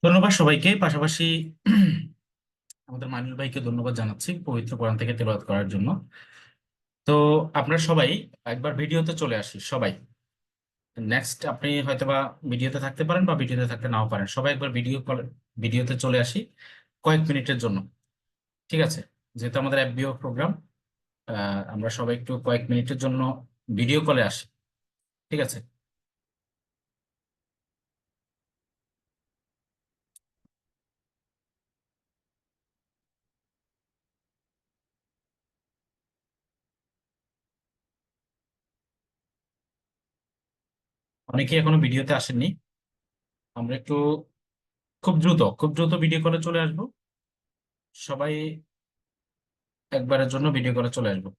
ধন্যবাদ সবাইকে। পাশাপাশি আমাদের মানিল ভাইকে ধন্যবাদ জানাচ্ছি পবিত্র কোরআন থেকে তেলাওয়াত করার জন্য। তো আপনারা সবাই একবার ভিডিওতে চলে আসি সবাই। নেক্সট আপনি হয়তোবা ভিডিওতে থাকতে পারেন বা ভিডিওতে থাকতে নাও পারেন, সবাই একবার ভিডিওতে চলে আসি কয়েক মিনিটের জন্য। ঠিক আছে? যেহেতু আমাদের এফবিও প্রোগ্রাম, আমরা সবাই একটু কয়েক মিনিটের জন্য ভিডিও কলে আসি। ঠিক আছে? অনেকেই এখনো ভিডিওতে আসেননি। আমরা একটু খুব দ্রুত ভিডিও কলে চলে আসবো সবাই। একবারের জন্য ভিডিও কলে চলে আসবো।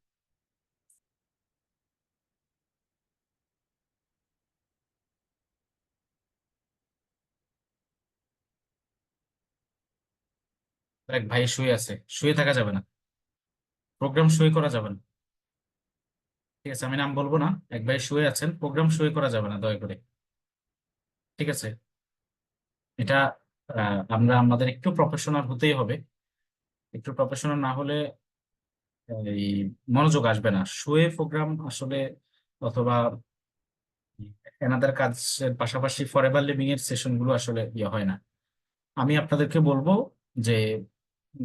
এক ভাই শুয়ে আছে, শুয়ে থাকা যাবে না, প্রোগ্রাম শুয়ে করা যাবে না। ঠিক আছে, আমি নাম বলবো না। এক ভাই শুয়ে আছেন, প্রোগ্রাম শুয়ে করা যাবে না দয়া করে। ঠিক আছে? এটা আমরা আমাদের একটু প্রফেশনাল হতেই হবে। একটু প্রফেশনাল না হলে এই মনোযোগ আসবে না শুয়ে প্রোগ্রাম আসলে, অথবা এনাদের কাজের পাশাপাশি ফরএভার লিভিং এর সেশন গুলো আসলে ইয়ে হয় না। আমি আপনাদেরকে বলবো যে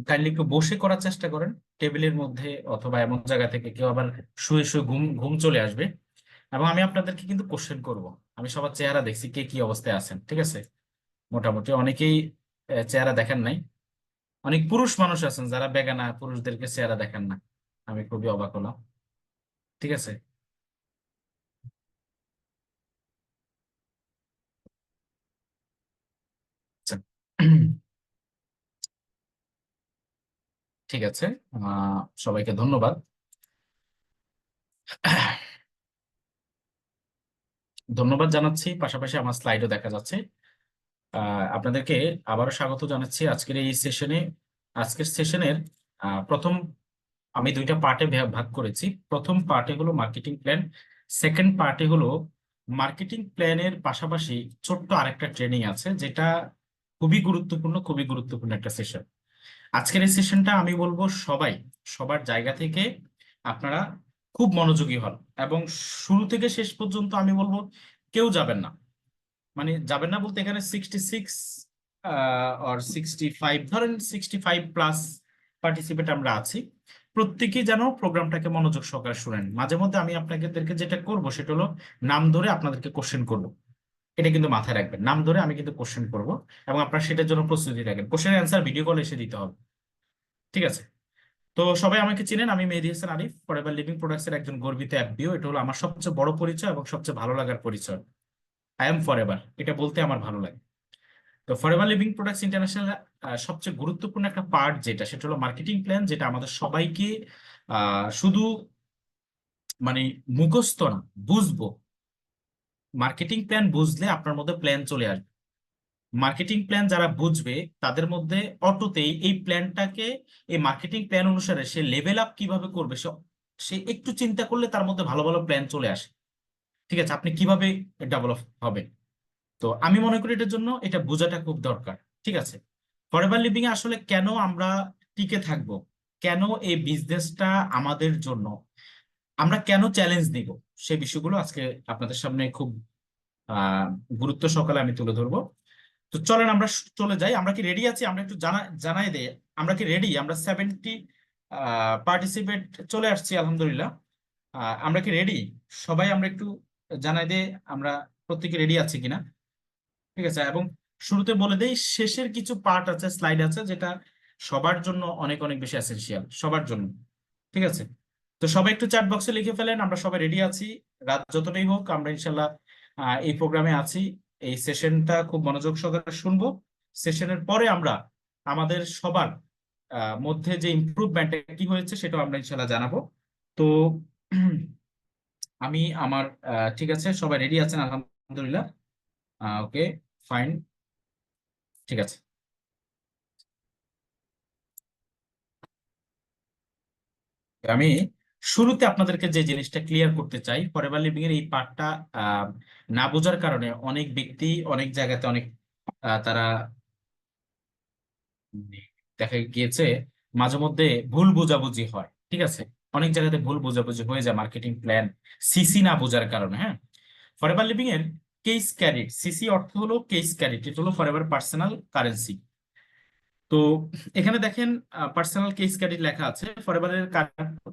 কাইন্ডলি একটু বসে করার চেষ্টা করেন, টেবিলের মধ্যে অথবা এমন জায়গা থেকে। কেউ আবার শুয়ে শুয়ে ঘুম ঘুম চলে আসবে। এবং আমি আপনাদেরকে কিন্তু কোশ্চেন করব। আমি সবার চেহারা দেখছি কে কি অবস্থায় আছেন। ঠিক আছে? মোটামুটি অনেকেই চেহারা দেখেন নাই। অনেক পুরুষ মানুষ আছেন যারা বেগানা পুরুষদেরকে চেহারা দেখেন না। আমি খুবই অবাক হলাম। ঠিক আছে? আচ্ছা। ঠিক আছে। সবাইকে ধন্যবাদ। ধন্যবাদ জানাচ্ছি, পাশাপাশি আমার স্লাইডও দেখা যাচ্ছে। আপনাদেরকে আবারও স্বাগত জানাচ্ছি আজকের এই সেশনে। আজকের সেশনের প্রথম আমি দুইটা পার্টে ভাগ করেছি। প্রথম পার্টে হলো মার্কেটিং প্ল্যান, সেকেন্ড পার্টে হলো মার্কেটিং প্ল্যানের পাশাপাশি ছোট্ট আরেকটা ট্রেনিং আছে, যেটা খুবই গুরুত্বপূর্ণ একটা সেশন। আজকের এই সেশনটা আমি বলবো সবাই সবার জায়গা থেকে আপনারা খুব মনোযোগী হন, এবং শুরু থেকে শেষ পর্যন্ত আমি বলবো কেউ যাবেন না। মানে যাবেন না বলতে এখানে 66 আর 65, ধরেন 65+ পার্টিসিপেট আমরা আছি। প্রত্যেকেই যেন প্রোগ্রামটাকে মনোযোগ সহকারে শুনেন। মাঝে মধ্যে আমি আপনাদেরকে যেটা করব সেটা হলো নাম ধরে আপনাদেরকে কোশ্চেন করব। এটা কিন্তু মাথায় রাখবেন, নাম ধরে আমি কিন্তু কোশ্চেন করব, এবং আপনারা সেটার জন্য প্রস্তুতি রাখেন। কোশ্চেনের অ্যান্সার ভিডিও কলে এসে দিতে হবে। ঠিক আছে? তো সবাই আমাকে চিনেন, আমি Mehedi Hasan Arif, forever living products এর একজন গর্বিত এফবিও। এটা হলো আমার সবচেয়ে বড় পরিচয় এবং সবচেয়ে ভালো লাগার পরিচয়। আই এম ফরএভার, এটা বলতে আমার ভালো লাগে। তো ফরএভার লিভিং প্রোডাক্টস ইন্টারন্যাশনাল সবচেয়ে গুরুত্বপূর্ণ একটা পার্ট যেটা, সেটা হলো মার্কেটিং প্ল্যান, যেটা আমাদের সবাইকে শুধু মানে মুখস্থ না, বুঝবো। মার্কেটিং প্ল্যান বুঝলে আপনার মধ্যে প্ল্যান চলে আসবে। মার্কেটিং প্ল্যান যারা বুঝবে তাদের মধ্যে অটোতেই এই প্ল্যানটাকে, এই মার্কেটিং প্ল্যান অনুসারে সে লেভেল আপ কিভাবে করবে, সে সে একটু চিন্তা করলে তার মধ্যে ভালো ভালো প্ল্যান চলে আসে। ঠিক আছে? আপনি কিভাবে ডেভেলপ হবে। তো আমি মনে করি এটার জন্য এটা বোঝাটা খুব দরকার। ঠিক আছে? ফরএভার লিভিং এ আসলে কেন আমরা টিকে থাকবো, কেন এই বিজনেসটা আমাদের জন্য, আমরা কেন চ্যালেঞ্জ নিব, সেই বিষয়গুলো আজকে আপনাদের সামনে খুব আহ গুরুত্ব সহকারে আমি তুলে ধরবো। তো চলেন আমরা চলে যাই। আমরা কি রেডি আছি? আমরা একটু জানাই দেই, আমরা কি রেডি? আমরা 70 পার্টিসিপেট চলে আসছি আলহামদুলিল্লাহ। আমরা কি রেডি? সবাই আমরা একটু জানাই দেই আমরা প্রত্যেকে রেডি আছি কিনা। ঠিক আছে? এবং শুরুতে বলে দেই, শেষের কিছু পার্ট আছে, স্লাইড আছে, যেটা সবার জন্য অনেক অনেক বেশি এসেনশিয়াল, সবার জন্য। ঠিক আছে? তো সবাই একটু চ্যাট বক্সে লিখে ফেলেন আমরা সবাই রেডি আছি। রাত যতটাই হোক আমরা ইনশাল্লাহ এই প্রোগ্রামে আছি। এই সেশনটা খুব মনোযোগ সহকারে শুনবো। সেশনের পরে আমরা আমাদের সবার মধ্যে যে ইমপ্রুভমেন্ট কি হয়েছে সেটাও আমরা ইনশাল্লাহ জানাবো। তো আমি আমার ঠিক আছে, সবাই রেডি আছেন আলহামদুলিল্লাহ। ওকে, ফাইন, ঠিক আছে। আমি শুরুতে আপনাদেরকে যে জিনিসটা ক্লিয়ার করতে চাই, ফরএভার লিভিং এর এই পার্টটা না বোঝার কারণে অনেক ব্যক্তি অনেক জায়গাতে অনেক তারা মানে দেখা গিয়েছে মাঝে মধ্যে ভুল বোঝাবুঝি হয়, ঠিক আছে? অনেক জায়গাতে ভুল বোঝাবুঝি হয়ে যায় মার্কেটিং প্ল্যান সিসি না বোঝার কারণে। হ্যাঁ, ফরএভার লিভিং এর কেস ক্যারিড, সিসি অর্থ হলো কেস ক্যারিড, এটা হলো ফরএভার পার্সোনাল কারেন্সি। তো এখানে দেখেন পার্সোনাল কেস ক্যারিড লেখা আছে। ফরএভারের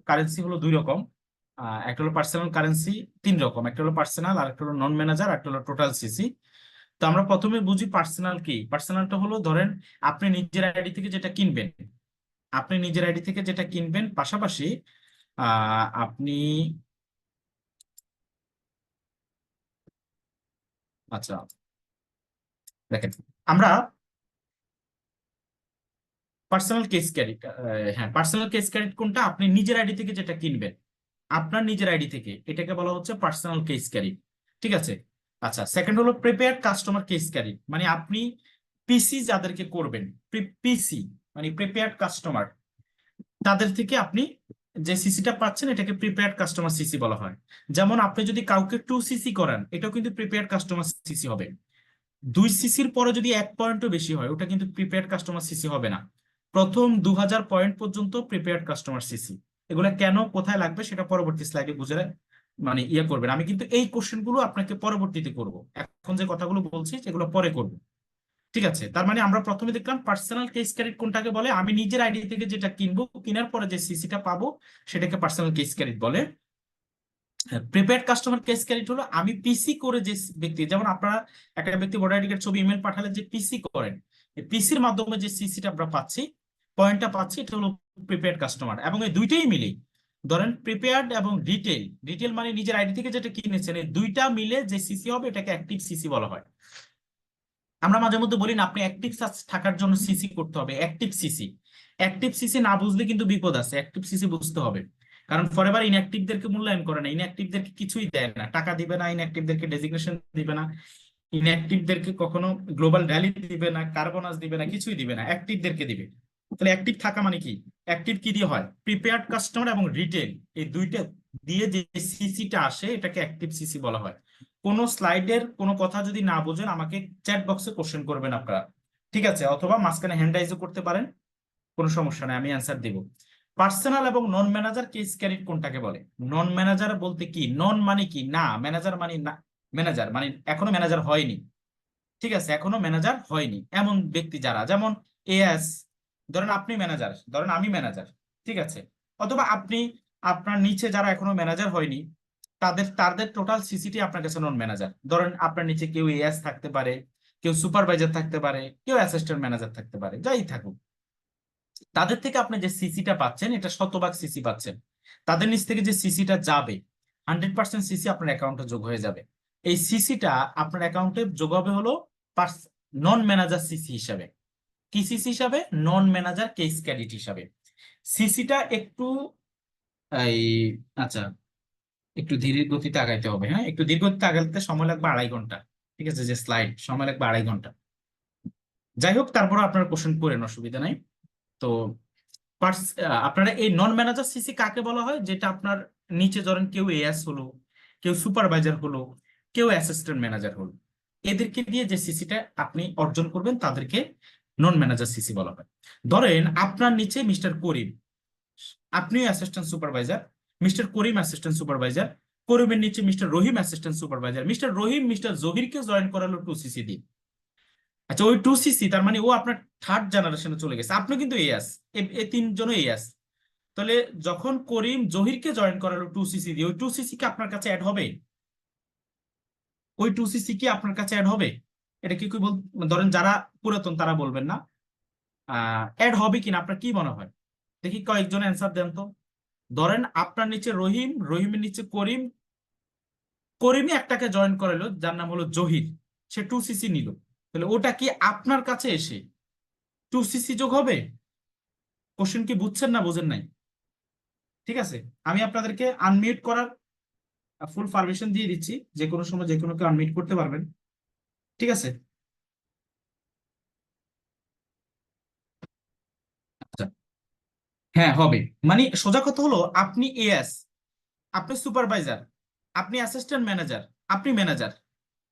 কারেন্সি হলো দুই রকম। একটা হলো পার্সোনাল কারেন্সি, তিন রকম, একটা হলো পার্সোনাল, আর একটা হলো নন ম্যানেজার, আর একটা হলো টোটাল সিসি। তো আমরা প্রথমে বুঝি পার্সোনাল কি। পার্সোনালটা হলো ধরেন আপনি নিজের আইডি থেকে যেটা কিনবেন, আপনি নিজের আইডি থেকে যেটা কিনবেন, পাশাপাশি আপনি, আচ্ছা দেখেন, আমরা পার্সোনাল কেস ক্রেডিট, হ্যাঁ পার্সোনাল কেস ক্রেডিট কোনটা? আপনি নিজের আইডি থেকে যেটা কিনবেন, আপনার নিজের আইডি থেকে, এটাকে বলা হচ্ছে পার্সোনাল কেস ক্রেডিট, ঠিক আছে? আচ্ছা, সেকেন্ড হলো প্রিপেয়ার্ড কাস্টমার কেস ক্রেডিট, মানে আপনি পিসি যাদেরকে করবেন, পিসি মানে প্রিপেয়ার্ড কাস্টমার, তাদের থেকে আপনি যে সিসিটা পাচ্ছেন এটাকে প্রিপেয়ার্ড কাস্টমার সিসি বলা হয়। যেমন আপনি যদি কাউকে 2 সিসি করান, এটাও কিন্তু প্রিপেয়ার্ড কাস্টমার সিসি হবে। 2 সিসির পরে যদি 1 পয়েন্টও বেশি হয়, ওটা কিন্তু প্রিপেয়ার্ড কাস্টমার সিসি হবে না। প্রথম 2000 পয়েন্ট পর্যন্ত প্রিপেয়ার্ড কাস্টমার সিসি। এগুলা কেন কোথায় লাগবে সেটা পরবর্তী স্লাইডে বুঝে মানে ইয়ে করবেন। আমি কিন্তু এই কোশ্চেন গুলো আপনাকে পরবর্তীতে করব, এখন যে কথাগুলো বলছি সেগুলো পরে করব, ঠিক আছে? তার মানে আমরা প্রথমে দেখলাম পার্সোনাল কেস ক্রেডিট কোনটাকে বলে, আমি নিজের আইডি থেকে যেটা কিনবো, কেনার পরে যে সিসিটা পাবো সেটাকে পার্সোনাল কেস ক্রেডিট বলে। প্রিপেড কাস্টমার কেস ক্রেডিট হলো আমি পিসি করে যে ব্যক্তি, যেমন আপনারা একটা ব্যক্তি ভোটার আইডি কার্ড ছবি ইমেল পাঠালে যে পিসি করেন, পিসির মাধ্যমে যে সিসিটা আমরা পাচ্ছি, পয়েন্টটা পাচ্ছি, এটা হলো প্রিপেড কাস্টমার। এবং এই দুইটাই মিলে, ধরেন প্রিপেয়ার্ড এবং রিটেল, রিটেল মানে নিজের আইডি থেকে যেটা কিনেছেন, এই দুইটা মিলে যে সিসি হবে এটাকে অ্যাক্টিভ সিসি বলা হয়। আমরা মাঝে মধ্যে বলি না, আপনি অ্যাক্টিভ থাকার জন্য সিসি করতে হবে, অ্যাক্টিভ সিসি। অ্যাক্টিভ সিসি না বুঝলে কিন্তু বিপদ আছে, অ্যাক্টিভ সিসি বুঝতে হবে। কারণ ফরএভার ইনঅ্যাক্টিভদেরকে মূল্যায়ন করে না, ইনঅ্যাক্টিভদেরকে কিছুই দেয় না, টাকা দিবে না, ইনঅ্যাক্টিভদেরকে ডেজিগনেশন দিবে না, ইনঅ্যাক্টিভদেরকে কখনো গ্লোবাল ভ্যালি দিবে না, কার্বনাস দিবে না, কিছুই দিবে না, অ্যাক্টিভদেরকে দিবে। তাহলে অ্যাক্টিভ থাকা মানে কি? অ্যাক্টিভ কি দিয়ে হয়? প্রিপেয়ার্ড কাস্টমার এবং রিটেল, এই দুইটা দিয়ে যে সিসিটা আসে এটাকে অ্যাক্টিভ সিসি বলা হয়। কোনো স্লাইডের কোনো কথা যদি না বোঝেন আমাকে চ্যাট বক্সে কোশ্চেন করবেন আপনারা, ঠিক আছে? অথবা মাঝখানে হ্যান্ড রাইজও করতে পারেন, কোনো সমস্যা নেই, আমি অ্যান্সার দিব। পার্সোনাল এবং নন ম্যানেজার কেস ক্রেডিট কোনটাকে বলে? নন ম্যানেজার বলতে কি, নন মানে কি না, ম্যানেজার মানে না, ম্যানেজার মানে এখনো ম্যানেজার হয়নি, ঠিক আছে? এখনো ম্যানেজার হয়নি এমন ব্যক্তি যারা, যেমন এএস, ধরেন আপনি ম্যানেজার, ধরেন আমি ম্যানেজার, ঠিক আছে? অথবা আপনি, আপনার নিচে যারা এখনো ম্যানেজার হয়নি, তাদের তাদের টোটাল সিসিটি আপনার কাছে নন ম্যানেজার। ধরেন আপনার নিচে কেউ এএস থাকতে পারে, কেউ সুপারভাইজার থাকতে পারে, কেউ অ্যাসিস্ট্যান্ট ম্যানেজার থাকতে পারে, যাই থাকুক, তাদের থেকে আপনি যে সিসিটা পাচ্ছেন এটা শতভাগ সিসি পাচ্ছেন। তাদের নিচ থেকে যে সিসিটা যাবে, 100% সিসি আপনার অ্যাকাউন্টে যোগ হয়ে যাবে। এই সিসিটা আপনার অ্যাকাউন্টে যোগ হবে হলো নন ম্যানেজার সিসি হিসাবে। কি সিসি হিসাবে? নন ম্যানেজার কেস ক্রেডিট হিসাবে। সিসিটা একটু এই, আচ্ছা, একটু ধীর গতিতে আগাইতে হবে, হ্যাঁ একটু ধীর গতিতে আগাইতে সময় লাগবে 2.5 ঘন্টা, ঠিক আছে? যে স্লাইড সময় লাগবে 2.5 ঘন্টা। যাই হোক, তারপর আপনার কোশ্চেন করেন, অসুবিধা নাই। তো আপনারা এই নন ম্যানেজার সিসি কাকে বলা হয়? যেটা আপনার নিচে ধরেন কেউ এএস হলো, কেউ সুপারভাইজার হলো, কেউ অ্যাসিস্ট্যান্ট ম্যানেজার হলো, এদেরকে দিয়ে যে সিসিটা আপনি অর্জন করবেন তাদেরকে নন ম্যানেজার সিসি বলা হয়। ধরেন আপনার নিচে মিস্টার করিম, আপনিও অ্যাসিস্ট্যান্ট সুপারভাইজার, মিস্টার করিম অ্যাসিস্ট্যান্ট সুপারভাইজার, করিমের নিচে মিস্টার রহিম অ্যাসিস্ট্যান্ট সুপারভাইজার, মিস্টার রহিম মিস্টার জহিরকে জয়েন করালো 2 সিসি দিয়ে। আচ্ছা, ওই 2 সিসি তার মানে ও আপনার থার্ড জেনারেশনে চলে গেছে, আপনি কিন্তু এএস, এই তিনজনও এএস। তাহলে যখন করিম জহিরকে জয়েন করালো 2 সিসি দিয়ে, ওই 2 সিসি কি আপনার কাছে অ্যাড হবে? ওই 2 সিসি কি আপনার কাছে অ্যাড হবে? এটা কি কি ধরেন যারা পুরাতন তারা বলবেন না, অ্যাড হবে কিনা আপনার কি মনে হয়? দেখি কয়েকজন অ্যান্সার দেন তো। ধরেন আপনার নিচে রহিম, রহিমের নিচে করিম, করিমই একটাকে জয়েন করালো যার নাম হলো জহির, সে 2 সিসি নিল, তাহলে ওটা কি আপনার কাছে এসে 2 সিসি যোগ হবে? কোশ্চেন কি বুঝছেন না বোঝেন নাই? ঠিক আছে, আমি আপনাদেরকে আনমিউট করার ফুল পারমিশন দিয়ে দিচ্ছি, যে কোনো সময় যে কোনো কেউ আনমিউট করতে পারবেন, ঠিক আছে? আচ্ছা, হ্যাঁ হবে। মানে সোজা কথা হলো, আপনি এএস, আপনি সুপারভাইজার, আপনি অ্যাসিস্ট্যান্ট ম্যানেজার, আপনি ম্যানেজার,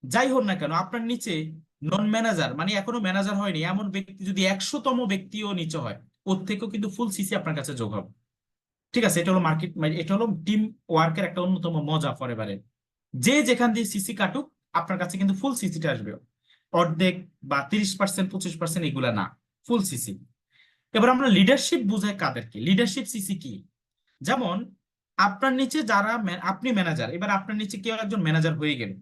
যাই হোক না কেন আপনার নিচে নন ম্যানেজার মানে এখনো ম্যানেজার হয়নি এমন ব্যক্তি যদি 100তম ব্যক্তিও নিচে হয়, ওর থেকেও কিন্তু ফুল সিসি আপনার কাছে যোগ হবে। ঠিক আছে, এটা হলো মার্কেট, এটা হলো টিম ওয়ার্কের একটা অন্যতম মজা ফরএভারে। যে যেখান দিয়ে সিসি কাটুক, আপনার কাছে কিন্তু ফুল সিসিটা আসবে, অর্ধেক বা 30%, 25% এগুলা না, ফুল সিসি। এবার আমরা লিডারশিপ বুঝাই কাদেরকে, লিডারশিপ সিসি কি? যেমন আপনার নিচে যারা আপনি ম্যানেজার, এবার আপনার নিচে কেউ একজন ম্যানেজার হয়ে গেল,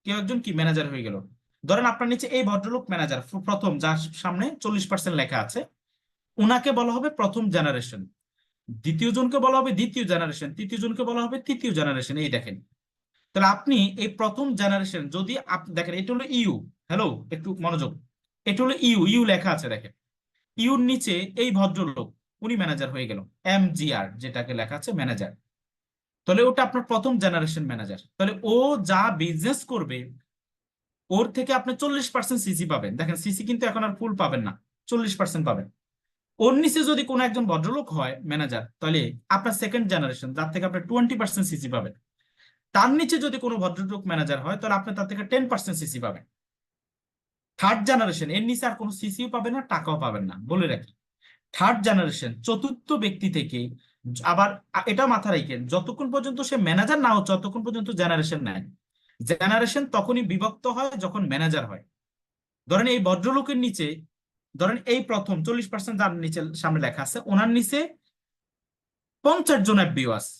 কেউ একজন কি ম্যানেজার হয়ে গেল। ধরেন আপনার নিচে এই ভদ্রলোক ম্যানেজার, প্রথম যার সামনে 40% লেখা আছে, উনাকে বলা হবে প্রথম জেনারেশন, দ্বিতীয় জনকে বলা হবে দ্বিতীয় জেনারেশন, তৃতীয় জনকে বলা হবে তৃতীয় জেনারেশন। এই দেখেন, তাহলে আপনি এই প্রথম জেনারেশন, যদি আপনি দেখেন এটা হলো ইউ, হ্যালো একটু মনোযোগ, এটা হলো ইউ, ইউ লেখা আছে দেখেন, ইউর নিচে এই ভদ্রলোক, উনি ম্যানেজার হয়ে গেল, MGR যেটাকে লেখা আছে ম্যানেজার, তাহলে ওটা আপনার প্রথম জেনারেশন ম্যানেজার। তাহলে ও যা বিজনেস করবে ওর থেকে আপনি 40% সিসি পাবেন। দেখেন সিসি কিন্তু এখন আর ফুল পাবেন না, 40% পাবেন। ওর নিচে যদি কোনো একজন ভদ্রলোক হয় ম্যানেজার, তাহলে আপনার সেকেন্ড জেনারেশন, যার থেকে আপনি 20% সিসি পাবেন। তার নিচে যদি কোনো ভদ্রলোক ম্যানেজার হয়, তাহলে আপনি তার থেকে 10% সিসি পাবেন। থার্ড জেনারেশন, এর নিচে আর কোনো সিসিও পাবেন না, টাকাও পাবেন না, বলে রাখি। থার্ড জেনারেশন, চতুর্থ ব্যক্তি থেকে, আবার এটা মাথা রাখেন, যতক্ষণ পর্যন্ত সে ম্যানেজার না হচ্ছে ততক্ষণ পর্যন্ত জেনারেশন নেয়। জেনারেশন তখনই বিভক্ত হয় যখন ম্যানেজার হয়। ধরেন এই ভদ্রলোকের নিচে, ধরেন এই প্রথম 40% যার নিচে সামনে লেখা আছে, ওনার নিচে 50 জন এফবিও আছে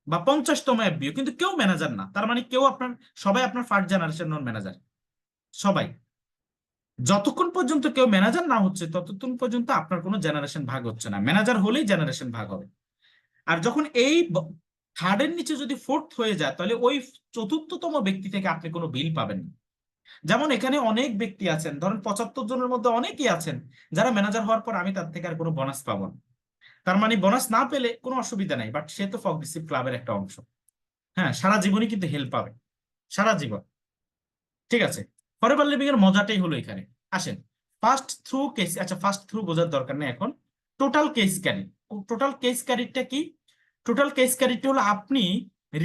বা 50তম এফবিও, কিন্তু কেউ ম্যানেজার না, তার মানে কেউ আপনার, সবাই আপনার ফার্স্ট জেনারেশন নন ম্যানেজার, সবাই। যতক্ষণ পর্যন্ত কেউ ম্যানেজার না হচ্ছে ততক্ষণ পর্যন্ত আপনার কোনো জেনারেশন ভাগ হচ্ছে না, ম্যানেজার হলেই জেনারেশন ভাগ হবে। আর যখন এই থার্ডের নিচে যদি ফোর্থ হয়ে যায়, তাহলে ওই চতুর্থতম ব্যক্তি থেকে আপনি কোনো বিল পাবেন না। যেমন এখানে অনেক ব্যক্তি আছেন, ধরেন 75 জনের মধ্যে অনেকেই আছেন যারা ম্যানেজার হওয়ার পর আমি তার থেকে আর কোনো বোনাস পাবো না। তার মানে বোনাস না পেলে কোনো অসুবিধা নাই, বাট সে তো ফগডিসিভ ক্লাবের একটা অংশ। হ্যাঁ, সারা জীবনই কিন্তু হেল্প পাবে, সারা জীবন। ঠিক আছে, ফরএভার লিভিং এর মজাটাই হলো এখানে। আসেন ফার্স্ট থ্রু কেস, আচ্ছা ফার্স্ট থ্রু বোঝার দরকার নেই এখন, total case carry. Total case ক্যারিটা কি? টোটাল কেস ক্যারিটা হলো আপনি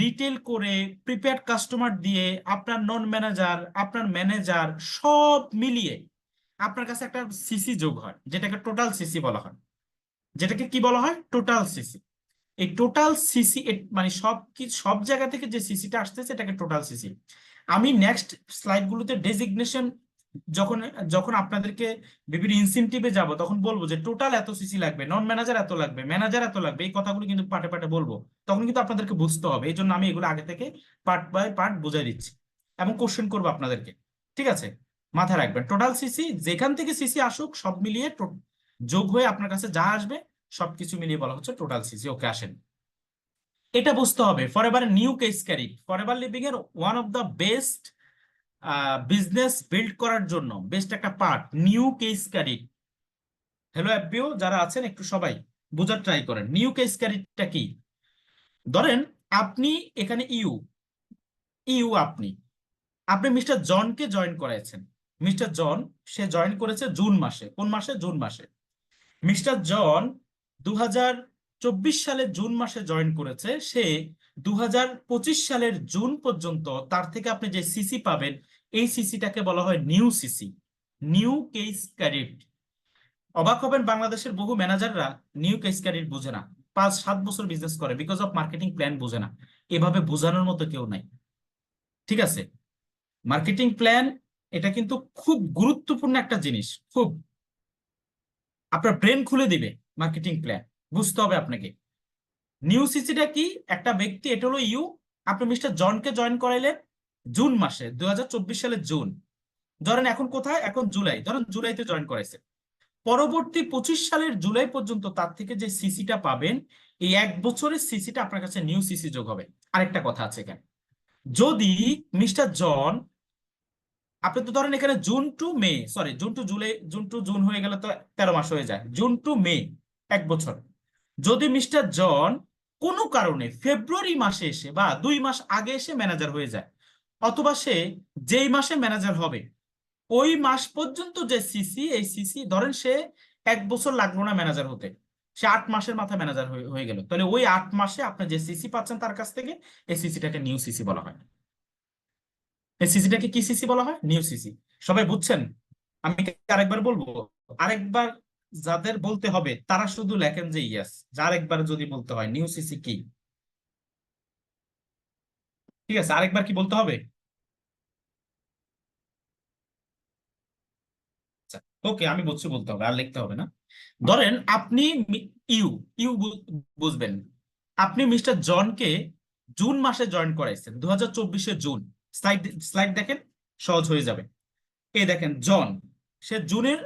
রিটেল করে, প্রিপেয়ার্ড কাস্টমার দিয়ে, আপনার নন ম্যানেজার, আপনার ম্যানেজার, সব মিলিয়ে আপনার কাছে একটা সিসি যোগ হয়, যেটাকে টোটাল সিসি বলা হয়। যেটাকে কি বলা হয়? Total CC. এই টোটাল সিসি মানে সব কি, সব জায়গা থেকে যে সিসিটা আসতেছে এটাকে টোটাল সিসি। আমি নেক্সট স্লাইড গুলোতে ডেজিগনেশন, যখন যখন আপনাদেরকে বিভিন্ন ইনসেনটিভে যাব তখন বলবো যে টোটাল এত সিসি লাগবে, নন ম্যানেজার এত লাগবে, ম্যানেজার এত লাগবে, এই কথাগুলো কিন্তু পার্টে পার্টে বলবো। তখন কিন্তু আপনাদেরকে বুঝতে হবে, এই জন্য আমি এগুলো আগে থেকে পার্ট বাই পার্ট বুঝাই দিচ্ছি এবং কোশ্চেন করবো আপনাদেরকে। ঠিক আছে, মাথায় রাখবেন টোটাল সিসি, যেখান থেকে সিসি আসুক সব মিলিয়ে যোগ হয়ে আপনার কাছে যা আসবে সবকিছু মিলিয়ে বলা হচ্ছে টোটাল সিসি। ওকে আসেন, এটা বুঝতে হবে forever new case carry, forever living এর one of the best business build করার জন্য বেস্ট একটা part new case carry. Hello FBO যারা আছেন একটু সবাই বোঝার ট্রাই করেন নিউ কেস ক্যারিটা কি। ধরেন আপনি এখানে ইউ, ইউ আপনি, আপনি মিস্টার জনকে জয়েন করাইছেন। মিস্টার জন, সে জয়েন করেছে জুন মাসে, কোন মাসে? জুন মাসে। মিস্টার জন 2024 সালের জুন মাসে জয়েন করেছে, সে 2025 সালের জুন পর্যন্ত তার থেকে আপনি যে সিসি পাবেন, এই সিসিটাকে বলা হয় new CC, new case carried. অবাক হবেন, বাংলাদেশের বহু ম্যানেজাররা নিউ কেস ক্যারিড বুঝে না, 5-7 বছর বিজনেস করে, বিকজ অফ মার্কেটিং প্ল্যান বুঝে না। এভাবে বোঝানোর মতো কেউ নাই। ঠিক আছে, মার্কেটিং প্ল্যান এটা কিন্তু খুব গুরুত্বপূর্ণ একটা জিনিস, খুব আপনার ব্রেন খুলে দিবে। মার্কেটিং প্ল্যান বুঝতে হবে আপনাকে। নিউ সিসিটা কি? একটা ব্যক্তি, এটা হলো ইউ, আপনি মিস্টার জনকে জয়েন করাইলেন জুন মাসে, 2024 সালের জুন। ধরেন এখন কোথায়? এখন জুলাই, ধরেন জুলাইতে জয়েন করাইছে। পরবর্তী 25 সালের জুলাই পর্যন্ত তার থেকে যে সিসিটা পাবেন, এই 1 বছরের সিসিটা আপনার কাছে নিউ সিসি যোগ হবে। আরেকটা কথা আছে এখানে, যদি মিস্টার জন, আপনি তো ধরেন এখানে June to May, sorry June to July, June to June হয়ে গেলে তো 13 মাস হয়ে যায়, জুন টু মে 1 বছর। যদি মিস্টার জন কোনো কারণে ফেব্রুয়ারি মাসে এসে বা 2 মাস আগে এসে ম্যানেজার হয়ে যায়, অথবা সে যেই মাসে ম্যানেজার হবে ওই মাস পর্যন্ত যে সিসি, এই সিসি ধরেন সে 1 বছর লাগলো না ম্যানেজার হতে, সে 8 মাসের মাথায় ম্যানেজার হয়ে গেল, তাহলে ওই 8 মাসে আপনি যে সিসি পাচ্ছেন তার কাছ থেকে, এই সিসিটাকে নিউ সিসি বলা হয়। এই সিসিটাকে কি সিসি বলা হয়? New CC. সবাই বুঝছেন? আমি কি আরেকবার বলবো? আরেকবার যাদের বলতে হবে তারা শুধু লেখেন যে ইয়েস। আরেকবার যদি বলতে হয় নিউ সিসি কি, ঠিক আছে, আরেকবার কি বলতে হবে? আচ্ছা, ওকে, আমি বুঝছি, বলতে হবে, আর লিখতে হবে না। ধরেন আপনি ইউ ইউ বুঝবেন, আপনি মিস্টার জনকে জুন মাসে জয়েন করাইছেন, 2024 জুন। স্লাইড স্লাইড দেখেন, সহজ হয়ে যাবে। এই দেখেন জন, সে জুনের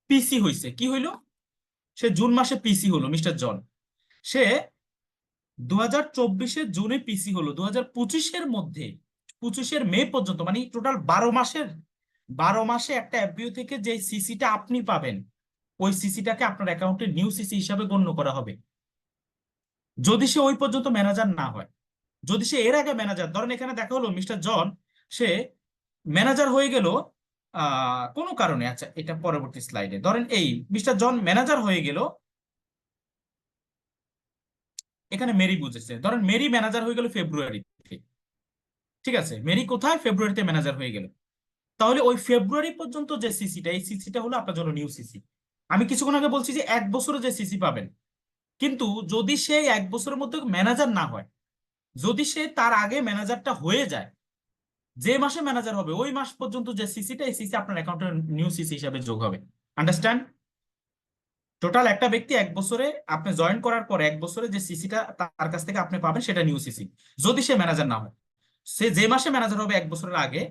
পিসি হইছে, কি হইলো? সে জুন মাসে পিসি হলো মিস্টার জন। সে 2024 জুনে পিসি হলো, 2025 মধ্যে, 25 মে পর্যন্ত, মানে টোটাল 12 মাসের, 12 মাসে একটা এফবিও থেকে যে সিসিটা আপনি পাবেন, ওই সিসিটাকে আপনার অ্যাকাউন্টে নিউ সিসি হিসাবে গণ্য করা হবে, যদি সে ওই পর্যন্ত ম্যানেজার না হয়। যদি সে এর আগে ম্যানেজার, ধরেন এখানে দেখা হলো মিস্টার জন, সে ম্যানেজার হয়ে গেল কোনো কারণে, আচ্ছা এটা পরবর্তী স্লাইডে, ধরেন এই মিস্টার জন ম্যানেজার হয়ে গেল, এখানে মেরি বুঝেছে, ধরেন মেরি ম্যানেজার হয়ে গেল ফেব্রুয়ারিতে, ঠিক আছে, মেরি কোথায়, ফেব্রুয়ারিতে ম্যানেজার হয়ে গেল। তাহলে ওই ফেব্রুয়ারি পর্যন্ত যে সিসিটা, এই সিসিটা হলো আপনার জন্য নিউ সিসি। আমি কিছুক্ষণ আগে বলছি যে 1 বছরে যে সিসি পাবেন, কিন্তু যদি সে 1 বছরের মধ্যে ম্যানেজার না হয়, যদি সে তার আগে ম্যানেজারটা হয়ে যায়, যে মাসে ম্যানেজার হবে ওই মাস পর্যন্ত যে সিসিটা, এই সিসি আপনার অ্যাকাউন্টে নিউ সিসি হিসাবে যোগ হবে। আন্ডারস্ট্যান্ড? টোটাল একটা ব্যক্তি 1 বছরে, আপনি জয়েন করার পর 1 বছরে যে সিসিটা তার কাছ থেকে আপনি পাবেন সেটা নিউ সিসি, যদি সে ম্যানেজার না হয়। সে যে মাসে ম্যানেজার হবে 1 বছরের আগে,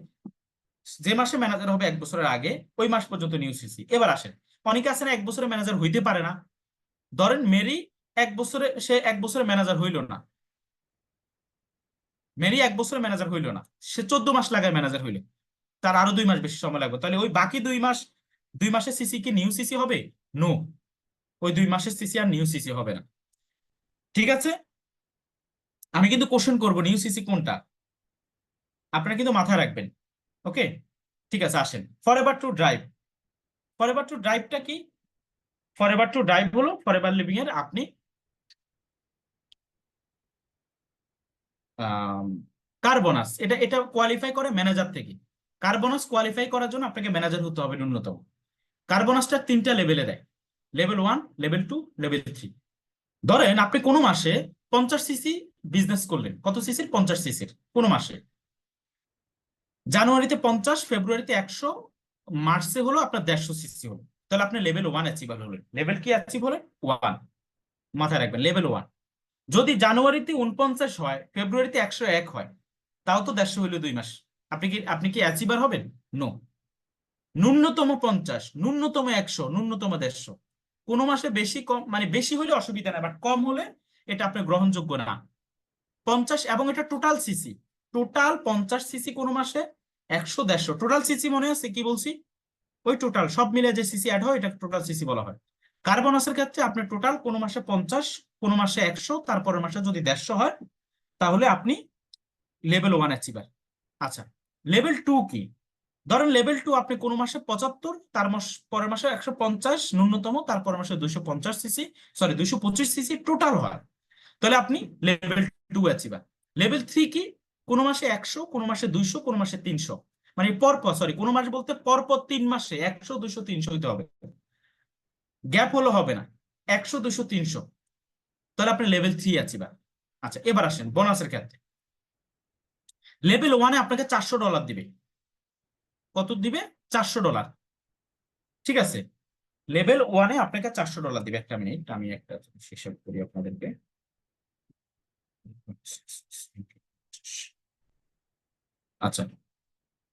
যে মাসে ম্যানেজার হবে 1 বছরের আগে, ওই মাস পর্যন্ত নিউ সিসি। এবার আসেন, অনেকে আছেন 1 বছরে ম্যানেজার হইতে পারে না। ধরেন মেরি 1 বছরে, সে 1 বছরে ম্যানেজার হইল না, মেরি 1 বছরে ম্যানেজার হইল না, সে 14 মাস লাগায় ম্যানেজার হইলে, তার আরো 2 মাস বেশি সময় লাগবে, তাহলে ওই বাকি 2 মাস, 2 মাসের সিসি কি নিউ সিসি হবে? নো, ওই 2 মাসের সিসি আর নিউ সিসি হবে না। ঠিক আছে, আমি কিন্তু কোশ্চেন করবো নিউ সিসি কোনটা, আপনারা কিন্তু মাথায় রাখবেন। ওকে, ঠিক আছে, আসেন forever to drive. Forever to ড্রাইভটা কি? ফরএভার টু ড্রাইভ হলো ফরএভার লিভিং এর আপনি কার্বনাস, এটা এটা কোয়ালিফাই করে ম্যানেজার থেকে। কার্বনাস কোয়ালিফাই করার জন্য আপনাকে ম্যানেজার হতে হবে ন্যূনতম। কার্বনাসটা 3টা লেভেলে দেয়, লেভেল 1, লেভেল 2, লেভেল 3। ধরেন আপনি কোনো মাসে 50 সিসি বিজনেস করলেন, কত সিসির? 50 সিসির কোনো মাসে। জানুয়ারিতে 50, ফেব্রুয়ারিতে 100, মার্চে হলো আপনার 150 সিসি হলো, তাহলে আপনি লেভেল 1 অ্যাচিভ হলেন। লেভেল কি অ্যাচিভ হলেন? 1। মাথায় রাখবেন, লেভেল 1। যদি জানুয়ারিতে 49 হয়, ফেব্রুয়ারিতে 101 হয়, তাও তো 150 হইলো 2 মাস। আপনি কি অ্যাচিভার হবেন? নো। ন্যূনতম 50, ন্যূনতম 100, ন্যূনতম 150। কোনো মাসে বেশি কম, মানে বেশি হলে অসুবিধা না, বাট কম হলে এটা আপনার গ্রহণযোগ্য না। 50, এবং এটা টোটাল সিসি, টোটাল 50 সিসি কোনো মাসে, 100, 150 টোটাল সিসি, মনে আছে কি বলছি? ওই টোটাল সব মিলে যে সিসি অ্যাড হয় এটা টোটাল সিসি বলা হয়। কার্বনাসের ক্ষেত্রে আপনি টোটাল কোনো মাসে 50, কোনো মাসে 100, তারপরের মাসে যদি 150 হয়, তাহলে আপনি লেভেল 1 অ্যাচিভার। আচ্ছা, লেভেল 2 কি? ধরেন লেভেল 2 আপনি কোনো মাসে 75, তার মাস পরের মাসে 150 ন্যূনতম, তারপরের মাসে 250 সিসি, সরি 225 সিসি টোটাল হয়, তাহলে আপনি লেভেল 2 অ্যাচিভার। লেভেল 3 কি? কোনো মাসে 100, কোনো মাসে 200, কোনো মাসে 300, মানে পরপর, সরি কোনো মাস বলতে পরপর 3 মাসে 100, 200, 300 হইতে হবে, গ্যাপ হলো হবে না, 100, 200, 300, তাহলে আপনি লেভেল 3 অ্যাচিভার। আচ্ছা, এবার আসেন বোনাসের ক্ষেত্রে। লেভেল 1-এ আপনাকে $400 দিবে। কত দিবে? $400। ঠিক আছে, লেভেল 1-এ আপনাকে $400 দিবে। একটা মিনিট, আমি একটা হিসাব করি আপনাদেরকে। আচ্ছা,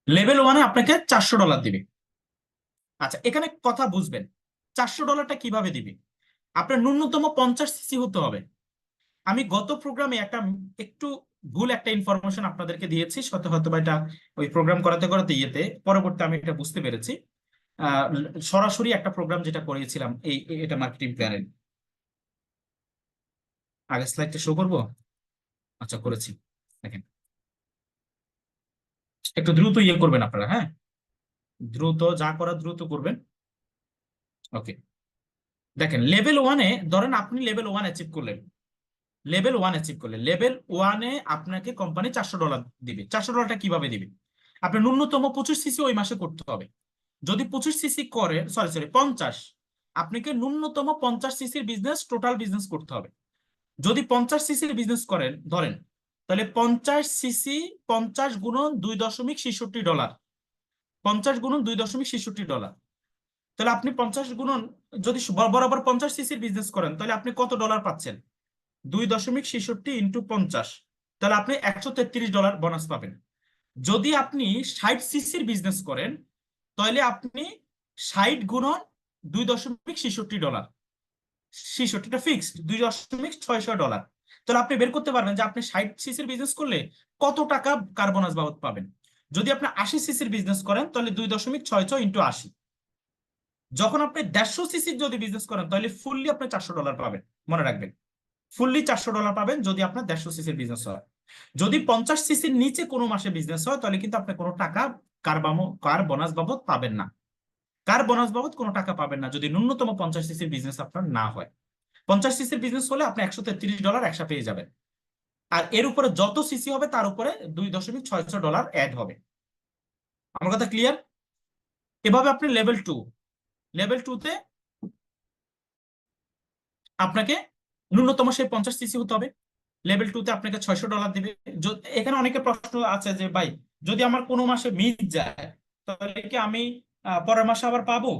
লেভেল 1-এ আপনাকে $400 দিবে। আচ্ছা, এখানে কথা বুঝবেন, $400টা কিভাবে দিবে? আপনার ন্যূনতম 50 সিসি হতে হবে। আমি গত প্রোগ্রামে একটা একটু ভুল একটা ইনফরমেশন আপনাদেরকে দিয়েছি, হয়তো হয়তো বা এটা ওই প্রোগ্রাম করাতে করাতে ইয়েতে পরবর্তী আমি এটা বুঝতে পেরেছি। আহ, সরাসরি একটা প্রোগ্রাম যেটা করিয়েছিলাম, এটা মার্কেটিং প্ল্যানের আগের স্লাইডটা শো করবো। আচ্ছা, করেছি, দেখেন, একটু দ্রুত ইয়ে করবেন আপনারা, হ্যাঁ, দ্রুত যা করার দ্রুত করবেন। ওকে, দেখেন লেভেল 1-এ, ধরেন আপনি লেভেল 1 অ্যাচিভ করলেন, লেভেল 1 অ্যাচিভ করলেন, লেভেল 1-এ আপনাকে কোম্পানি $400 দিবে। $400টা কিভাবে দিবে? আপনি ন্যূনতম 25 সিসি ওই মাসে করতে হবে। যদি 25 সিসি করে, সরি 50, আপনাকে ন্যূনতম 50 সিসির বিজনেস, টোটাল বিজনেস করতে হবে। যদি 50 সিসির বিজনেস করেন ধরেন, তাহলে 50 সিসি, 50 গুণন 2.66 ডলার, 50 গুণন 2.66 ডলার। তাহলে আপনি 50 গুণন, যদি বরাবর 50 সিসির বিজনেস করেন, তাহলে আপনি কত ডলার পাচ্ছেন? 2.66 ইন্টু 50, তাহলে আপনি $133 বোনাস পাবেন। যদি আপনি 60 সিসির বিজনেস করেন, তাহলে আপনি 60 গুণন 2.66 ডলার, 66টা ফিক্সড, $2.66। তাহলে আপনি বের করতে পারবেন যে আপনি 60 সিসির বিজনেস করলে কত টাকা কার্বনাস বাবদ পাবেন। যদি আপনি 80 সিসির বিজনেস করেন, তাহলে 2.66 ইন্টু 80। যখন আপনি 150 সিসির যদি বিজনেস করেন, তাহলে ফুললি আপনি $400 পাবেন। মনে রাখবেন, ফুললি $400 পাবেন যদি আপনার 150 সিসির বিজনেস হয়। যদি 50 সিসির নিচে কোনো মাসে বিজনেস হয়, তাহলে কিন্তু আপনি কোনো টাকা কার বোনাস বাবদ পাবেন না। কার বোনাস বাবদ কোনো টাকা পাবেন না যদি ন্যূনতম 50 সিসির বিজনেস আপনার না হয়। 50 সিসির বিজনেস হলে আপনি $133 একসা পেয়ে যাবেন। আর এর উপরে যত সিসি হবে তার উপরে $2.66 অ্যাড হবে। আমার কথা ক্লিয়ার? এভাবে আপনি লেভেল টুতে আপনাকে ন্যূনতম সেই 50 সিসি হতে হবে। লেভেল 2তে আপনাকে $600 দিবে। এখানে অনেকে প্রশ্ন আছে যে ভাই, যদি আমার কোনো মাসে মিস যায়, তাহলে কি আমি পরের মাসে আবার পাবো?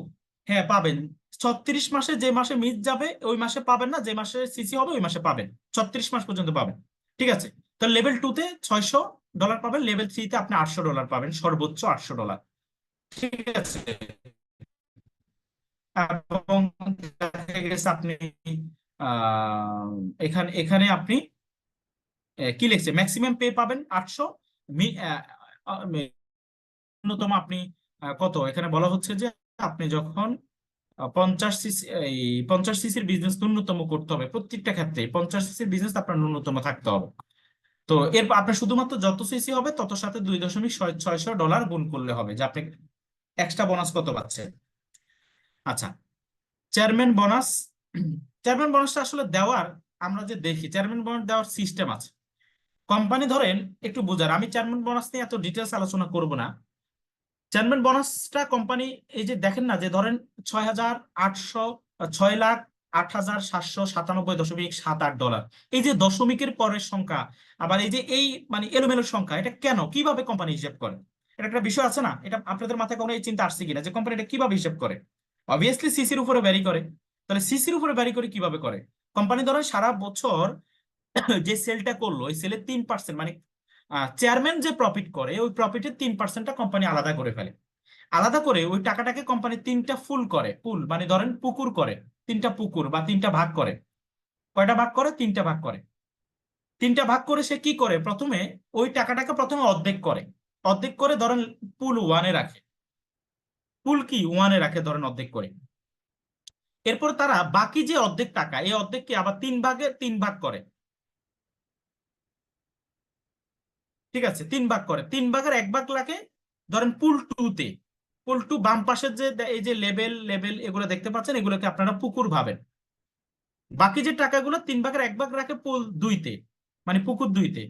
হ্যাঁ, পাবেন। 36 মাসে যে মাসে মিস যাবে ওই মাসে পাবেন না, যে মাসে সিসি হবে ওই মাসে পাবেন। 36 মাস পর্যন্ত পাবেন। ঠিক আছে? তো লেভেল 2তে $600 পাবেন, লেভেল 3তে আপনি $800 পাবেন, সর্বোচ্চ $800। ঠিক আছে? এবং দেখা গেছে আপনি আহ এখানে এখানে আপনি কি লিখছে, ম্যাক্সিমাম পে পাবেন 800। ন্যূনতম আপনি কত এখানে বলা হচ্ছে যে আপনি যখন 50 সিসি, এই 50 সিসির বিজনেস ন্যূনতম করতে হবে, প্রত্যেকটা ক্ষেত্রে 50 সিসির বিজনেস আপনার ন্যূনতম থাকতে হবে। তো এরপর আপনার শুধুমাত্র যত সিসি হবে তত সাথে $2.66 গুণ করলে হবে যে আপনি এক্সট্রা বোনাস কত পাচ্ছেন। আচ্ছা, চেয়ারম্যান বোনাস। চেয়ারম্যান বোনাসটা আসলে দেওয়ার, আমরা যে দেখি চেয়ারম্যান বোনাস দেওয়ার সিস্টেম আছে। কোম্পানি ধরেন, একটু বোঝার, আমি চেয়ারম্যান বোনাস নিয়ে এত ডিটেলস আলোচনা করব না। চেয়ারম্যান বোনাসটা কোম্পানি, এই যে দেখেন না, যে ধরেন 6,800, 6,07,797.78 ডলার, এই যে দশমিকের পরের সংখ্যা, আবার এই যে এই মানে এলোমেলো সংখ্যা, এটা কেন, কিভাবে কোম্পানি হিসেব করে? এটা একটা বিষয় আছে না? এটা আপনাদের মাথায় কোনো এই চিন্তা আসছে কিনা যে কোম্পানি এটা কিভাবে হিসেব করে? অবভিয়াসলি সিসির উপরে ভ্যারি করে। তাহলে সিসির উপরে ভ্যারি করে কিভাবে করে? কোম্পানি ধরেন সারা বছর যে সেলটা করলো, ওই সেলের 3%, মানে চেয়ারম্যান যে প্রফিট করে ওই প্রফিটের 3%টা কোম্পানি আলাদা করে ফেলে। আলাদা করে ওই টাকাটাকে কোম্পানি তিনটা পুল মানে ধরেন পুকুর করে, তিনটা পুকুর বা তিনটা ভাগ করে। কয়টা ভাগ করে? তিনটা ভাগ করে। তিনটা ভাগ করে সে কি করে, প্রথমে ওই টাকাটাকে প্রথমে অর্ধেক করে। অর্ধেক করে ধরেন পুল ওয়ানে রাখে, পুল কি ওয়ানে রাখে ধরেন অর্ধেক করে। এরপর তারা বাকি যে অর্ধেক টাকা, এই অর্ধেককে আবার তিন ভাগে তিন ভাগ করে। ঠিক আছে? তিন ভাগ করে, তিন ভাগের এক ভাগ লাগে ধরেন পুল 2তে। পুল 2 বাম পাশের যে এই যে লেবেল লেবেল এগুলো দেখতে পাচ্ছেন, এগুলোকে আপনারা পুকুর ভাবেন। বাকি যে টাকাগুলো তিন ভাগের এক ভাগ রাখে পুল 2তে, মানে পুকুর 2তে।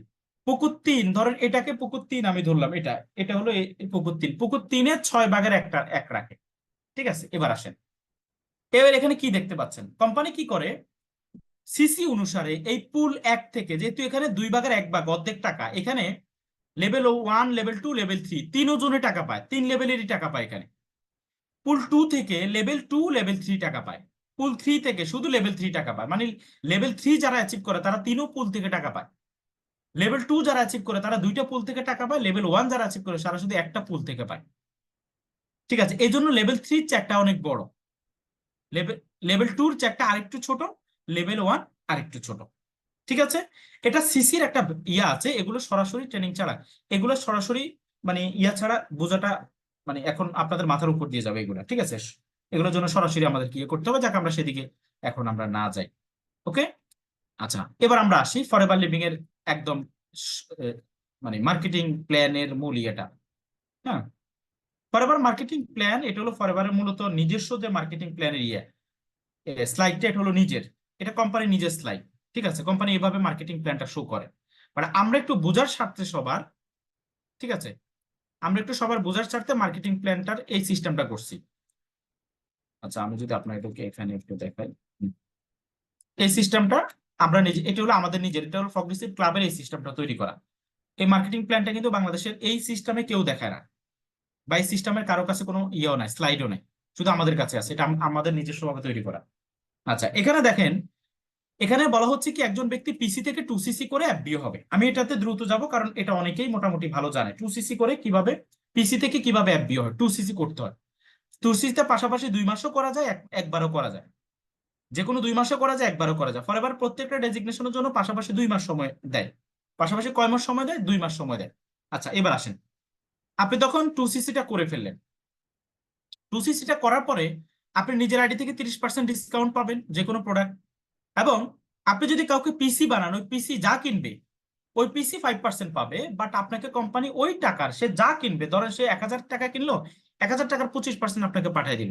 পুকুর 3 ধরেন, এটাকে পুকুর 3 আমি ধরলাম, এটা এটা হলো পুকুর 3, পুকুর 3-এ 6 ভাগের একটা এক রাখে। ঠিক আছে? এবার আসেন, এবার এখানে কি দেখতে পাচ্ছেন, কোম্পানি কি করে, সিসি অনুসারে এই পুল 1 থেকে, যেহেতু এখানে 2 ভাগের 1 ভাগ অর্ধেক টাকা, এখানে লেভেল 1, লেভেল 2, লেভেল 3, তিন ওজনে টাকা পায়, তিন লেভেলেরই টাকা পায় এখানে। পুল 2 থেকে লেভেল 2, লেভেল 3 টাকা পায়। পুল 3 থেকে শুধু লেভেল 3 টাকা পায়, মানে লেভেল 3 যারা অ্যাচিভ করে তারা তিনও পুল থেকে টাকা পায়। লেভেল 2 যারা অ্যাচিভ করে তারা দুইটা পুল থেকে টাকা পায়। লেভেল 1 যারা অ্যাচিভ করে তারা শুধু একটা পুল থেকে পায়। ঠিক আছে? এই জন্য লেভেল 3 চেকটা অনেক বড়, লেভেল লেভেল 2 চেকটা আরেকটু ছোট, লেভেল 1 আরেকটু ছোট। ঠিক আছে? এটা সিসির একটা ইয়া আছে, এগুলো সরাসরি ট্রেনিং ছাড়া, এগুলো সরাসরি মানে ইয়া ছাড়া বোঝাটা মানে এখন আপনাদের মাথার উপর দিয়ে যাবে এগুলো। ঠিক আছে? এগুলোর জন্য সরাসরি আমাদের কি করতে হবে, যাকে আমরা সেদিকে এখন আমরা না যাই। ওকে? আচ্ছা, এবার আমরা আসি ফরএভার লিভিং এর একদম মানে মার্কেটিং প্ল্যানের মূল ইয়েটা। হ্যাঁ, ফরএভার মার্কেটিং প্ল্যান, এটা হলো ফরএভারের মূলত নিজস্ব যে মার্কেটিং প্ল্যানের ইয়ে, স্লাইডটা এটা হলো নিজের, এটা কোম্পানির নিজের স্লাইড। ঠিক আছে? কোম্পানি এইভাবে মার্কেটিং প্ল্যানটা শো করে, বাট আমরা একটু বোঝার স্বার্থে সবার, ঠিক আছে, আমরা একটু সবার বোঝার স্বার্থে মার্কেটিং প্ল্যানটার এই সিস্টেমটা করছি। আচ্ছা, আমি যদি আপনাদেরকে এখানে একটু দেখাই, এই সিস্টেমটা আমরা নিজে, এটা হলো আমাদের নিজের, এটা হলো ফগনিসিভ ক্লাবের এই সিস্টেমটা তৈরি করা। এই মার্কেটিং প্ল্যানটা কিন্তু বাংলাদেশের এই সিস্টেমে কেউ দেখায় না, বা এই সিস্টেমের কারো কাছে কোনো ইয়েও নাই, স্লাইডও নাই, শুধু আমাদের কাছে আছে। এটা আমাদের নিজস্ব ভাবে তৈরি করা। আচ্ছা, এখানে দেখেন, এখানে বলা হচ্ছে কি একজন ব্যক্তি পিসি থেকে 2cc করে এফবিও হবে। আমি এটাতে দ্রুত যাব কারণ এটা অনেকেই মোটামুটি ভালো জানে 2cc করে কিভাবে, পিসি থেকে কিভাবে এফবিও হয়, 2cc করতে হয়। 2cc পাশাপাশি 2 মাসও করা যায়, একবারও করা যায়, যে কোনো 2 মাসে করা যায়, একবারও করা যায়। ফরএভার প্রত্যেকটা ডেজিগনেশনের জন্য পাশাপাশি 2 মাস সময় দেয়। পাশাপাশি কয় মাস সময় দেয়? 2 মাস সময় দেয়। আচ্ছা, এবার আসেন, আপনি তখন 2cc-টা করে ফেললেন। 2cc-টা করার পরে আপনি নিজের আইডি থেকে 30% ডিসকাউন্ট পাবেন যে কোনো প্রোডাক্ট। এবং আপনি যদি কাউকে পিসি বানান, ওই পিসি যা কিনবে ওই পিসি 5% পাবে, বাট আপনাকে কোম্পানি ওই টাকার, সে যা কিনবে, ধরেন সে 1000 টাকা কিনলো, 1000 টাকার 25% আপনাকে পাঠিয়ে দিল।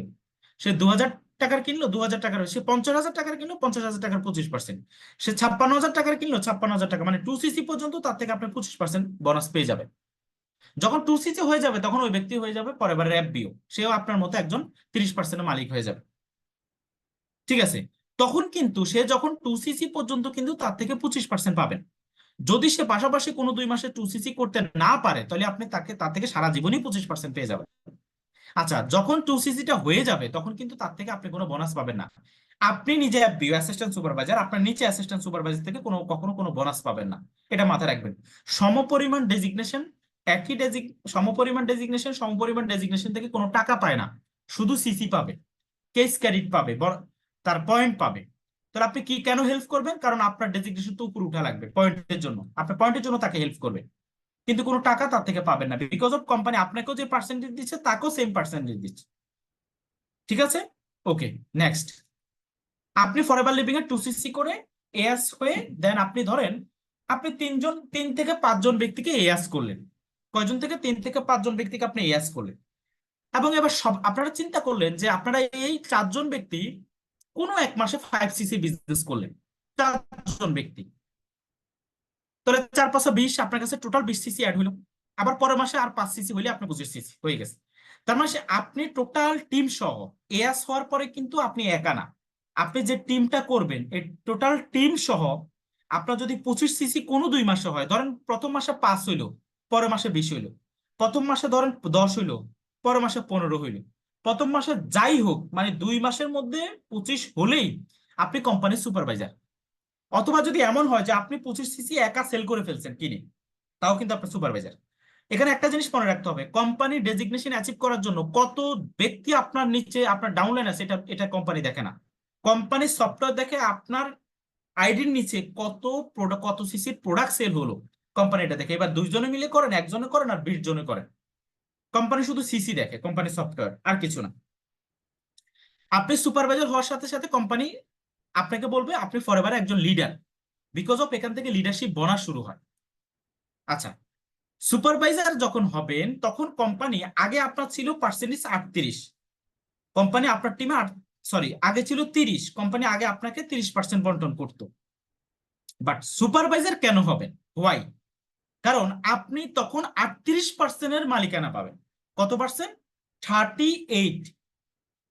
সে 2000 টাকার কিনলো, 2000 টাকার, সে 50,000 টাকার কিনলো, 50,000 টাকার 25%, সে 56,000 টাকার কিনলো, 56,000 টাকা, মানে 2cc পর্যন্ত তার থেকে আপনি 25% বোনাস পেয়ে যাবে। যখন 2cc হয়ে যাবে তখন ওই ব্যক্তি হয়ে যাবে পরের এফবিও, সেও আপনার মতো একজন 30%-এর মালিক হয়ে যাবে। ঠিক আছে? তখন কিন্তু সে যখন 2cc পর্যন্ত কিন্তু তার থেকে 25% পাবেন। যদি সে পাশাপাশি কোনো 2 মাসে 2cc করতে না পারে, তাহলে আপনি তাকে তার থেকে সারা জীবনই 25% পেয়ে যাবেন। আচ্ছা, যখন 2cc-টা হয়ে যাবে তখন কিন্তু তার থেকে আপনি কোনো বোনাস পাবেন না। আপনি নিজে বিও অ্যাসিস্ট্যান্ট সুপারভাইজার, আপনার নিচে অ্যাসিস্ট্যান্ট সুপারভাইজার থেকে কখনো কোনো বোনাস পাবেন না। এটা মাথায় রাখবেন। সমপরিমাণ ডেজিগনেশন, একই সমপরিমাণ ডেজিগনেশন থেকে কোনো টাকা পায় না, শুধু সিসি পাবে, কেস ক্রেডিট পাবে, তার পয়েন্ট পাবে। তাহলে আপনি কি কেন হেল্প করবেন? কারণ আপনার ডেজিগনেশন তো উপরে উঠা লাগবে পয়েন্টের জন্য, আপনার পয়েন্টের জন্য তাকে হেল্প করবে, কিন্তু কোনো টাকা তার থেকে পাবেন না, বিকজ অফ কোম্পানি আপনাকেও যে পার্সেন্টেজ দিচ্ছে তাকেও সেম পার্সেন্টেজ দিচ্ছে। ঠিক আছে? ওকে, নেক্সট। আপনি ফরএভার লিভিং এর 2cc করে এএস হয়ে দেন, আপনি ধরেন আপনি 3 থেকে 5 জন ব্যক্তিকে এএস করলেন। কয়জন থেকে? 3 থেকে 5 জন ব্যক্তিকে আপনি এএস করলেন। এবং এবার সব আপনারা চিন্তা করলেন যে আপনারা এই 4 জন ব্যক্তি কোনো এক মাসে 5cc বিজনেস করলেন, 4 জন ব্যক্তি, তাহলে 4 × 5 = 20, আপনার কাছে টোটাল 20cc অ্যাড হইলো। আবার পরের মাসে আর 5cc হইলে আপনার 25cc হয়ে গেছে। তার মানে আপনি টোটাল টিম সহ এএস হওয়ার পরে কিন্তু আপনি একা না, আপনি যে টিমটা করবেন এই টোটাল টিম সহ আপনার যদি 25cc কোনো 2 মাসে হয়, ধরেন প্রথম মাসে 5 হইলো, পরের মাসে 20 হইলো, প্রথম মাসে ধরেন 10 হইলো, পরের মাসে 15 হইলো, প্রথম মাসে যাই হোক, মানে 2 মাসের মধ্যে 25 হলেই আপনি কোম্পানির সুপারভাইজার। অথবা যদি এমন হয় যে আপনি 25cc একা সেল করে ফেলছেন কিনে, তাও কিন্তু আপনার সুপারভাইজার। এখানে একটা জিনিস মনে রাখতে হবে, কোম্পানি ডেজিগনেশন অ্যাচিভ করার জন্য কত ব্যক্তি আপনার নিচে, আপনার ডাউনলাইন আছে, এটা এটা কোম্পানি দেখে না। কোম্পানি সফটওয়্যার দেখে আপনার আইডির নিচে কত প্রোডাক্ট, কত সিসির প্রোডাক্ট সেল হলো, কোম্পানি এটা দেখে। এবার 2 জনে মিলে করেন, 1 জনে করেন, আর 20 জনে করেন, কোম্পানি শুধু সিসি দেখে, কোম্পানি সফটওয়্যার, আর কিছু না। আপনি সুপারভাইজার হওয়ার সাথে সাথে কোম্পানি আপনাকে বলবে আপনি ফরএভার একজন লিডার, বিকজ অফ এখান থেকে লিডারশিপ বোনাস শুরু হয়। আচ্ছা, সুপারভাইজার যখন হবেন তখন কোম্পানি, আগে আপনার ছিল পার্সেন্টেজ 38, কোম্পানি আপনার টিমে, সরি আগে ছিল 30, কোম্পানি আগে আপনাকে 30% বন্টন করতো। বাট সুপারভাইজার কেন হবেন? হোয়াই? কারণ আপনি তখন 38%-এর মালিকানা পাবেন। কত পার্সেন্ট? 38।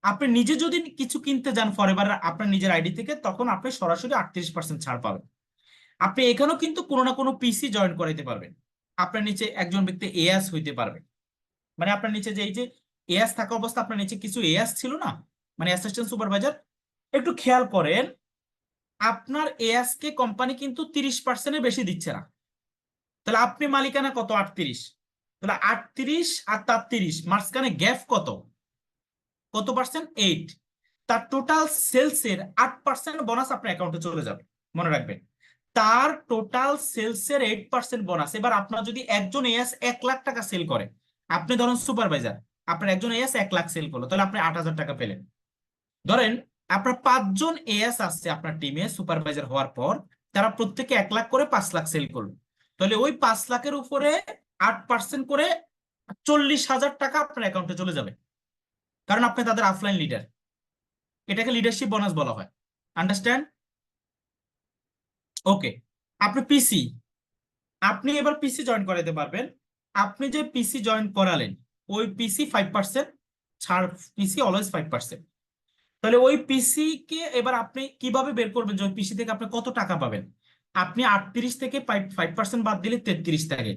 আপনি নিজে যদি কিছু কিনতে যান ফরএভার আপনার নিজের আইডি থেকে, তখন আপনি সরাসরি 38% ছাড় পাবেন। আপনি এখানেও কিন্তু কোনো না কোনো পিসি জয়েন করাইতে পারবেন, আপনার নিচে একজন ব্যক্তি এএস হইতে পারবে। মানে আপনার নিচে যে এই যে এএস থাকা অবস্থা, আপনার নিচে কিছু এএস ছিল না, মানে অ্যাসিস্ট্যান্ট সুপারভাইজার। একটু খেয়াল করেন, আপনার এএস কে কোম্পানি কিন্তু 30%-এর বেশি দিচ্ছে না। তাহলে আপনি মালিকানা কত? 38। তাহলে 38 আর তার 30 মাঝখানে গ্যাপ কত? কত পার্সেন্ট? 8। তার টোটাল সেলসের 8% বোনাস আপনার অ্যাকাউন্টে চলে যাবে, মনে রাখবেন। তার টোটাল সেলসের 8% বোনাস। এবার আপনার যদি একজন এএস 1 লাখ টাকা সেল করে, আপনি ধরেন সুপারভাইজার, আপনার একজন এএস 1 লাখ সেল করলো, তাহলে আপনি 8,000 টাকা পেলেন। ধরেন আপনার 5 জন এএস আছে আপনার টিমে সুপারভাইজার হওয়ার পর, তারা প্রত্যেকে 1 লাখ করে 5 লাখ সেল করলো, তাহলে ওই 5 লাখের উপরে 8% করে 40,000 টাকা আপনার অ্যাকাউন্টে চলে যাবে, কারণ আপনি তাদের অফলাইন লিডার। এটাকে লিডারশিপ বোনাস বলা হয়। আন্ডারস্ট্যান্ড? ওকে। আপনি পিসি, আপনি এবার পিসি জয়েন করাতে পারবেন। আপনি যে পিসি জয়েন করালেন ওই পিসি 5% ছাড়, পিসি অলওয়েজ 5%। তাহলে ওই পিসি কে এবার আপনি কিভাবে বের করবেন যে ওই পিসি থেকে আপনি কত টাকা পাবেন? আপনি 38 থেকে 5% বাদ দিলে 33 থাকে।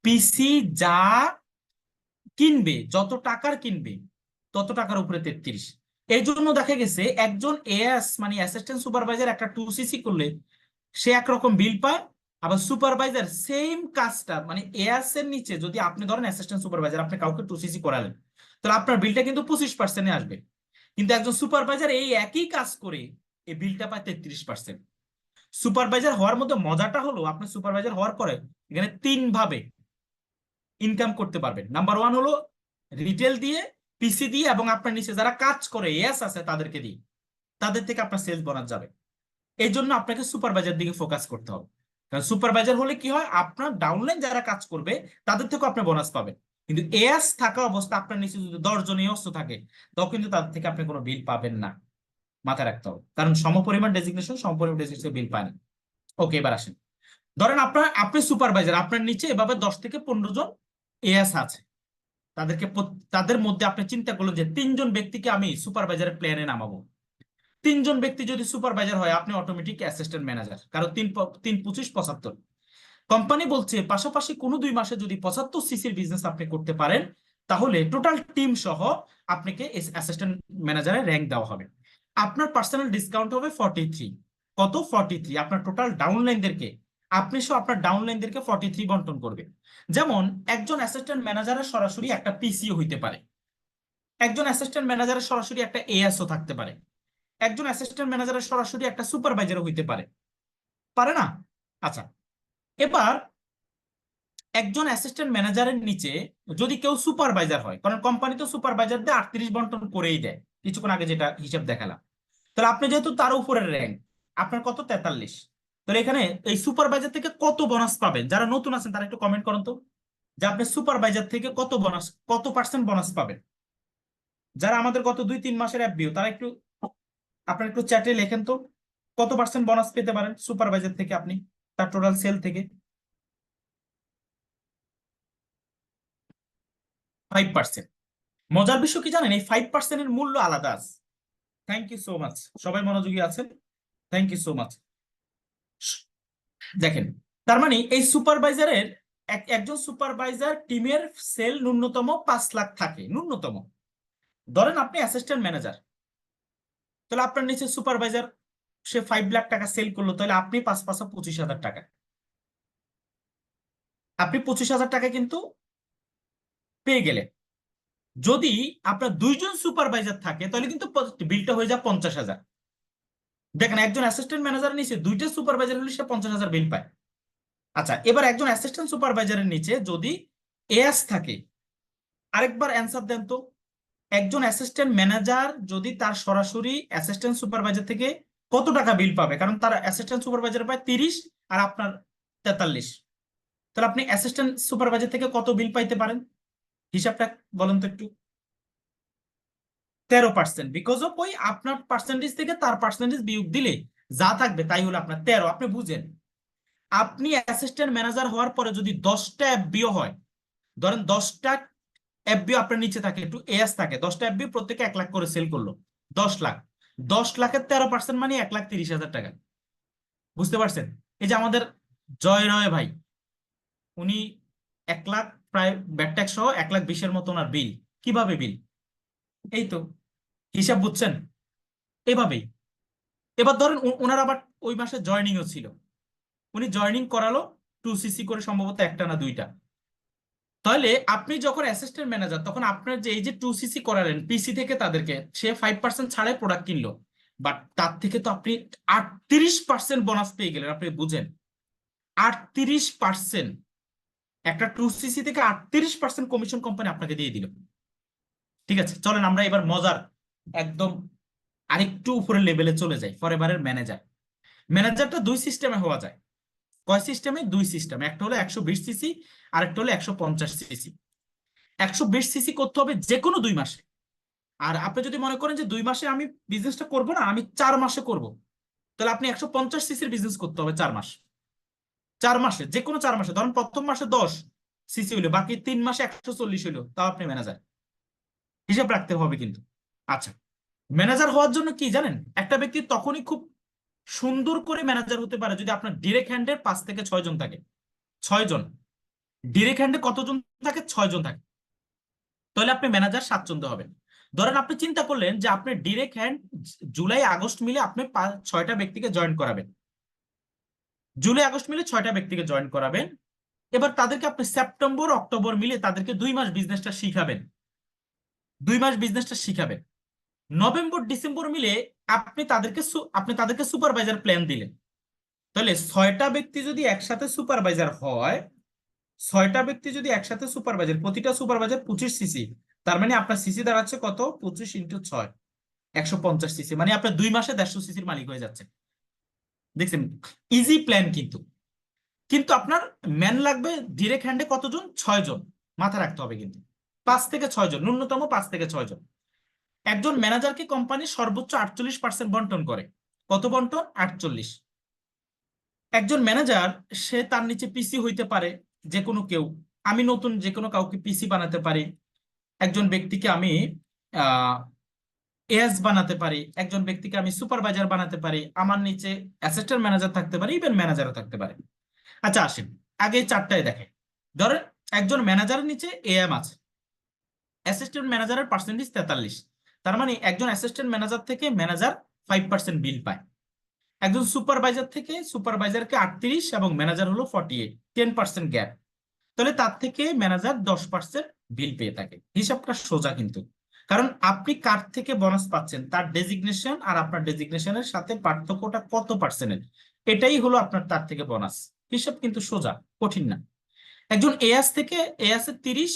পিসি যা কিনবে, যত টাকার কিনবে তত টাকার উপরে 33। এই জন্য দেখা গেছে একজন এএস মানে অ্যাসিস্ট্যান্ট সুপারভাইজার একটা 2 সিসি করলে সে একরকম বিল পায়। আবার সুপারভাইজার সেম কাজটা মানে এএস এর নিচে যদি আপনি ধরেন অ্যাসিস্ট্যান্ট সুপারভাইজার আপনি কাউকে 2 সিসি করালেন, তাহলে আপনার বিলটা কিন্তু 25% আসবে। কিন্তু একজন সুপারভাইজার এই একই কাজ করে এই বিলটা পায় 33%। সুপারভাইজার হওয়ার মধ্যে মজাটা হলো আপনি সুপারভাইজার হওয়ার পরে এখানে 3 ভাবে ইনকাম করতে পারবেন। নাম্বার 1 হলো রিটেল দিয়ে, পিসি দিয়ে, এবং আপনার নিচে যারা কাজ করে এস আছে তাদেরকে দিয়ে, তাদের থেকে আপনার সেলস বোনাস যাবে। এই জন্য আপনাকে সুপারভাইজার দিকে ফোকাস করতে হবে। কারণ সুপারভাইজার হলে কি হয়, আপনার ডাউনলাইন যারা কাজ করবে তাদের থেকেও আপনি বোনাস পাবেন। কিন্তু এস থাকা অবস্থা আপনার নিচে যদি 10 জন এস থাকে তখন কিন্তু তাদের থেকে আপনি কোনো বিল পাবেন না। মাথায় রাখতে হবে, কারণ সমপরিমাণ ডেজিগনেশন সমপরিমাণ ডেজিগনেশন বিল পায় না। ওকে, এবার আসেন। ধরেন আপনি সুপারভাইজার, আপনার নিচে এভাবে 10 থেকে 15 জন এএস আছে। তাদের মধ্যে আপনি চিন্তা করলেন যে 3 জন ব্যক্তিকে আমি সুপারভাইজারের প্ল্যানে নামাবো। 3 জন ব্যক্তি যদি সুপারভাইজার হয় আপনি অটোমেটিক অ্যাসিস্ট্যান্ট ম্যানেজার, কারণ 3 3 25 75। কোম্পানি বলছে পাশাপাশি কোনো 2 মাসে যদি 75 সিসির বিজনেস আপনি করতে পারেন তাহলে টোটাল টিম সহ আপনাকে অ্যাসিস্ট্যান্ট ম্যানেজারের র্যাঙ্ক দেওয়া হবে। আপনার পার্সোনাল ডিসকাউন্ট হবে 43। কত? 43। আপনার টোটাল ডাউনলাইনদেরকে, আপনি সহ আপনার ডাউনলাইনদেরকে 43 বন্টন করবে। যেমন একজন অ্যাসিস্ট্যান্ট ম্যানেজারের সরাসরি একটা পিসিও হইতে পারে, একজন অ্যাসিস্ট্যান্ট ম্যানেজারের সরাসরি একটা এএসও থাকতে পারে, একজন অ্যাসিস্ট্যান্ট ম্যানেজারের সরাসরি একটা সুপারভাইজারও হইতে পারে, পারে না? আচ্ছা, এবার একজন অ্যাসিস্ট্যান্ট ম্যানেজারের নিচে যদি কেউ সুপারভাইজার হয়, কারণ কোম্পানি তো সুপারভাইজারদের 38 বন্টন করেই দেয় কিছুক্ষণ আগে যেটা হিসাব দেখালাম, তাহলে আপনি যেহেতু তার উপরের র্যাঙ্ক, আপনার কত? 43। তাহলে এখানে এই সুপারভাইজার থেকে কত বোনাস পাবেন? যারা নতুন আছেন তারা একটু কমেন্ট করুন তো, যে আপনি সুপারভাইজার থেকে কত বোনাস, কত পার্সেন্ট বোনাস পাবেন। যারা আমাদের গত 2 3 মাসের অ্যাপবিও তারা একটু, আপনারা একটু চ্যাটে লেখেন তো কত পার্সেন্ট বোনাস পেতে পারেন সুপারভাইজার থেকে আপনি, তার টোটাল সেল থেকে। 5%। মজার বিষয় কি জানেন, এই 5%-এর মূল্য আলাদা আছে। থ্যাংক ইউ সো মাচ, সবাই মনোযোগী আছেন, থ্যাংক ইউ সো মাচ। দেখেন, তার মানে এই সুপারভাইজারের একজন সুপারভাইজার টিমের সেল ন্যূনতম 5 লাখ থাকে, ন্যূনতম। ধরেন আপনি অ্যাসিস্ট্যান্ট ম্যানেজার, তাহলে আপনার নিচে সুপারভাইজার সে 5 লাখ টাকা সেল করলো, তাহলে আপনি 5 5 25 হাজার টাকা, আপনি 25 হাজার টাকা কিন্তু পেয়ে গেলেন। যদি আপনার 2 জন সুপারভাইজার থাকে তাহলে কিন্তু বিলটা হয়ে যায় 50 হাজার। দেখেন, একজন অ্যাসিস্ট্যান্ট ম্যানেজারের নিচে 2টা সুপারভাইজার হলে সে 50 হাজার বিল পায়। আচ্ছা, এবার একজন অ্যাসিস্ট্যান্ট সুপারভাইজারের নিচে যদি এএস থাকে, আরেকবার অ্যান্সার দেন তো, একজন অ্যাসিস্ট্যান্ট ম্যানেজার যদি তার সরাসরি অ্যাসিস্ট্যান্ট সুপারভাইজার থেকে কত টাকা বিল পাবে? কারণ তার অ্যাসিস্ট্যান্ট সুপারভাইজার পায় 30 আর আপনার 43, তাহলে আপনি অ্যাসিস্ট্যান্ট সুপারভাইজার থেকে কত বিল পাইতে পারেন? হিসাবটা বলেন তো একটু। 13%, বিকজ অফ ওই আপনার পার্সেন্টেজ থেকে তার পার্সেন্টেজ বিয়োগ দিলে যা থাকবে তাই হলো আপনার 13। আপনি বুঝেন, আপনি অ্যাসিস্ট্যান্ট ম্যানেজার হওয়ার পরে যদি 10টা এফবিও হয়, ধরেন 10টা এফবিও আপনার নিচে থাকে, একটু এস থাকে, 10টা এফবিও প্রত্যেকে 1 লাখ করে সেল করলো, 10 লাখ, 10 লাখের 13% মানে 1,30,000 টাকা। বুঝতে পারছেন? এই যে আমাদের জয় রয় ভাই, উনি 1 লাখ প্রায় ব্যাট ট্যাক্স সহ 1,20,000 মতো ওনার বিল। কিভাবে বিল? এই তো হিসাব বুঝছেন, এভাবেই। এবার ধরেন ওনার আবার ওই মাসে জয়নিংও ছিল, উনি জয়নিং করালো 2 সিসি করে, সম্ভবত একটা না দুইটা। তাহলে আপনি যখন অ্যাসিস্ট্যান্ট ম্যানেজার তখন আপনার যে এই যে 2 সিসি করালেন পিসি থেকে, তাদেরকে সে 5% ছাড়ে প্রোডাক্ট কিনলো, বাট তার থেকে তো আপনি 38% বোনাস পেয়ে গেলেন। আপনি বুঝেন, 38%, একটা 2 সিসি থেকে 38% কমিশন কোম্পানি আপনাকে দিয়ে দিল। ঠিক আছে, চলেন আমরা এবার মজার একদম আরেকটু উপরের লেভেলে চলে যাই। ফরএভারের ম্যানেজার, ম্যানেজারটা 2 সিস্টেমে হওয়া যায়। কয় সিস্টেমে? 2 সিস্টেম, একটা হলো 120 সিসি আর একটা হলো 150 সিসি। 120 সিসি করতে হবে যে কোনো 2 মাসে। আর আপনি যদি মনে করেন যে 2 মাসে আমি বিজনেসটা করব না, আমি 4 মাসে করব, তাহলে আপনি 150 সিসির বিজনেস করতে হবে 4 মাস। 4 মাসে, যে কোনো 4 মাসে, ধরেন প্রথম মাসে 10, সিসি হইলো, বাকি 3 মাসে 140 হইলো, তাও আপনি ম্যানেজার। হিসাব রাখতে হবে কিন্তু। আচ্ছা, ম্যানেজার হওয়ার জন্য কি জানেন, একটা ব্যক্তি তখনই খুব সুন্দর করে ম্যানেজার হতে পারে যদি আপনার ডিরেক্ট হ্যান্ডে 5 থেকে 6 জন থাকে। 6 জন। ডিরেক্ট হ্যান্ডে কতজন থাকে? 6 জন থাকে। তাহলে আপনি ম্যানেজার স্বাচ্ছন্দ্য হবেন। ধরেন আপনি চিন্তা করলেন যে আপনি ডিরেক্ট হ্যান্ড জুলাই আগস্ট মিলে আপনি 6টা ব্যক্তিকে জয়েন করাবেন। জুলাই আগস্ট মিলে 6টা ব্যক্তিকে জয়েন করাবেন। এবার তাদেরকে আপনি সেপ্টেম্বর অক্টোবর মিলে তাদেরকে 2 মাস বিজনেসটা শিখাবেন। 2 মাস বিজনেসটা শিখাবেন। নভেম্বর ডিসেম্বর মিলে আপনি তাদেরকে সুপারভাইজার প্ল্যান দিলেন। তাহলে 6টা ব্যক্তি যদি একসাথে সুপারভাইজার হয়, 6টা ব্যক্তি যদি একসাথে সুপারভাইজার, প্রতিটা সুপারভাইজার 25 সিসি, তার মানে আপনার সিসি দাঁড়াচ্ছে কত? 25 × 6, 150 সিসি। মানে আপনার 2 মাসে 150 সিসির মালিক হয়ে যাচ্ছে। দেখছেন, ইজি প্ল্যান কিন্তু। কিন্তু আপনার ম্যান লাগবে ডিরেক্ট হ্যান্ডে কতজন? 6 জন। মাথা রাখতে হবে কিন্তু, 5 থেকে 6 জন, ন্যূনতম 5 থেকে 6 জন। একজন ম্যানেজারকে কোম্পানি সর্বোচ্চ 48% বন্টন করে। কত বন্টন? 48। একজন ম্যানেজার, সে তার নিচে পিসি হইতে পারে যে কোনো কেউ। আমি নতুন যে কোনো কাউকে পিসি বানাতে পারি। একজন ব্যক্তিকে আমি এএস বানাতে পারি। একজন ব্যক্তিকে আমি সুপারভাইজার বানাতে পারি। আমার নিচে অ্যাসিস্ট্যান্ট ম্যানেজার থাকতে পারে, ইভেন ম্যানেজারও থাকতে পারে। আচ্ছা আসেন, আগে 4টায় দেখেন। ধরেন একজন ম্যানেজারের নিচে এএম আছে, অ্যাসিস্ট্যান্ট ম্যানেজারের পার্সেন্টেজ 43। তার মানে একজন অ্যাসিস্ট্যান্ট ম্যানেজার থেকে ম্যানেজার 5% বিল পায়। একজন সুপারভাইজার থেকে সুপারভাইজারকে 38 এবং ম্যানেজার হলো 48, 10% গ্যাপ। তাহলে তার থেকে ম্যানেজার 10% বিল পেয়ে থাকে। হিসাবটা সোজা কিন্তু, কারণ আপনি কার থেকে বোনাস পাচ্ছেন, তার ডেজিগনেশন আর আপনার ডেজিগনেশনের সাথে পার্থক্যটা কত পার্সেন্টের, এটাই হলো আপনার তার থেকে বোনাস। হিসাব কিন্তু সোজা, কঠিন না। একজন এএস থেকে, এএস এর 30,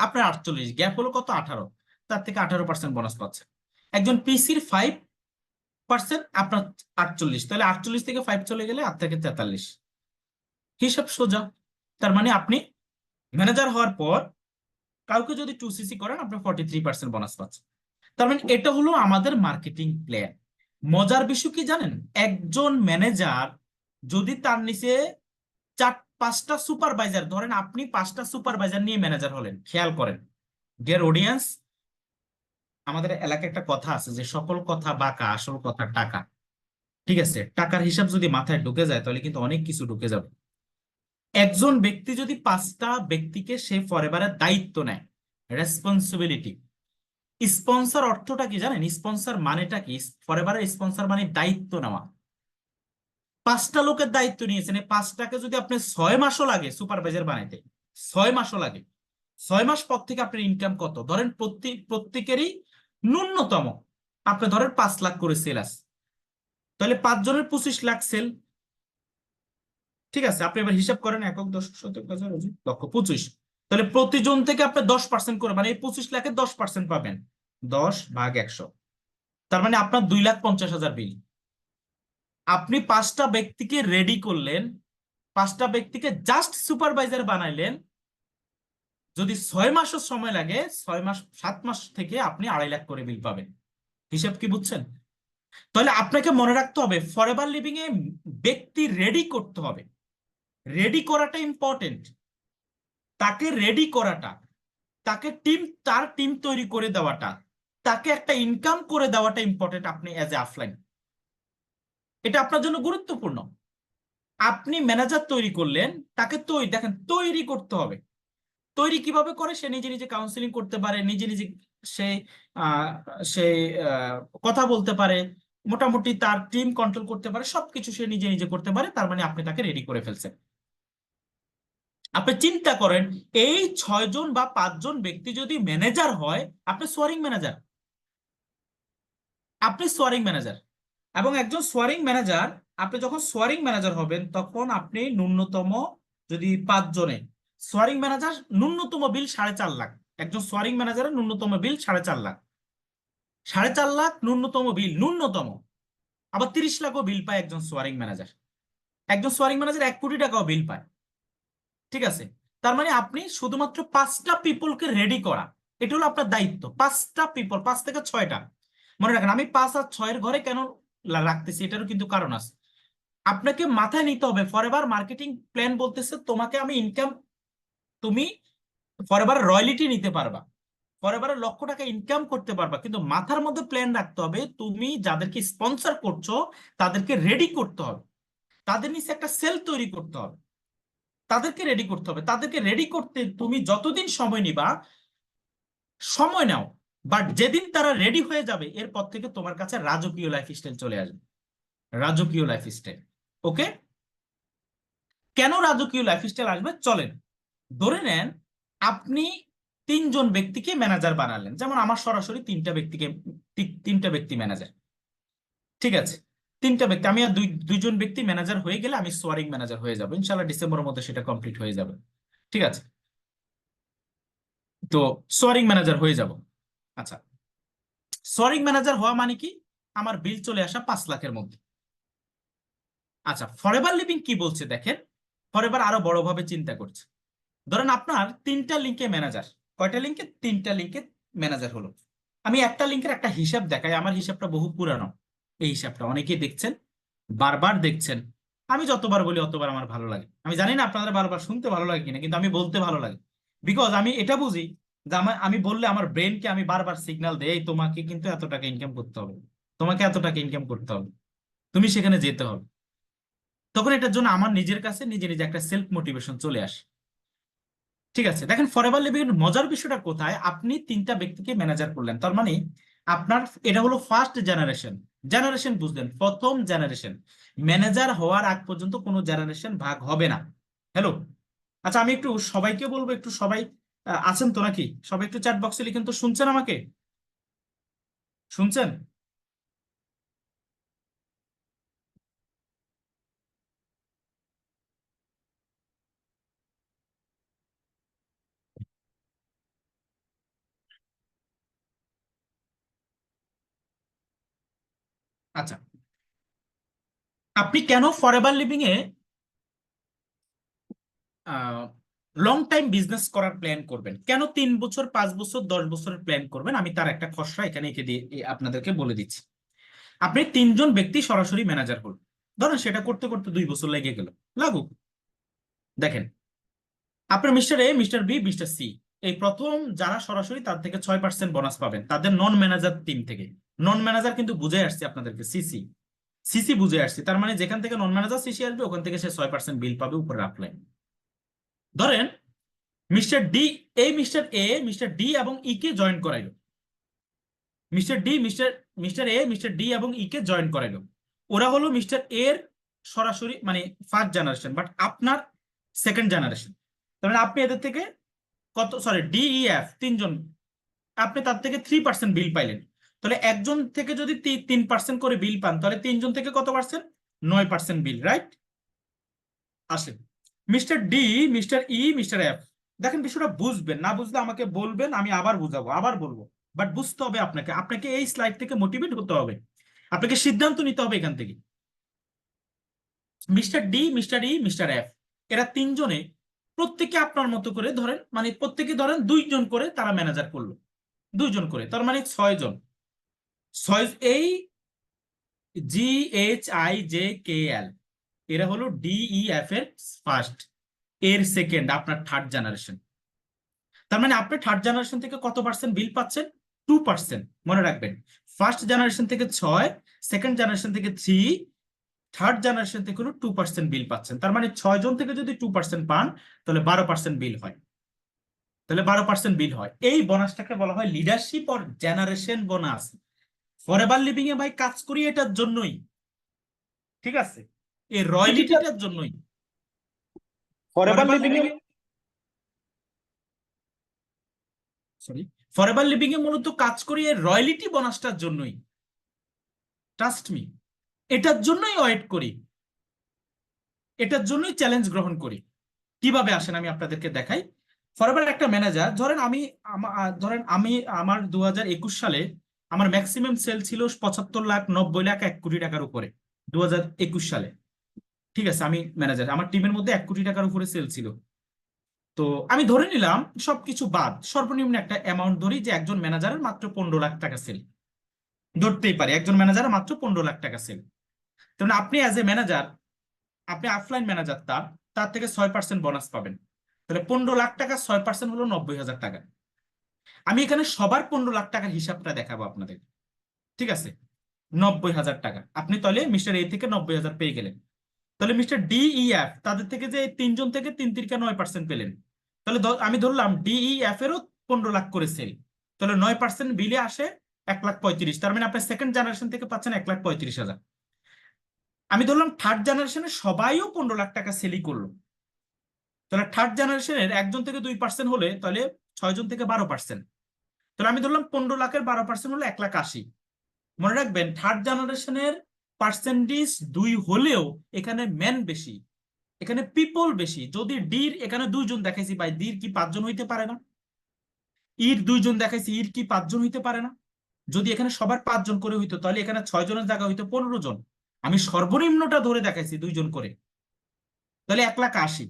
আপনার 48, গ্যাপ হলো কত? 18, তার থেকে 18% বোনাস পাচ্ছে। একজন পিসির 5%, আপনার 48, তাহলে 48 থেকে 5 চলে গেলে 8 থেকে 43। হিসাব সোজা। তার মানে আপনি ম্যানেজার হওয়ার পর কাউকে যদি 2 সিসি করেন, আপনি 43% বোনাস পাচ্ছেন। তার মানে এটা হলো আমাদের মার্কেটিং প্ল্যান। মজার বিষয় কি জানেন, একজন ম্যানেজার যদি তার নিচে 4-5টা সুপারভাইজার, ধরেন আপনি 5টা সুপারভাইজার নিয়ে ম্যানেজার হলেন, খেয়াল করেন ডিয়ার অডিয়েন্স, আমাদের এলাকায় একটা কথা আছে যে সকল কথা বাঁকা, আসল কথা টাকা। ঠিক আছে, টাকার হিসাব যদি মাথায় ঢুকে যায় তাহলে কিন্তু অনেক কিছু ঢুকে যাবে। একজন ব্যক্তি যদি 5টা ব্যক্তিকে সে ফরএভারের দায়িত্ব নেয়, রেসপন্সিবিলিটি। স্পন্সর অর্থটা কি জানেন? স্পন্সর মানেটা কি? ফরএভারের স্পন্সর মানে দায়িত্ব নেওয়া। 5টা লোকের দায়িত্ব নিয়েছেন, এই 5টাকে যদি আপনি 6 মাসও লাগে সুপারভাইজার বানাইতে, 6 মাসও লাগে, 6 মাস পর থেকে আপনার ইনকাম কত? ধরেন প্রত্যেকেরই ন্যূনতম আপনি ধরেন 5 লাখ করে সেল আছে, তাহলে 5 জনের 25 লাখ সেল। ঠিক আছে, আপনি এবার হিসাব করেন, একক দশক শতক হাজার অযুত লক্ষ 25, তাহলে প্রতিজন থেকে আপনি 10% করে, মানে এই 25 লাখের 10% পাবেন, 10/100। তার মানে আপনার 2,50,000 বিল। আপনি 5টা ব্যক্তিকে রেডি করলেন, 5টা ব্যক্তিকে জাস্ট সুপারভাইজার বানাইলেন। যদি 6 মাসও সময় লাগে, 6 মাস 7 মাস থেকে আপনি 2.5 লাখ করে বিল পাবেন। হিসাব কি বুঝছেন? তাহলে আপনাকে মনে রাখতে হবে ফরএভার লিভিং এ ব্যক্তি রেডি করতে হবে। রেডি করাটা ইম্পর্টেন্ট। তাকে রেডি করাটা, তাকে তার টিম তৈরি করে দেওয়াটা, তাকে একটা ইনকাম করে দেওয়াটা ইম্পর্টেন্ট। আপনি এজ এ অফলাইন, এটা আপনার জন্য গুরুত্বপূর্ণ। আপনি ম্যানেজার তৈরি করলেন, তাকে দেখেন তৈরি করতে হবে। তৈরি কিভাবে করে? সে নিজে নিজে কাউন্সিলিং করতে পারে, নিজে নিজে সে আহ, সে কথা বলতে পারে, মোটামুটি তার টিম কন্ট্রোল করতে পারে, সবকিছু সে নিজে নিজে করতে পারে। তার মানে আপনি তাকে রেডি করে ফেলছেন। আপনি চিন্তা করেন, এই 6 জন বা 5 জন ব্যক্তি যদি ম্যানেজার হয়, আপনি সোয়ারিং ম্যানেজার। আপনি সোয়ারিং ম্যানেজার এবং একজন সোয়ারিং ম্যানেজার, আপনি যখন সোয়ারিং ম্যানেজার হবেন তখন আপনি ন্যূনতম, যদি 5 জনে সোয়ারিং ম্যানেজার, ন্যূনতম বিল 4.5 লাখ। একজন সোয়ারিং ম্যানেজারের ন্যূনতম বিল 4.5 লাখ। 4.5 লাখ ন্যূনতম বিল, ন্যূনতম। আবার 30 লাখও বিল পায় একজন সোয়ারিং ম্যানেজার। একজন সোয়ারিং ম্যানেজার 1 কোটি টাকাও বিল পায়। ঠিক আছে, তার মানে আপনি শুধুমাত্র 5টা পিপলকে রেডি করা, এটা হলো আপনার দায়িত্ব। 5টা পিপল, 5 থেকে 6টা। মনে রাখেন, আমি 5 আর 6-এর ঘরে কেন রাখতেছি, এটারও কিন্তু কারণ আছে। আপনাকে মাথায় নিতে হবে ফরএভার মার্কেটিং প্ল্যান বলতেছে তোমাকে আমি ইনকাম তুমি ফরএভার রয়্যালিটি নিতে পারবা, ফরএভার লক্ষ টাকা ইনকাম করতে পারবা, কিন্তু মাথার মধ্যে প্ল্যান রাখতে হবে তুমি যাদেরকে স্পন্সর করছো তাদেরকে রেডি করতে হবে, তাদের নিচে একটা সেল তৈরি করতে হবে, তাদেরকে রেডি করতে হবে। তাদেরকে রেডি করতে তুমি যতদিন সময় নিবা সময় নাও, বাট যেদিন তারা রেডি হয়ে যাবে এরপর থেকে তোমার কাছে রাজকীয় লাইফস্টাইল চলে আসবে, রাজকীয় লাইফস্টাইল। ওকে, কেন রাজকীয় লাইফস্টাইল আসবে চলেন। ধরে নেন আপনি 3 জন ব্যক্তিকে ম্যানেজার বানালেন, যেমন আমার সরাসরি 3টা ব্যক্তি ম্যানেজার, ঠিক আছে? 3টা ব্যক্তি, আমি আর দুইজন ব্যক্তি ম্যানেজার হয়ে গেলে আমি সোয়ারিং ম্যানেজার হয়ে যাবো ইনশাল্লাহ, ডিসেম্বরের মধ্যে সেটা কমপ্লিট হয়ে যাবে, ঠিক আছে? তো সোয়ারিং ম্যানেজার হয়ে যাব। আচ্ছা, সোয়ারিং ম্যানেজার হওয়া মানে কি? আমার বিল চলে আসা 5 লাখের মধ্যে। আচ্ছা, ফরএভার লিভিং কি বলছে দেখেন, ফরএভার আরো বড়ভাবে চিন্তা করছে। ধরেন আপনার 3টা লিঙ্কে ম্যানেজার, কয়টা লিঙ্কে? 3টা লিঙ্কে ম্যানেজার হলো। আমি একটা লিঙ্কের একটা হিসাব দেখাই, আমার হিসাবটা বহু পুরানো, এই হিসাবটা অনেকেই দেখছেন, বারবার দেখছেন। আমি যতবার বলি অতবার আমার ভালো লাগে। আমি জানি না আপনাদের বারবার শুনতে ভালো লাগে কিনা, কিন্তু আমি বলতে ভালো লাগে, বিকজ আমি এটা বুঝি যে আমি বললে আমার ব্রেনকে আমি বারবার সিগন্যাল দেই, "এই তোমাকে কিন্তু এত টাকা ইনকাম করতে হবে, তোমাকে এত টাকা ইনকাম করতে হবে, তুমি সেখানে যেতে হবে।" তখন এটার জন্য আমার নিজের কাছে নিজে নিজে একটা সেলফ মোটিভেশন চলে আসে। ঠিক আছে, দেখেন ফরএভার লিভিং এর মজার বিষয়টা কোথায়, আপনি 3টা ব্যক্তিকে ম্যানেজার করলেন, তার মানে আপনার এটা হলো ফার্স্ট জেনারেশন। জেনারেশন বুঝলেন, প্রথম জেনারেশন। ম্যানেজার হওয়ার আগ পর্যন্ত কোনো জেনারেশন ভাগ হবে না। হ্যালো, আচ্ছা আমি একটু সবাইকে বলবো, একটু সবাই আছেন তো নাকি? সবাই একটু চ্যাট বক্সে লিখেন তো, শুনছেন আমাকে? শুনছেন? আচ্ছা, আপনি কেন forever living a long time business করার প্ল্যান করবেন, কেন 3 বছর 5 বছর 10 বছরের প্ল্যান করবেন, আমি তার একটা খসড়া এখানে এঁকে দিয়ে আপনাদেরকে বলে দিচ্ছি। আপনি 3জন ব্যক্তি সরাসরি ম্যানেজার হল, ধরেন সেটা করতে করতে 2 বছর লেগে গেল, লাগুক। দেখেন, আপনার mister A, mister B, mister C, এই প্রথম যারা সরাসরি তার থেকে 6% বোনাস পাবেন তাদের নন ম্যানেজার টিম থেকে। নন ম্যানেজার কিন্তু বুঝে আসছে আপনাদেরকে, সিসি, সিসি বুঝে আসছে, তার মানে যেখান থেকে নন ম্যানেজার সিসি আসবে ওখান থেকে সে 6% বিল পাবে উপরে আপলাইন। ধরেন মিস্টার ডি, এই মিস্টার এ মিস্টার ডি এবং ই কে জয়েন করাইলো, mister D mister mister A mister D এবং ই কে জয়েন করাইলো। ওরা হলো মিস্টার এর সরাসরি মানে ফার্স্ট জেনারেশন, বাট আপনার সেকেন্ড জেনারেশন। তার মানে আপনি এদের থেকে কত, সরি ডি ই এফ 3জন, আপনি তার থেকে 3% বিল পাইলেন। তাহলে একজন থেকে যদি 3% করে বিল পান, তাহলে 3জন থেকে কত পার্সেন্ট? 9% বিল, রাইট? আসেন মিস্টার ডি, মিস্টার ই, মিস্টার এফ, দেখেন বিষয়টা বুঝবেন, না বুঝলে আমাকে বলবেন, আমি আবার বুঝাবো, আবার বলবো, বাট বুঝতে হবে আপনাকে, আপনাকে এই স্লাইড থেকে মোটিভেট হতে হবে, আপনাকে সিদ্ধান্ত নিতে হবে এখান থেকে। মিস্টার ডি, মিস্টার ই, মিস্টার এফ, এরা 3জনে প্রত্যেকে আপনার মতো করে ধরেন, মানে প্রত্যেকে ধরেন 2জন করে তারা ম্যানেজার করলো, 2জন করে, তার মানে 6জন। ছয়, এই GHIJKL, এরা হলো DEF এর ফার্স্ট, এর সেকেন্ড আপনার থার্ড জেনারেশন। তার মানে আপনি থার্ড জেনারেশন থেকে কত পার্সেন্ট বিল পাচ্ছেন? 2%, মনে রাখবেন। ফার্স্ট জেনারেশন থেকে 6, সেকেন্ড জেনারেশন থেকে 3, থার্ড জেনারেশন থেকে হলো 2% বিল পাচ্ছেন। তার মানে 6জন থেকে যদি 2% পান তাহলে 12% বিল হয়, তাহলে 12% বিল হয়। এই বোনাসটাকে বলা হয় leadership or generation bonus. Forever living এ ভাই কাজ করি এটার জন্যই, ঠিক আছে, এই রয়্যালিটিটার জন্যই। ফরএভার ফরএভার লিভিং লিভিং এ এ, সরি, ফরএভার লিভিং এ মূলত কাজ করি এই রয়্যালিটি বোনাসটার জন্যই, ট্রাস্ট মি, এটার জন্যই ওয়েট করি, এটার জন্যই চ্যালেঞ্জ গ্রহণ করি। কিভাবে আসেন আমি আপনাদেরকে দেখাই। ফরএভার একটা ম্যানেজার, ধরেন আমি ধরেন আমি আমার 2021 সালে আমার ম্যাক্সিমাম সেল ছিল 75 লাখ, 90 লাখ, 1 কোটি টাকার উপরে 2021 সালে, ঠিক আছে? আমি ম্যানেজার, আমার টিমের মধ্যে 1 কোটি টাকার উপরে সেল ছিল। তো আমি ধরে নিলাম সবকিছু বাদ, সর্বনিম্ন একটা অ্যামাউন্ট ধরি যে একজন ম্যানেজারের মাত্র 15 লাখ টাকা সেল, ধরতেই পারি একজন ম্যানেজারের মাত্র 15 লাখ টাকা সেল। তাহলে আপনি অ্যাজ এ ম্যানেজার, আপনি অফলাইন ম্যানেজার, তার তার থেকে 6% বোনাস পাবেন। তাহলে 15 লাখ টাকা 6% হলো 90,000 টাকা। আমি এখানে সবার 15 লাখ টাকার হিসাবটা দেখাবো আপনাদের, ঠিক আছে? 90,000 টাকা আপনি তাহলে মিস্টার এ থেকে 90,000 পেয়ে গেলেন। তাহলে মিস্টার ডি ই এফ তাদের থেকে যে এই তিনজন থেকে 3 3 9% পেলেন, তাহলে আমি ধরলাম ডি ই এফ এরও 15 লাখ করে সেল, তাহলে 9% বিলে আসে 1,35,000। তার মানে আপনার সেকেন্ড জেনারেশন থেকে পাচ্ছেন 1,35,000। আমি ধরলাম থার্ড জেনারেশনে সবাইও 15 লাখ টাকা সেলই করলো, তাহলে থার্ড জেনারেশনের একজন থেকে 2% হলে তাহলে 6 জন থেকে 12%। তাহলে আমি ধরলাম 15 লাখের 12% হলো 1,80,000। মনে রাখবেন থার্ড জেনারেশনের পার্সেন্টেজ 2 হলেও এখানে ম্যান বেশি, এখানে পিপল বেশি। যদি ডির এখানে 2 জন দেখাইছি ভাই, ডির কি 5 জন হইতে পারে না? ইর 2 জন দেখাইছি, ইর কি 5 জন হইতে পারে না? যদি এখানে সবার 5 জন করে হইতো তাহলে এখানে 6 জনের জায়গা হইতো 15 জন। আমি সর্বনিম্নটা ধরে দেখাইছি 2 জন করে, তাহলে 1,80,000।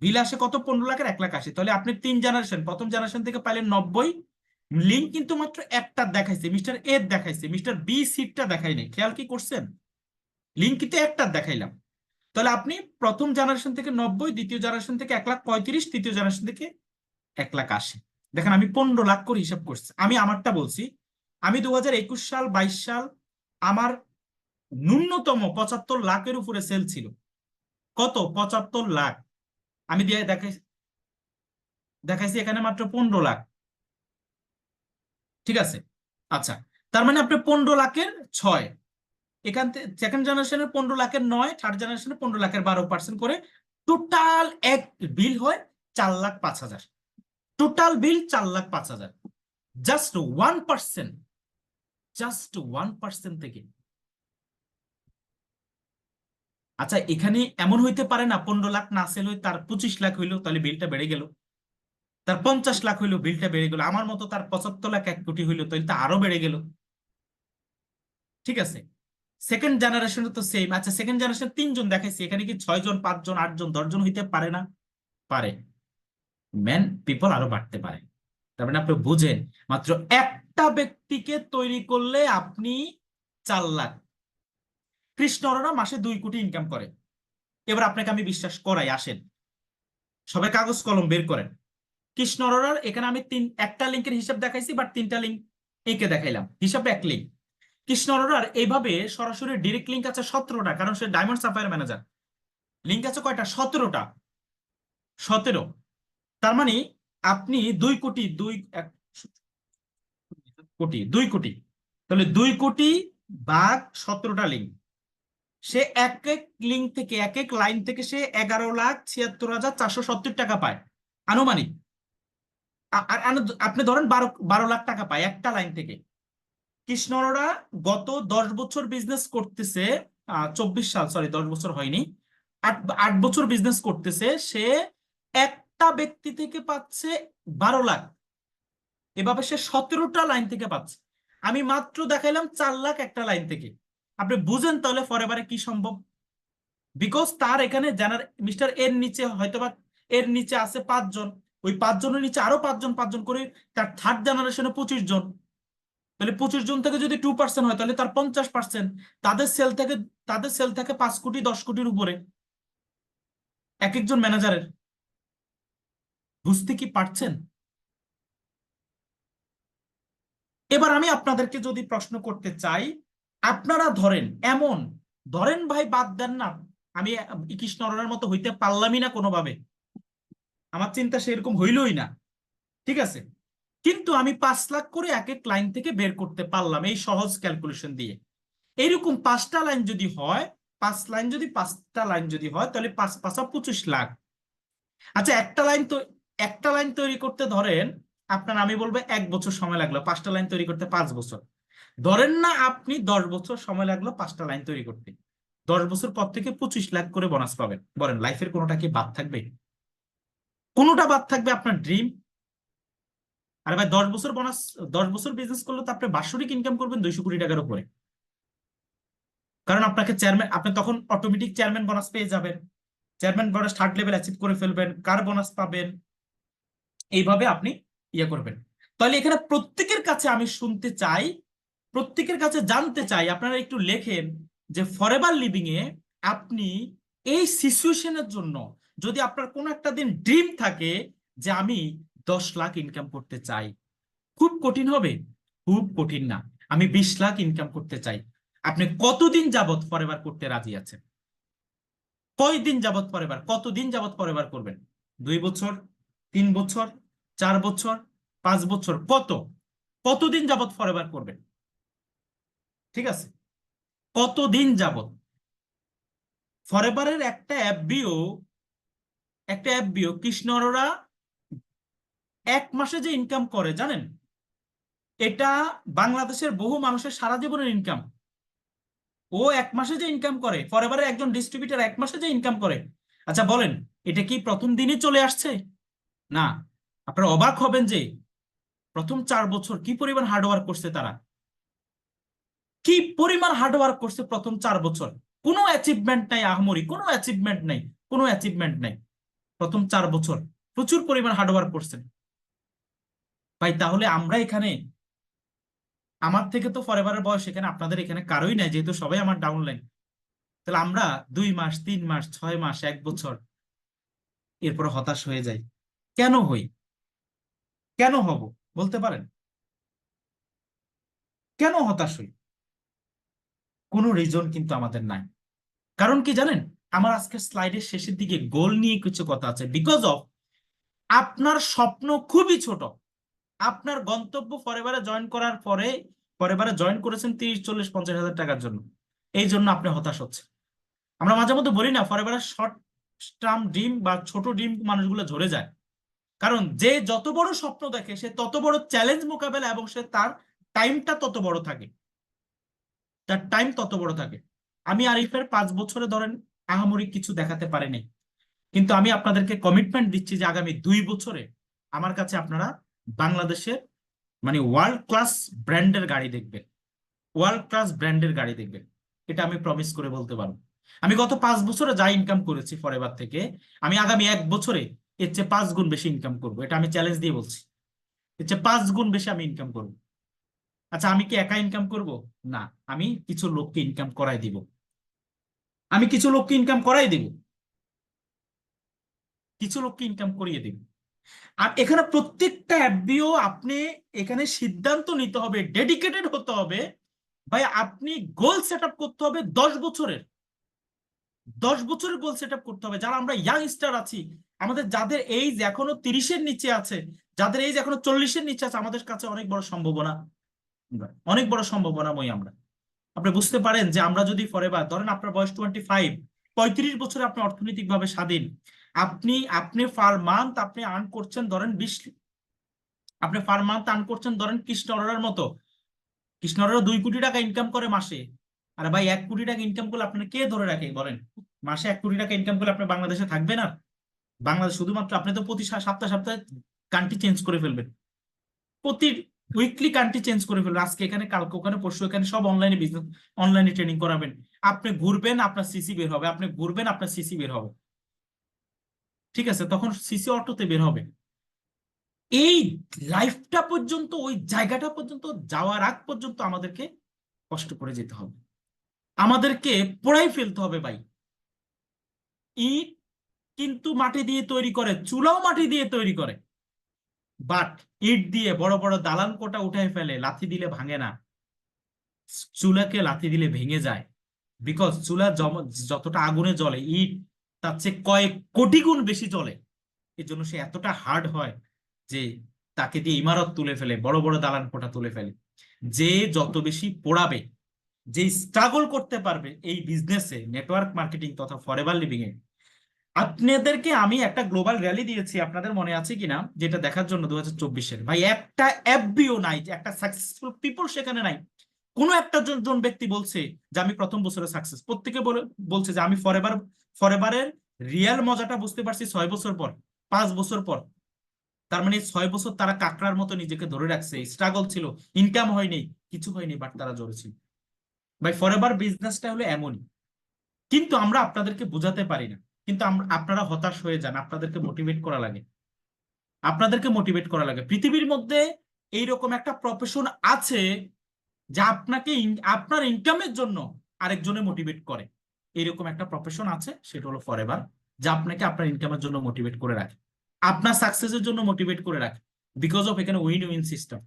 বিল আসে কত? 15 লাখের 1,80,000। তাহলে আপনি 3 জেনারেশন, প্রথম জেনারেশন থেকে পাইলেন 90। লিঙ্ক কিন্তু মাত্র একটা দেখাইছে, মিস্টার এ দেখাইছে, মিস্টার বি সিটটা দেখাইনি, খেয়াল কি করছেন? লিঙ্ক কিন্তু একটা দেখাইলাম। তাহলে আপনি প্রথম জেনারেশন থেকে 90, দ্বিতীয় জেনারেশন থেকে 1,35,000, তৃতীয় জেনারেশন থেকে 1,80,000। দেখেন আমি 15 লাখ করে হিসাব করছি, আমি আমারটা বলছি। আমি 2021 সাল 22 সাল আমার ন্যূনতম 75 লাখের উপরে সেল ছিল। কত? 75 লাখ। আমি দিয়ে দেখাইছি এখানে মাত্র 15 লাখ, ঠিক আছে? আচ্ছা, তার মানে আপনি 15 লাখের 6, এখান থেকে সেকেন্ড জেনারেশনের 15 লাখের 9, থার্ড জেনারেশনের 15 লাখের 12% করে টোটাল এক বিল হয় 4,05,000। Total bill 4,05,000। জাস্ট 1%, জাস্ট 1% থেকে। আচ্ছা, এখানে এমন হইতে পারে না 15 লাখ না সেল হই তার 25 লাখ হইলো, তাহলে বিলটা বেড়ে গেল। তার 50 লাখ হইলো, বিলটা বেড়ে গেল। আমার মতো তার 75 লাখ 1 কোটি হইলো, তাহলে তো আরো বেড়ে গেল, ঠিক আছে? সেকেন্ড জেনারেশনে তো সেম। আচ্ছা, সেকেন্ড জেনারেশন 3 জন দেখাইছি, এখানে কি 6 জন 5 জন 8 জন 10 জন হইতে পারে না? পারে। ম্যান পিপল আরো বাড়তে পারে। তার মানে আপনি বুঝেন, মাত্র একটা ব্যক্তিকে তৈরি করলে আপনি 4 লাখ। কৃষ্ণরা মাসে 2 কোটি ইনকাম করে। এবার আপনাকে আমি বিশ্বাস করাই, আসেন সবাই কাগজ কলম বের করেন। কৃষ্ণ অরোরার এখানে আমি একটা লিঙ্কের হিসাব দেখাইছি, বাট 3টা লিঙ্ক এঁকে দেখাইলাম, হিসাবে এক লিঙ্ক। কৃষ্ণ অরোরার এইভাবে সরাসরি ডিরেক্ট লিঙ্ক আছে 17টা, কারণ সে ডায়মন্ড সাফায়ার ম্যানেজার। লিঙ্ক আছে কয়টা? 17টা। 17। তার মানে আপনি 2 কোটি, 2 কোটি, তাহলে 2 কোটি ভাগ 17টা লিঙ্ক। সে এক এক লিঙ্ক থেকে, এক এক লাইন থেকে সে 11,76,470 টাকা পায় আনুমানিক। আপনি ধরেন 12 লাখ টাকা পায় একটা লাইন থেকে। কৃষ্ণরা গত 10 বছর বিজনেস করতেছে, 24 সাল, সরি 10 বছর হয়নি, 8 বছর বিজনেস করতেছে। সে একটা ব্যক্তি থেকে পাচ্ছে 12 লাখ, এভাবে সে 17টা লাইন থেকে পাচ্ছে। আমি মাত্র দেখাইলাম 4 লাখ একটা লাইন থেকে। আপনি বুঝেন তাহলে ফরএভারে কি সম্ভব? বিকজ তার এখানে জানার মিস্টার এর নিচে হয়তোবা এর নিচে আছে 5 জন, ওই 5 জনের নিচে আরো 5 জন 5 জন করে, তার থার্ড জেনারেশনে 25 জন। তাহলে 25 জন থেকে যদি 2% হয় তাহলে তার 50%। তাদের সেল থেকে, তাদের সেল থেকে 5 কোটি 10 কোটির উপরে এক একজন ম্যানেজারের। বুঝতে কি পারছেন? এবার আমি আপনাদেরকে যদি প্রশ্ন করতে চাই, আপনারা ধরেন এমন, ধরেন ভাই বাদ দেন না, আমি কৃষ্ণ অরোরার মতো হইতে পারলামই না কোনোভাবে, আমার চিন্তা সেরকম হইলই না, ঠিক আছে? কিন্তু আমি 5 লাখ করে এক এক লাইন থেকে বের করতে পারলাম এই সহজ ক্যালকুলেশন দিয়ে। এইরকম 5টা লাইন যদি হয়, 5 লাইন যদি 5টা লাইন যদি হয় তাহলে 5 5 25 লাখ। আচ্ছা, একটা লাইন তৈরি করতে ধরেন আপনার, আমি বলবো 1 বছর সময় লাগলো 5টা লাইন তৈরি করতে, 5 বছর। ধরেন না আপনি 10 বছর সময় লাগলো 5টা লাইন তৈরি করতে, 10 বছর পর থেকে 25 লাখ করে বোনাস পাবেন। বলেন লাইফের কোনোটা কি বাদ থাকবে? কোনোটা বাদ থাকবে আপনার ড্রিম? আরে ভাই 10 বছর বোনাস, 10 বছর বিজনেস করলে তো আপনি বাৎসরিক ইনকাম করবেন 200 কোটি টাকার উপরে। কারণ আপনাকে চেয়ারম্যান, আপনি তখন অটোমেটিক চেয়ারম্যান বোনাস পেয়ে যাবেন, chairman bonus third level achieve করে ফেলবেন, কার বোনাস পাবেন, এইভাবে আপনি ইয়ে করবেন। তাহলে এখানে প্রত্যেকের কাছে আমি শুনতে চাই, প্রত্যেকের কাছে জানতে চাই, আপনারা একটু লেখেন যে ফরএভার লিভিং এ আপনি এই সিচুয়েশনের জন্য যদি আপনার কোনো একটা দিন ড্রিম থাকে যে আমি 10 লাখ ইনকাম করতে চাই, খুব কঠিন হবে? খুব কঠিন না। আমি 20 লাখ ইনকাম করতে চাই, আপনি কতদিন যাবত ফরএভার করতে রাজি আছেন? কয়দিন যাবত ফরএভার, কতদিন যাবত ফরএভার করবেন? 2 বছর, 3 বছর, 4 বছর, 5 বছর, কতদিন যাবত ফরএভার করবেন? ঠিক আছে, কতদিন যাবত? ফরএভারের একটা অ্যাপ বিও কৃষ্ণ অরোরা 1 মাসে যে ইনকাম করে জানেন, এটা বাংলাদেশের বহু মানুষের সারা জীবনের ইনকাম। ও 1 মাসে যে ইনকাম করে, ফরএভারের একজন ডিস্ট্রিবিউটর 1 মাসে যে ইনকাম করে, আচ্ছা বলেন, এটা কি প্রথম দিনই চলে আসছে? না। আপনারা অবাক হবেন যে প্রথম 4 বছর কি পরিমাণ হার্ডওয়ার্ক করছে তারা, কি পরিমাণ হার্ডওয়ার্ক করছে প্রথম 4 বছর। কোনো অ্যাচিভমেন্ট নাই, আহামরি কোনো অ্যাচিভমেন্ট নাই, কোনো অ্যাচিভমেন্ট নাই। প্রথম 4 বছর প্রচুর পরিমাণ হার্ডওয়ার্ক করছেন। ভাই তাহলে আমরা এখানে, আমার থেকে তো ফরএভারের বয়স এখানে আপনাদের এখানে কারোই নাই, যেহেতু সবাই আমার ডাউনলাইন। তাহলে আমরা 2 মাস, 3 মাস, 6 মাস, 1 বছর এরপর হতাশ হয়ে যাই। কেন হই? কেন হব? বলতে পারেন কেন হতাশ হই? কোনো রিজন কিন্তু আমাদের নাই। কারণ কি জানেন, আমার আজকের স্লাইডের শেষের দিকে গোল নিয়ে কিছু কথা আছে। বিকজ অফ আপনার স্বপ্ন খুবই ছোট। আপনার গন্তব্য ফরএভারে জয়েন করার পরে, ফরএভারে জয়েন করেছেন 30, 40, 50 হাজার টাকার জন্য, এই জন্য আপনি হতাশ হচ্ছেন। আমরা মাঝে মধ্যে বলি না, ফরএভারের শর্ট টার্ম ড্রিম বা ছোট ড্রিম মানুষগুলো ঝরে যায়। কারণ যে যত বড় স্বপ্ন দেখে সে তত বড় চ্যালেঞ্জ মোকাবেলা, এবং সে তার টাইমটা তত বড় থাকে, তার টাইম তত বড় থাকে। আমি আরিফের 5 বছরে ধরেন আহামরি কিছু দেখাতে পারিনি, কিন্তু আমি আপনাদেরকে কমিটমেন্ট দিচ্ছি যে আগামী 2 বছরে আমার কাছে আপনারা বাংলাদেশের মানে ওয়ার্ল্ড ক্লাস ব্র্যান্ডের গাড়ি দেখবেন, ওয়ার্ল্ড ক্লাস ব্র্যান্ডের গাড়ি দেখবেন। এটা আমি প্রমিস করে বলতে পারবো। আমি গত 5 বছরে যা ইনকাম করেছি ফরএভার থেকে, আমি আগামী 1 বছরে এর চেয়ে 5 গুণ বেশি ইনকাম করবো। এটা আমি চ্যালেঞ্জ দিয়ে বলছি, এর চেয়ে 5 গুণ বেশি আমি ইনকাম করবো। আচ্ছা আমি কি একা ইনকাম করব? না, আমি কিছু লোককে ইনকাম করাই দিব, আমি কিছু লোককে ইনকাম করাই দিব, কিছু লোককে ইনকাম করিয়ে দিব। আর এখানে প্রত্যেকটা অ্যাপবিও আপনি এখানে সিদ্ধান্ত নিতে হবে, ডেডিকেটেড হতে হবে। ভাই আপনি গোল সেট আপ করতে হবে 10 বছরের, 10 বছরের গোল সেট আপ করতে হবে। যারা আমরা ইয়াং স্টার আছি, আমাদের যাদের এইজ এখনো 30-এর নিচে আছে, যাদের এইজ এখনো 40-এর নিচে আছে, আমাদের কাছে অনেক বড় সম্ভাবনা, অনেক বড় সম্ভাবনাময় আমরা। আপনি বুঝতে পারেন যে আমরা যদি ফরএভার ধরেন, আপনার বয়স 25, 35 বছরে আপনি অর্থনৈতিকভাবে স্বাধীন, আপনি আপনি পার মান্থ আপনি আর্ন করছেন ধরেন 20, আপনি পার মান্থ আর্ন করছেন ধরেন কৃষ্ণ অরোরার মতো। কৃষ্ণ অরোরা 2 কোটি টাকা ইনকাম করে মাসে। আর ভাই 1 কোটি টাকা ইনকাম করলে আপনার কে ধরে রাখে বলেন? মাসে 1 কোটি টাকা ইনকাম করলে আপনি বাংলাদেশে থাকবেন? আর বাংলাদেশ শুধুমাত্র আপনি তো প্রতি সপ্তাহে সপ্তাহে কান্ট্রি চেঞ্জ করে ফেলবেন, প্রতি উইকলি কান্ট্রি চেঞ্জ করে ফেলবেন। আজকে এখানে, কালকে ওখানে, পরশু এখানে, সব অনলাইনে বিজনেস, অনলাইনে ট্রেনিং করাবেন। আপনি ঘুরবেন আপনার সিসি বের হবে, আপনি ঘুরবেন আপনার সিসি বের হবে। ঠিক আছে, তখন সিসি অটোতে বের হবে। এই লাইফটা পর্যন্ত, ওই জায়গাটা পর্যন্ত যাওয়ার আগ পর্যন্ত আমাদেরকে কষ্ট করে যেতে হবে, আমাদেরকে পোড়াই ফেলতে হবে ভাই। ইট কিন্তু মাটি দিয়ে তৈরি করে, চুলাও মাটি দিয়ে তৈরি করে, বাট ইট দিয়ে বড় বড় দালান কোটা উঠায় ফেলে, লাথি দিলে ভাঙে না। চুলাকে লাথি দিলে ভেঙে যায়। বিকজ চুলা যতটা আগুনে জ্বলে, ইট তার চেয়ে কয়েক কোটি গুণ বেশি জ্বলে। এর জন্য সে এতটা হার্ড হয় যে তাকে দিয়ে ইমারত তুলে ফেলে, বড় বড় দালান কোঠা তুলে ফেলে। যে যত বেশি পোড়াবে, যে স্ট্রাগল করতে পারবে এই বিজনেসে, নেটওয়ার্ক মার্কেটিং তথা ফরএভার লিভিং এ। আপনাদেরকে আমি একটা গ্লোবাল র্যালি দিয়েছি, আপনাদের মনে আছে কিনা, যেটা দেখার জন্য 2024-এর। ভাই একটা এফবিও নাই, একটা সাকসেসফুল পিপল সেখানে নাই। কোনো একটা জন ব্যক্তি বলছে যে আমি প্রথম বছরে সাকসেস, প্রত্যেকে বলছে যে আমি ফরএভারের রিয়েল মজাটা বুঝতে পারছি 6 বছর পর, 5 বছর পর। তার মানে 6 বছর তারা কাকড়ার মতো নিজেকে ধরে রাখছে, স্ট্রাগল ছিল, ইনকাম হয়নি, কিছু হয়নি, বাট তারা জড়েছিল। ভাই ফরএভার বিজনেসটা হলো এমনই, কিন্তু আমরা আপনাদেরকে বোঝাতে পারি না। কিন্তু আপনারা হতাশ হয়ে যান, আপনাদেরকে মোটিভেট করা লাগে, আপনাদেরকে মোটিভেট করা লাগে। পৃথিবীর মধ্যে এইরকম একটা প্রফেশন আছে যা আপনাকে আপনার ইনকামের জন্য আরেকজনে মোটিভেট করে। এরকম একটা প্রফেশন আছে, সেটা হলো ফরএভার যা আপনাকে আপনার ইনকামের জন্য মোটিভেট করে রাখে, আপনার সাকসেসের জন্য মোটিভেট করে রাখে, বিকজ অফ এখানে উইন উইন সিস্টেম।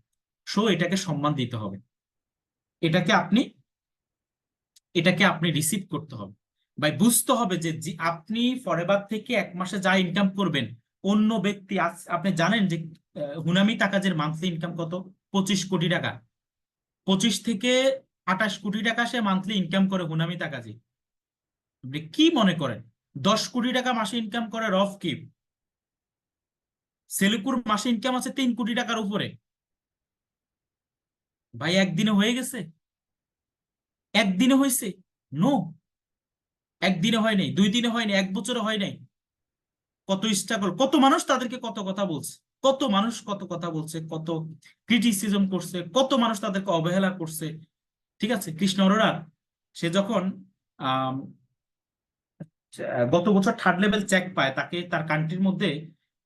সো এটাকে সম্মান দিতে হবে, এটাকে আপনি এটাকে আপনি রিসিভ করতে হবে। ভাই বুঝতে হবে যে আপনি ফরেভার থেকে এক মাসে যা ইনকাম করবেন, অন্য ব্যক্তি আপনি জানেন যে হুনামি টাকাজের মান্থলি ইনকাম কত? 25 কোটি টাকা। 25 থেকে 28 কোটি টাকা সে মান্থলি ইনকাম করে হুনামি টাকাজি। আপনি কি মনে করেন 10 কোটি টাকা মাসে ইনকাম করে রফকিপ? সেলিকুর মাসে ইনকাম আছে 3 কোটি টাকার উপরে। ভাই একদিনে হয়ে গেছে? একদিনে হয়েছে? নো, একদিনে হয় নাই, 2 দিনে হয় নাই, 1 বছরে হয় নাই। কত স্ট্রাগল, কত মানুষ তাদেরকে কত কথা বলছে, কত মানুষ কত কথা বলছে, কত ক্রিটিসিজম করছে, কত মানুষ তাদেরকে অবহেলা করছে। ঠিক আছে, কৃষ্ণ অরোরা সে যখন আম, গত বছর থার্ড লেভেল চেক পায়, তাকে তার কান্ট্রির মধ্যে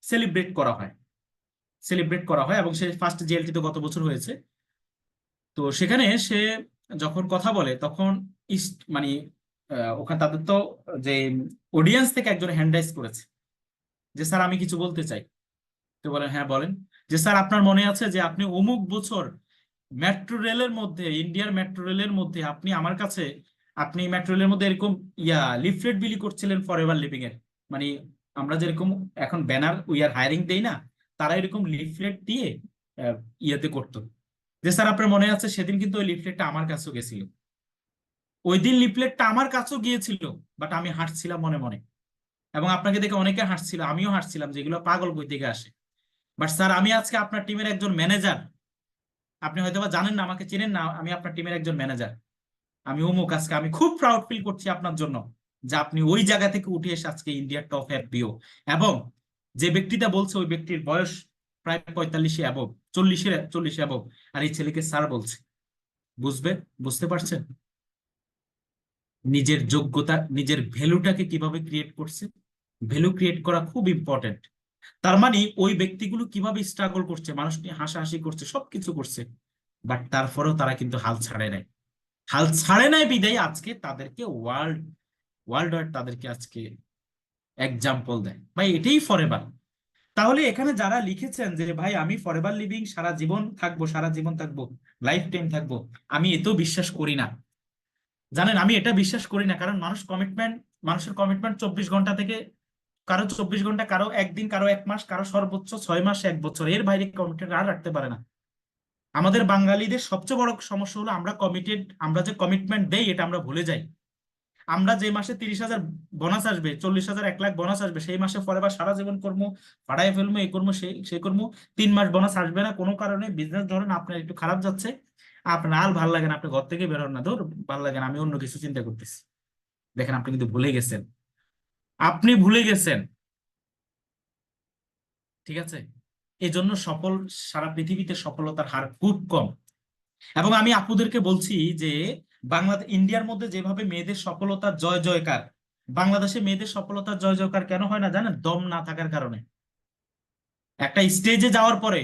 সেলিব্রেট করা হয়, সেলিব্রেট করা হয়, এবং সে ফার্স্ট জিএলটি তো গত বছর হয়েছে। তো সেখানে সে যখন কথা বলে তখন মানে ওখানে তাদের তো যে অডিয়েন্স থেকে একজন হ্যান্ড রাইজ করেছে যে স্যার আমি কিছু বলতে চাই। তো বলেন হ্যাঁ বলেন। যে স্যার আপনার মনে আছে যে আপনি অমুক বছর মেট্রো রেলের মধ্যে, ইন্ডিয়ার মেট্রো রেলের মধ্যে আপনি আমার কাছে, আপনি মেট্রো রেলের মধ্যে এরকম লিফলেট বিলি করছিলেন ফর এভার লিভিং এর, মানে আমরা যেরকম এখন ব্যানার উই আর হায়ারিং দেই না, তারা এরকম লিফলেট দিয়ে ইয়েতে করতো। যে স্যার আপনার মনে আছে সেদিন কিন্তু ওই লিফলেটটা আমার কাছেও গেছিল, ওই দিন লিফলেটটা আমার কাছেও গিয়েছিল, বাট আমি হাঁটছিলাম মনে মনে, এবং আপনাকে দেখে অনেকে হাঁটছিল, আমিও হাঁটছিলাম, যেগুলো পাগল বই থেকে আসে। বাট স্যার আমি আজকে আপনার টিমের একজন ম্যানেজার, আপনি হয়তোবা জানেন না, আমাকে চেনেন না, আমি আপনার টিমের একজন ম্যানেজার, আমি অমুক, আজকে আমি খুব প্রাউড ফিল করছি আপনার জন্য যে আপনি ওই জায়গা থেকে উঠে এসে আজকে ইন্ডিয়ার টপ এফপিও। এবং যে ব্যক্তিটা বলছে ওই ব্যক্তির বয়স প্রায় 45-এ অ্যাবভ, 40-এ অ্যাবভ, আর এই ছেলেকে স্যার বলছে। বুঝবে, বুঝতে পারছেন নিজের যোগ্যতা, নিজের ভ্যালুটাকে কিভাবে ক্রিয়েট করছে? ভ্যালু ক্রিয়েট করা খুব ইম্পর্টেন্ট। তার মানে ওই ব্যক্তিগুলো কিভাবে স্ট্রাগল করছে, মানুষ নিয়ে হাসাহাসি করছে, সবকিছু করছে, বাট তারপরেও তারা কিন্তু হাল ছাড়ে নাই। হাল ছাড়ে নাই বিদায় আজকে তাদেরকে ওয়ার্ল্ড ওয়ার্ল্ড ওয়াইড তাদেরকে আজকে এক্সাম্পল দেয়। ভাই এটাই ফরএভার। তাহলে এখানে যারা লিখেছেন যে ভাই আমি ফরএভার লিভিং সারা জীবন থাকবো, সারা জীবন থাকবো, লাইফ টাইম থাকবো, আমি এতেও বিশ্বাস করি না। জানেন আমি এটা বিশ্বাস করি না, কারণ মানুষের কমিটমেন্ট 24 ঘন্টা থেকে, কারো 24 ঘন্টা, কারো একদিন, কারো 1 মাস, কারো সর্বোচ্চ 6 মাস, 1 বছর, এর বাইরে কমিটমেন্ট আর রাখতে পারে না। আমাদের বাঙালিদের সবচেয়ে বড় সমস্যা হলো আমরা কমিটেড, আমরা যে কমিটমেন্ট দেই এটা আমরা ভুলে যাই। আমরা যে মাসে 30,000 বোনাস আসবে, 40,000, 1 লাখ বোনাস আসবে, সেই মাসে পরে বা সারা জীবন কর্ম ফাড়াই ফেলবো, এই কর্ম সেই কর্ম, 3 মাস বোনাস আসবে না কোনো কারণে, বিজনেস ধরেন আপনার একটু খারাপ যাচ্ছে, আপনার আর ভাল লাগে না, আপনি ঘর থেকে বেরোন না, ধর ভাল লাগে না, আমি অন্য কিছু চিন্তা করতেছি। দেখেন আপনি কিন্তু ভুলে গেছেন, আপনি ভুলে গেছেন। ঠিক আছে, এই জন্য সারা পৃথিবীতে সফলতার হার খুব কম। এবং আমি আপুদেরকে বলছি যে বাংলাদেশ, ইন্ডিয়ার মধ্যে যেভাবে মেয়েদের সফলতার জয় জয়কার, বাংলাদেশে মেয়েদের সফলতার জয় জয়কার কেন হয় না জানেন? দম না থাকার কারণে। একটা স্টেজে যাওয়ার পরে,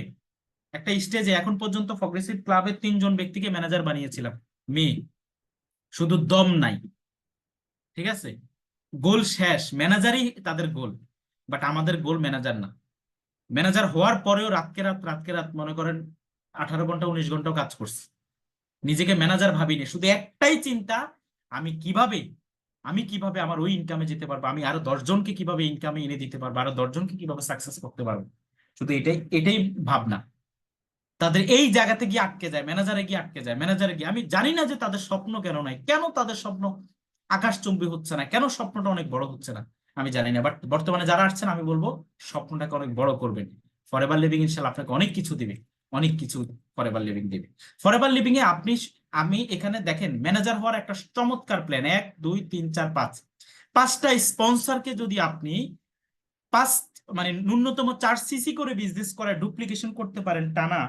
একটা স্টেজে এখন পর্যন্ত প্রগ্রেসিভ ক্লাবের 3 জন ব্যক্তিকে ম্যানেজার বানিয়েছিলাম, মেয়ে, শুধু দম নাই। ঠিক আছে, গোল শেষ, ম্যানেজারই তাদের গোল, বাট আমাদের গোল ম্যানেজার না। ম্যানেজার হওয়ার পরেও রাতকে রাত মনে করেন 18 ঘন্টা 19 ঘন্টাও কাজ করছে, নিজেকে ম্যানেজার ভাবিনি, শুধু একটাই চিন্তা, আমি কিভাবে আমি কিভাবে আমার ওই ইনকামে যেতে পারবো, আমি আরো 10 জনকে কিভাবে ইনকামে এনে দিতে পারবো, আরো 10 জনকে কিভাবে সাকসেস করতে পারবো, শুধু এটাই এটাই ভাবনা। তাদের এই জায়গাতে গিয়ে আটকে যায়, ম্যানেজারে গিয়ে আটকে যায়, ম্যানেজারে গিয়ে, আমি জানি না যে তাদের স্বপ্ন কেন নাই, কেন তাদের স্বপ্ন আকাশচুম্বী হচ্ছে না, কেন স্বপ্নটা অনেক বড় হচ্ছে না, আমি জানি না। বাট বর্তমানে যারা আসছেন আমি বলবো স্বপ্নটাকে অনেক বড় করবেন। ফরএভার লিভিং ইনশাল্লাহ আপনাকে অনেক কিছু দিবে, অনেক কিছু ফরএভার লিভিং দিবে। ফরএভার লিভিং এ আমি এখানে দেখেন ম্যানেজার হওয়ার একটা চমৎকার প্ল্যান, 1 2 3 4 5, 5টা স্পন্সরকে যদি আপনি পাঁচ, মানে ন্যূনতম 4 সিসি করে বিজনেস করে ডুপ্লিকেশন করতে পারেন টানা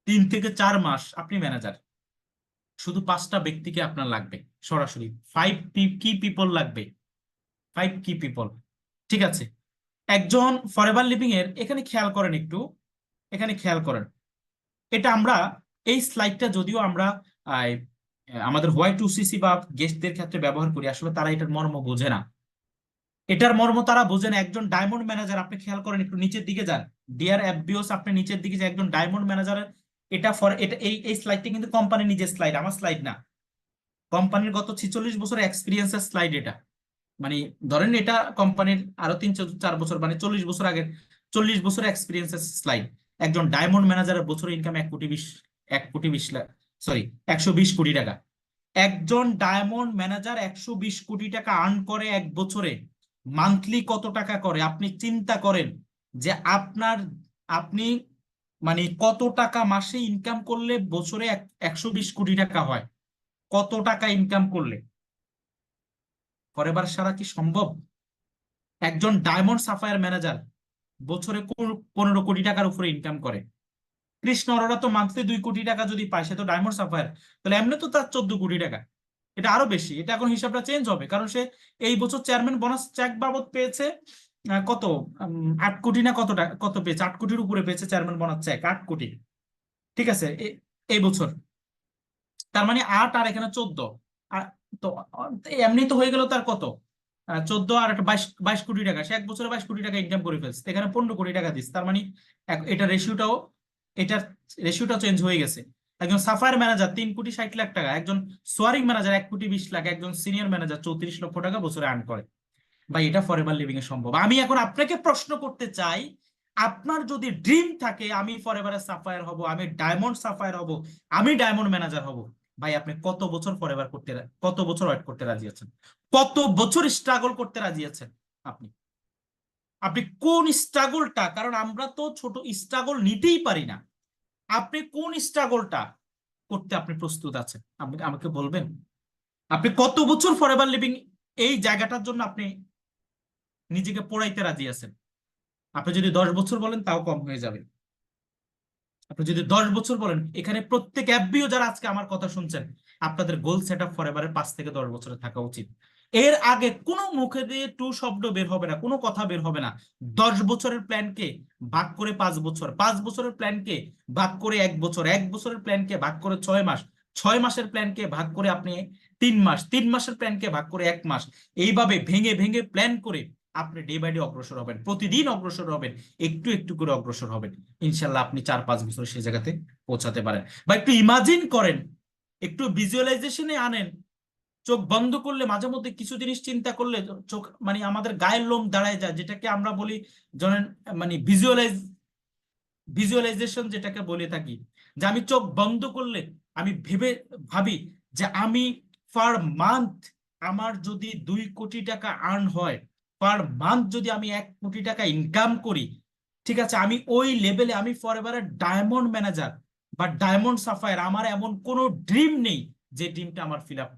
3 থেকে 4 মাস, আপনি ম্যানেজার। শুধু 5টা ব্যক্তিকে আপনার লাগবে, সরাসরি 5 কি পিপল লাগবে, 5 কি পিপল। ঠিক আছে, একজন ফরএভার লিভিং এর, এখানে খেয়াল করেন একটু, এখানে খেয়াল করেন, এটা আমরা, এই স্লাইডটা যদিও আমরা আহ, আমাদের হোয়াই 2 সিসি বা গেস্টদের ক্ষেত্রে ব্যবহার করি, আসলে তারা এটার মর্ম বোঝে না। এটার মর্ম তারা বোঝেন। একজন ডায়মন্ড ম্যানেজার, আপনি খেয়াল করেন, একটু নিচের দিকে যান, ডিয়ার অ্যাবিওস, আপনি নিচের দিকে যে একজন ডায়মন্ড ম্যানেজারের, এটা ফর এটা এই স্লাইডটা কিন্তু কোম্পানির নিজের স্লাইড, আমার স্লাইড না। কোম্পানির গত 46 বছর এক্সপিরিয়েন্সের স্লাইড এটা। মানে ধরেন এটা কোম্পানির আরো 3-4 বছর, মানে 40 বছর আগের, 40 বছর এক্সপিরিয়েন্সের স্লাইড। একজন ডায়মন্ড ম্যানেজারের বছরের ইনকাম 1 কোটি 20 লাখ, সরি 120 কোটি টাকা। একজন ডায়মন্ড ম্যানেজার 120 কোটি টাকা আর্ন করে এক বছরে। মান্থলি কত টাকা করে আপনি চিন্তা করেন, যে আপনি মানে কত টাকা মাসে ইনকাম করলে বছরে 120 কোটি টাকা হয়, কত টাকা ইনকাম করলে ফরএভার সারা কি সম্ভব? একজন ডায়মন্ড সাফায়ার ম্যানেজার বছরে 15 কোটি টাকার উপরে ইনকাম করে। কৃষ্ণ অরোরা তো মান্থলি 2 কোটি টাকা যদি পায়, সে তো ডায়মন্ড সাফায়ার, তাহলে এমনি তো তার 14 কোটি টাকা। এটা আরো বেশি, এটা এখন হিসাবটা চেঞ্জ হবে, কারণ সে এই বছর চেয়ারম্যান বোনাস চেক বাবদ পেয়েছে কত, 8 কোটি না কত টাকা, কত পেয়েছে, 8 কোটির উপরে পেয়েছে চেয়ারম্যান বোনাস চেক, 8 কোটি। ঠিক আছে, এই বছর তার মানে 8 আর এখানে 14, আর তো এমনি তো হয়ে গেল তার কত, 14 আর একটা 22 কোটি টাকা, সে এক বছরে 22 কোটি টাকা ইনকাম করে ফেলছে, এখানে 15 কোটি টাকা দিচ্ছে, তার মানে এটা রেশিওটাও, এটার রেশিওটা চেঞ্জ হয়ে গেছে। একজন সাফায়ার ম্যানেজার 3 কোটি 60 লাখ টাকা, একজন সোয়ারিং ম্যানেজার 1 কোটি 20 লাখ, একজন সিনিয়র ম্যানেজার 34 লক্ষ টাকা বছরে আর্ন করে। বা এটা ফরএভার লিভিং এ সম্ভব? আমি এখন আপনাকে প্রশ্ন করতে চাই, আপনার যদি ড্রিম থাকে আমি ফরএভারের সাফায়ার হব, আমি ডায়মন্ড সাফায়ার হব, আমি ডায়মন্ড ম্যানেজার হব, ভাই আপনি কত বছর ফরএভার করতে, কত বছর ওয়েট করতে রাজি আছেন? কত বছর স্ট্রাগল করতে রাজি আছেন আপনি? আপনি কোন স্ট্রাগলটা, কারণ আমরা তো ছোট স্ট্রাগল নিতেই পারি না, আপনি কোন স্ট্রাগলটা করতে আপনি প্রস্তুত আছেন? আপনি আমাকে বলবেন, আপনি কত বছর ফরএভার লিভিং এই জায়গাটার জন্য আপনি নিজেকে পোড়াইতে রাজি আছেন? আপনি যদি 10 বছর বলেন তাও কম হয়ে যাবে। আপনি যদি 10 বছর বলেন, এখানে প্রত্যেক অ্যাপবিও যারা আজকে আমার কথা শুনছেন, আপনাদের গোল সেট আপ ফরএভারের 5 থেকে 10 বছরে থাকা উচিত। এর আগে কোনো মুখে দিয়ে টু শব্দ বের হবে না, কোনো কথা বের হবে না। 10 বছরের প্ল্যানকে ভাগ করে 5 বছর, 5 বছরের প্ল্যানকে ভাগ করে 1 বছর, 1 বছরের প্ল্যানকে ভাগ করে 6 মাস, 6 মাসের প্ল্যানকে ভাগ করে আপনি 3 মাস, 3 মাসের প্ল্যানকে ভাগ করে 1 মাস, এইভাবে ভেঙে ভেঙে প্ল্যান করে আপনি ডে বাই ডে অগ্রসর হবেন, প্রতিদিন অগ্রসর হবেন, একটু একটু করে অগ্রসর হবেন। ইনশাল্লাহ আপনি 4-5 বছর সেই জায়গাতে পৌঁছাতে পারেন। বা একটু ইমাজিন করেন, একটু ভিজুয়ালাইজেশনে আনেন। চোখ বন্ধ করলে মাঝে মধ্যে কিছু জিনিস চিন্তা করলে চোখ মানে আমাদের গায়ের লোম দাঁড়ায় যায়, যেটাকে আমরা বলি জানেন, মানে ভিজুয়ালাইজেশন যেটাকে বলে থাকি, যে আমি চোখ বন্ধ করলে আমি ভাবি যে আমি পার মান্থ, আমার যদি 2 কোটি টাকা আর্ন হয়, পার মান্থ যদি আমি 1 কোটি টাকা ইনকাম করি, ঠিক আছে, আমি ওই লেভেলে, আমি ফরএভারের ডায়মন্ড ম্যানেজার বা ডায়মন্ড সাফায়ার, আমার এমন কোনো ড্রিম নেই যে ড্রিমটা আমার ফিল আপ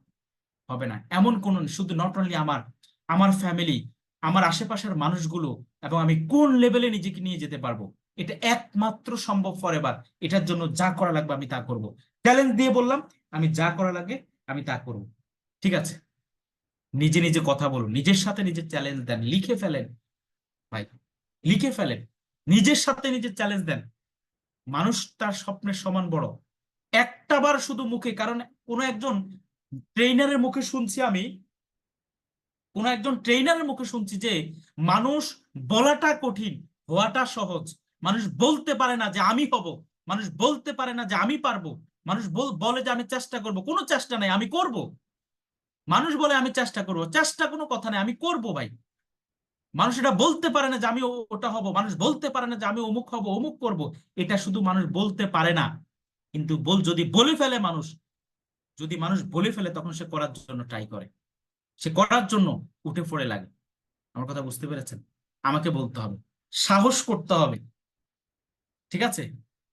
হবে না। এমন কোন, শুধু নট অনলি আমার, আমার ফ্যামিলি, আমার আশেপাশের মানুষগুলো, এবং আমি কোন লেভেলে নিজেকে নিয়ে যেতে পারবো, এটা একমাত্র সম্ভব ফরএভার। এটার জন্য যা করা লাগবে আমি তা করব। চ্যালেঞ্জ দিয়ে বললাম, আমি যা করা লাগে আমি তা করব। ঠিক আছে, নিজে নিজে কথা বলুন, নিজের সাথে নিজের চ্যালেঞ্জ দেন, লিখে ফেলেন ভাই, লিখে ফেলেন, নিজের সাথে নিজের চ্যালেঞ্জ দেন। মানুষ তার স্বপ্নের সমান বড়। একটা বার শুধু মুখে, কারণ কোনো একজন ট্রেনারের মুখে শুনছি আমি, কোন একজন ট্রেনারের মুখে শুনছি যে মানুষ বলাটা কঠিন, হওয়াটা সহজ। মানুষ বলতে পারে না যে আমি হব, মানুষ বলতে পারে না যে আমি পারবো, মানুষ বলে যে আমি চেষ্টা করব, কোনো চেষ্টা নাই, আমি করব। মানুষ বলে আমি চেষ্টা করব, চেষ্টা কোনো কথা নাই, আমি করব ভাই। মানুষ এটা বলতে পারে না যে আমি ওটা হব, মানুষ বলতে পারে না যে আমি অমুক হব, অমুক করব। এটা শুধু মানুষ বলতে পারে না, কিন্তু যদি বলে ফেলে মানুষ, যদি মানুষ বলে ফেলে তখন সে করার জন্য ট্রাই করে, সে করার জন্য উঠে পড়ে লাগে। আমার কথা বুঝতে পেরেছেন? আমাকে বলতে হবে, সাহস করতে হবে। ঠিক আছে,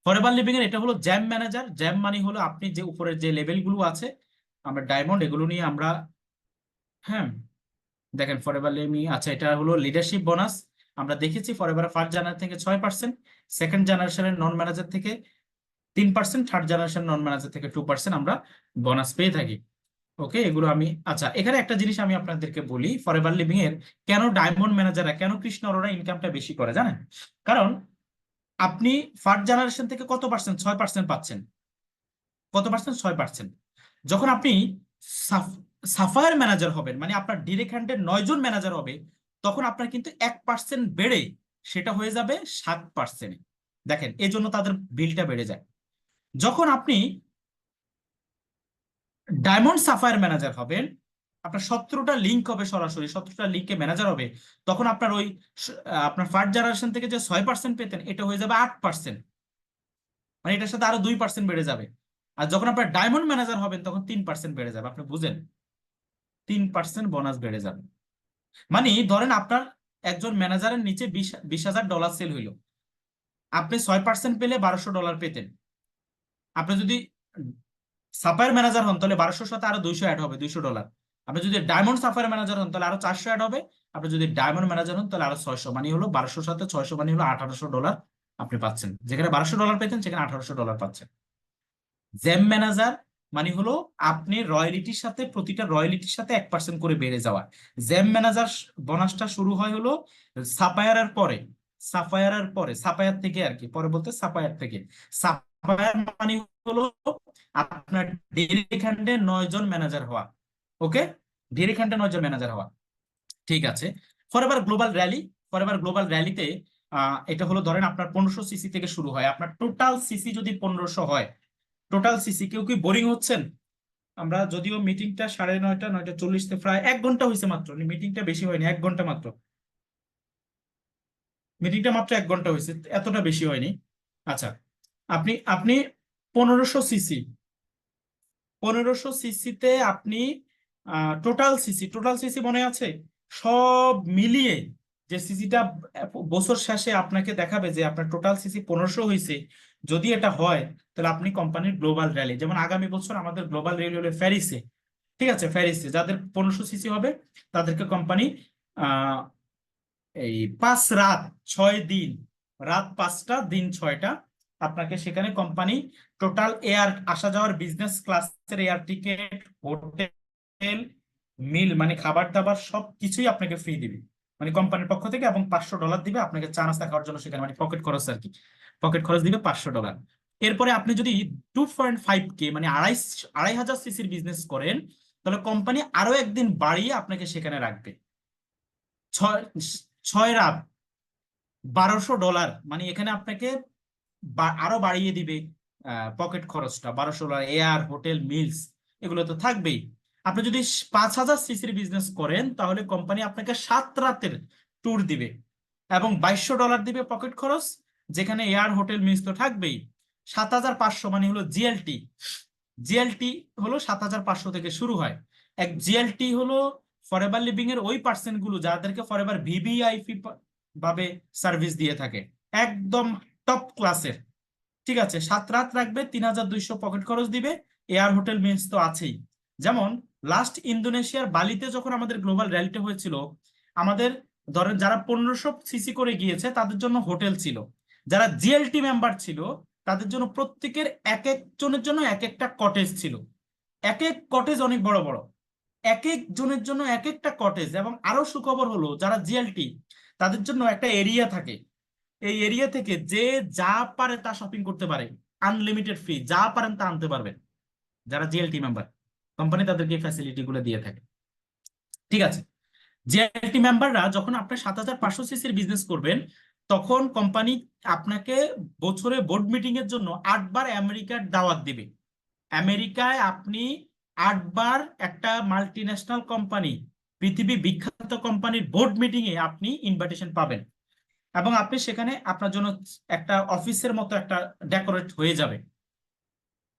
ফরএভার লিভিং এর এটা হলো জ্যাম ম্যানেজার। জ্যাম মানে হলো আপনি যে উপরের যে লেভেল গুলো আছে, আমরা ডায়মন্ড এগুলো নিয়ে আমরা, হ্যাঁ দেখেন ফরএভার লিভিং, আচ্ছা এটা হলো লিডারশিপ বোনাস। আমরা দেখেছি ফরএভার ফার্স্ট জেনারেশন থেকে 6%, সেকেন্ড জেনারেশনের নন ম্যানেজার থেকে 3%, থার্ড জেনারেশন নন ম্যানেজার থেকে 2% আমরা বোনাস পেয়ে থাকি। ওকে, এগুলো আমি, আচ্ছা এখানে একটা জিনিস আমি আপনাদেরকে বলি, ফরএভার লিভিং এর কেন ডায়মন্ড ম্যানেজাররা, কেন কৃষ্ণ অরোরা ইনকামটা বেশি করে জানেন? কারণ আপনি ফার্স্ট জেনারেশন থেকে কত পার্সেন্ট, 6% পাচ্ছেন। কত পার্সেন্ট? 6%। যখন আপনি সাফায়ার ম্যানেজার হবেন, মানে আপনার ডিরেক্ট হ্যান্ডের 9 জন ম্যানেজার হবে, তখন আপনার কিন্তু 1% বেড়ে সেটা হয়ে যাবে 7%। দেখেন এই জন্য তাদের বিলটা বেড়ে যায়। যখন আপনি ডায়মন্ড সাফায়ার ম্যানেজার হবেন, আপনার 17টা লিঙ্ক হবে, সরাসরি 17টা লিঙ্কে ম্যানেজার হবে, তখন আপনার ওই আপনার ফার্স্ট জেনারেশন থেকে যে 6% পেতেন এটা হয়ে যাবে 8%। মানে এটার সাথে আরো 2% বেড়ে যাবে। আর যখন আপনার ডায়মন্ড ম্যানেজার হবেন তখন 3% বেড়ে যাবে। আপনি বুঝেন, 3% বোনাস বেড়ে যাবে। মানে ধরেন আপনার একজন ম্যানেজারের নিচে 20,000 ডলার সেল হইলো, আপনি 6% পেলে $1,200 পেতেন। আপনি যদি সাফায়ার ম্যানেজার হন তাহলে 1200 সাথে আরো 200 অ্যাড হবে, $200। আপনি যদি ডায়মন্ড সাফায়ার ম্যানেজার হন তাহলে আরো 400 অ্যাড হবে। আপনি যদি ডায়মন্ড ম্যানেজার হন তাহলে আরো 600, মানে হলো 1200 সাথে 600 মানে হলো $1,800 আপনি পাচ্ছেন। যেখানে $1,200 পেতেন সেখানে $1,800 পাচ্ছেন। জেম ম্যানেজার মানে হলো আপনি রয়্যালিটির সাথে, প্রতিটা রয়্যালিটির সাথে 1% করে বেড়ে যাওয়া। জেম ম্যানেজার বোনাসটা শুরু হয় হলো সাফায়ারের পরে, সাফায়ারের পরে, সাফায়ার থেকে আর কি, পরে বলতে সাফায়ার থেকে। সাফায়ার মানে হলো আপনার ডেইরি খান্ডে 9 জন ম্যানেজার হওয়া। ওকে, ডেইরি খান্ডে 9 জন ম্যানেজার হওয়া। ঠিক আছে। Forever global rally, forever global র্যালিতে এটা হলো ধরেন আপনার 1500 সিসি থেকে শুরু হয়। আপনার টোটাল সিসি যদি 1500 হয়, টোটাল সিসি, কেউ কি বোরিং হচ্ছেন? আমরা যদিও মিটিংটা 9:30, 9:40 প্রায় 1 ঘন্টা হয়েছে মাত্র, মিটিংটা বেশি হয়নি, 1 ঘন্টা মাত্র, মিটিংটা মাত্র 1 ঘন্টা হয়েছে, এতটা বেশি হয়নি। আচ্ছা, আপনি আপনি 1500 সিসি, 1500 সিসিতে আপনি টোটাল সিসি মনে আছে? সব মিলিয়ে যে সিসিটা বছর শেষে আপনাকে দেখাবে যে আপনার টোটাল সিসি 1500 হয়েছে, যদি এটা হয় তাহলে আপনি কোম্পানির গ্লোবাল র্যালি, যেমন আগামী বছর আমাদের গ্লোবাল র্যালি হলো প্যারিসে। ঠিক আছে, প্যারিসে যাদের 1500 সিসি হবে তাদেরকে কোম্পানি আহ এই 5 রাত 6 দিন, রাত 5টা দিন 6টা, আপনাকে সেখানে কোম্পানি টোটাল এয়ার আসা যাওয়ার বিজনেস ক্লাসের এয়ার টিকেট, হোটেল, মিল মানে খাবার দাবার সব কিছুই আপনাকে ফ্রি দিবে, মানে কোম্পানির পক্ষ থেকে, এবং $500 দিবে আপনাকে চা নাস্তা খাওয়ার জন্য সেখানে, মানে পকেট খরচ আর কি, পকেট খরচ দিবে $500। এরপরে আপনি যদি 2.5K মানে 2,500 সিসির বিজনেস করেন, তাহলে কোম্পানি আরো একদিন বাড়িয়ে আপনাকে সেখানে রাখবে। 6 রাত $1,200, মানে এখানে আপনাকে আরো বাড়িয়ে দিবে পকেট খরচটা, $1,200, এয়ার হোটেল মিলস এগুলো তো থাকবেই। আপনি যদি 5,000 সিসির বিজনেস করেন তাহলে কোম্পানি আপনাকে 7 রাতের ট্যুর দিবে এবং $2,200 দিবে পকেট খরচ, যেখানে এয়ার হোটেল মিলস তো থাকবেই। 7,500 মানে হলো জিএলটি, জিএলটি হলো 7,500 থেকে শুরু হয়। এক জিএলটি হলো ফরএভার লিভিং এর ওই পার্সেন্ট গুলো যাদেরকে ফরএভার ভিভিআইপি ভাবে সার্ভিস দিয়ে থাকে, একদম টপ ক্লাসের। ঠিক আছে, 7 রাত রাখবে, 3,200 পকেট খরচ দিবে, এয়ার হোটেল মিলস তো আছেই। যেমন লাস্ট ইন্দোনেশিয়ার বালিতে যখন আমাদের গ্লোবাল র্যালিটা হয়েছিল, আমাদের ধরেন যারা 1500 সিসি করে গিয়েছে তাদের জন্য হোটেল ছিল, যারা জিএলটি মেম্বার ছিল তাদের জন্য প্রত্যেকের এক একজনের জন্য এক একটা কটেজ ছিল, এক এক কটেজ অনেক বড় বড়, এক এক জনের জন্য এক একটা কটেজ। এবং আরো সুখবর হলো যারা জিএলটি তাদের জন্য একটা এরিয়া থাকে, এই এরিয়া থেকে যে যা পারে তা শপিং করতে পারে, আনলিমিটেড ফ্রি, যা পারেন তা আনতে পারবেন। যারা জিএলটি মেম্বার, কোম্পানি তাদেরকে এই ফ্যাসিলিটি গুলো দিয়ে থাকে। ঠিক আছে, জিএলটি মেম্বাররা যখন আপনার 7,500 সিসির বিজনেস করবেন, তখন কোম্পানি আপনাকে বছরে বোর্ড মিটিং এর জন্য 8 বার আমেরিকার দাওয়াত দিবে। আমেরিকায় আপনি 8 বার একটা মাল্টি ন্যাশনাল কোম্পানি, পৃথিবী বিখ্যাত কোম্পানির বোর্ড মিটিং এ আপনি ইনভাইটেশন পাবেন, এবং আপনি সেখানে আপনার জন্য একটা অফিসের মতো একটা ডেকোরেট হয়ে যাবে।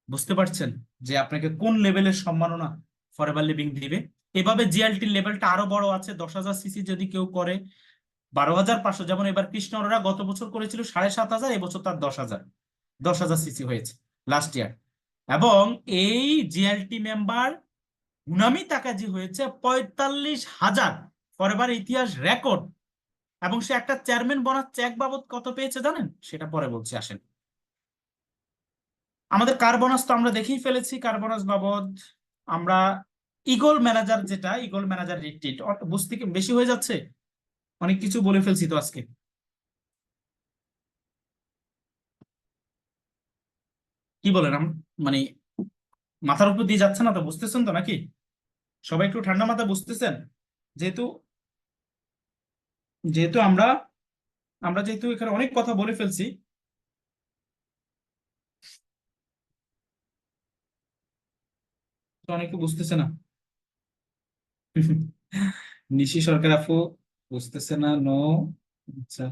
বুঝতে পারছেন যে আপনাকে কোন লেভেলের সম্মাননা ফরএভার লিভিং দিবে? এভাবে জিএলটির লেভেলটা আরো বড় আছে। 10,000 সিসি যদি কেউ করে 12,500, যেমন এবার কৃষ্ণ অরোরা গত বছর করেছিল 7,500, এবছর তার 10,000 সিসি হয়েছে লাস্ট ইয়ার। এবং এই জিএলটি মেম্বার মুনামি তাকাজি হয়েছে 45,000, ফরএভার ইতিহাস রেকর্ড। এবং সে একটা চেয়ারম্যান বোনাস চেক বাবদ কত পেয়েছে জানেন? সেটা পরে বলছি, আসেন। আমাদের কার বোনাস তো আমরা দেখেই ফেলেছি, কার বোনাস বাবদ আমরা ইগল ম্যানেজার, যেটা ইগল ম্যানেজার রিট্রিট, বুঝতে কি বেশি হয়ে যাচ্ছে? অনেক কিছু বলে ফেলছি তো আজকে, কি বলেন? মানে মাথার উপর দিয়ে যাচ্ছে না তো, বুঝতেছেন তো নাকি? সবাই একটু ঠান্ডা মাথা বুঝতেছেন? যেহেতু যেহেতু আমরা আমরা যেহেতু এখানে অনেক কথা বলে ফেলছি, তো অনেকে বুঝতেছে না। নিশি সরকার আপু বুঝতেছে না, নো। আচ্ছা,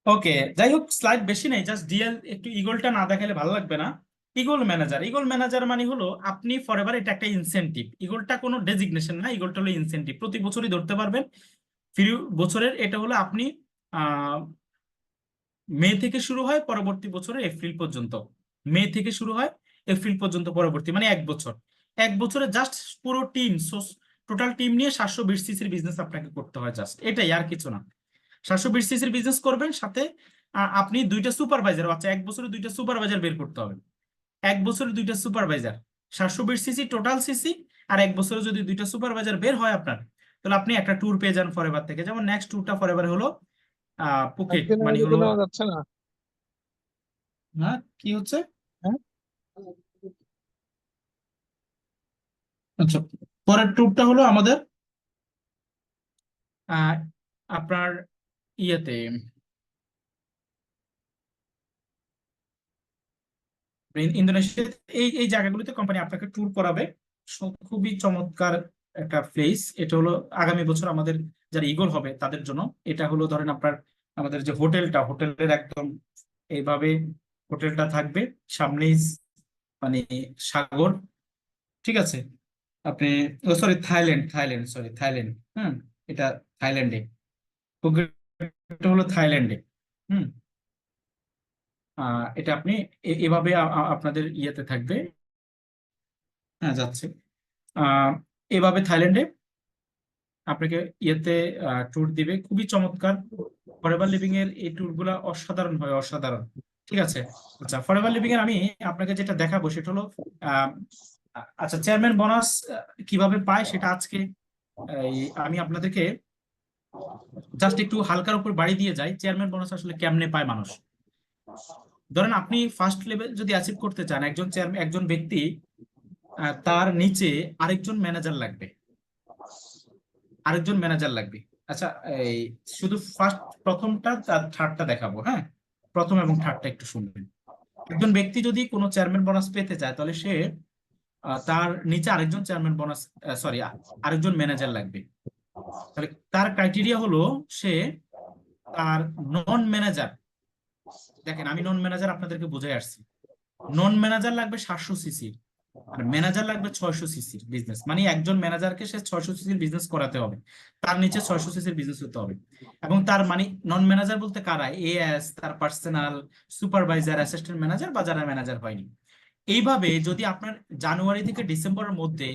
ওকে, যাই হোক, স্লাইড বেশি নেই, জাস্ট ডিএল একটু ইগলটা না দেখালে ভালো লাগবে না। ইগল ম্যানেজার, ইগল ম্যানেজার মানে হলো আপনি ফরএভার, এটা একটা ইনসেনটিভ। ইগলটা কোনো ডেজিগনেশন না, ইগলটা হলো ইনসেনটিভ, প্রতি বছরই ধরতে পারবেন ফ্রি বছরের। এটা হলো আপনি আহ মে থেকে শুরু হয় পরবর্তী বছরের এপ্রিল পর্যন্ত। মে থেকে শুরু হয় এপ্রিল পর্যন্ত পরবর্তী, মানে 1 বছর। 1 বছরে জাস্ট পুরো টিম, টোটাল টিম নিয়ে 720 সিসির বিজনেস আপনাকে করতে হয়, জাস্ট এটাই, আর কিছু না। 720 সিসির বিজনেস করবেন, সাথে আপনি 2টা সুপারভাইজার, আচ্ছা 1 বছরে 2টা সুপারভাইজার বের করতে হবে। 1 বছরে 2টা সুপারভাইজার, 720 সিসি টোটাল সিসি। আর 1 বছরে যদি 2টা সুপারভাইজার বের হয় আপনার, তাহলে আপনি একটা ট্যুর পেয়ে যান ফরএভার থেকে। যেমন নেক্সট ট্যুরটা ফরএভার হলো পুকেট, একদিনের মানে মধ্যে তো হলো। নেওয়া যাচ্ছে না। হ্যাঁ, কি হচ্ছে? হ্যাঁ, আচ্ছা, পরের ট্যুরটা হলো আমাদের আহ, আপনার ইয়েতে, ইন্দোনেশিয়া, এই এই জায়গাগুলোতে কোম্পানি আপনাকে ট্যুর করাবে। খুবই চমৎকার একটা প্লেস। এটা হলো আগামী বছর আমাদের যারা ইগল হবে তাদের জন্য। এটা হলো ধরেন আপনার আমাদের যে হোটেলটা, হোটেলের একদম এইভাবে হোটেলটা থাকবে, সামনেই মানে সাগর, ঠিক আছে। আপনি, ও sorry, Thailand, Thailand, sorry, Thailand. হুম, এটা থাইল্যান্ডে, এটা হলো থাইল্যান্ডে। হুম, এটা আপনি এভাবে আপনাদের ইয়েতে থাকবে। হ্যাঁ, যাচ্ছে। আহ এভাবে থাইল্যান্ডে আপনাকে ইয়েতে ট্যুর দিবে, খুবই চমৎকার। ফরএভার লিভিং এর এই ট্যুর গুলা অসাধারণ হয়, অসাধারণ। ঠিক আছে। আচ্ছা, ফরএভার লিভিং এর আমি আপনাকে যেটা দেখাবো সেটা হলো আহ, আচ্ছা, চেয়ারম্যান বোনাস কিভাবে পায় সেটা আজকে আমি আপনাদেরকে জাস্ট একটু হালকার উপর বাড়ি দিয়ে যাই। চেয়ারম্যান বোনাস আসলে কেমনে পায় মানুষ? ধরেন আপনি ফার্স্ট লেভেল যদি অ্যাচিভ করতে চান, একজন চেয়ারম্যান, একজন ব্যক্তি, তার নিচে আরেকজন ম্যানেজার লাগবে, আরেকজন ম্যানেজার লাগবে। আচ্ছা, এই শুধু ফার্স্ট, প্রথমটা আর থার্ডটা দেখাবো, হ্যাঁ। প্রথম এবং থার্ডটা একটু শুনবেন। একজন ব্যক্তি যদি কোনো চেয়ারম্যান বোনাস পেতে চায়, তাহলে সে তার নিচে আরেকজন চেয়ারম্যান বোনাস, সরি, আরেকজন ম্যানেজার লাগবে। তাহলে তার ক্রাইটেরিয়া হলো সে তার নন ম্যানেজার, দেখেন আমি নন ম্যানেজার আপনাদেরকে বুঝাই আসছি। নন ম্যানেজার লাগবে 700 সিসি, আর ম্যানেজার লাগবে 600 সিসির বিজনেস। মানে একজন ম্যানেজারকে সে 600 সিসির বিজনেস করাতে হবে, তার নিচে 600 সিসির বিজনেস হতে হবে। এবং তার মানে নন ম্যানেজার বলতে কারা? এএস, তার পার্সোনাল সুপারভাইজার, অ্যাসিস্ট্যান্ট ম্যানেজার, বা যারা ম্যানেজার হয়নি। এইভাবে যদি আপনার জানুয়ারি থেকে ডিসেম্বরের মধ্যে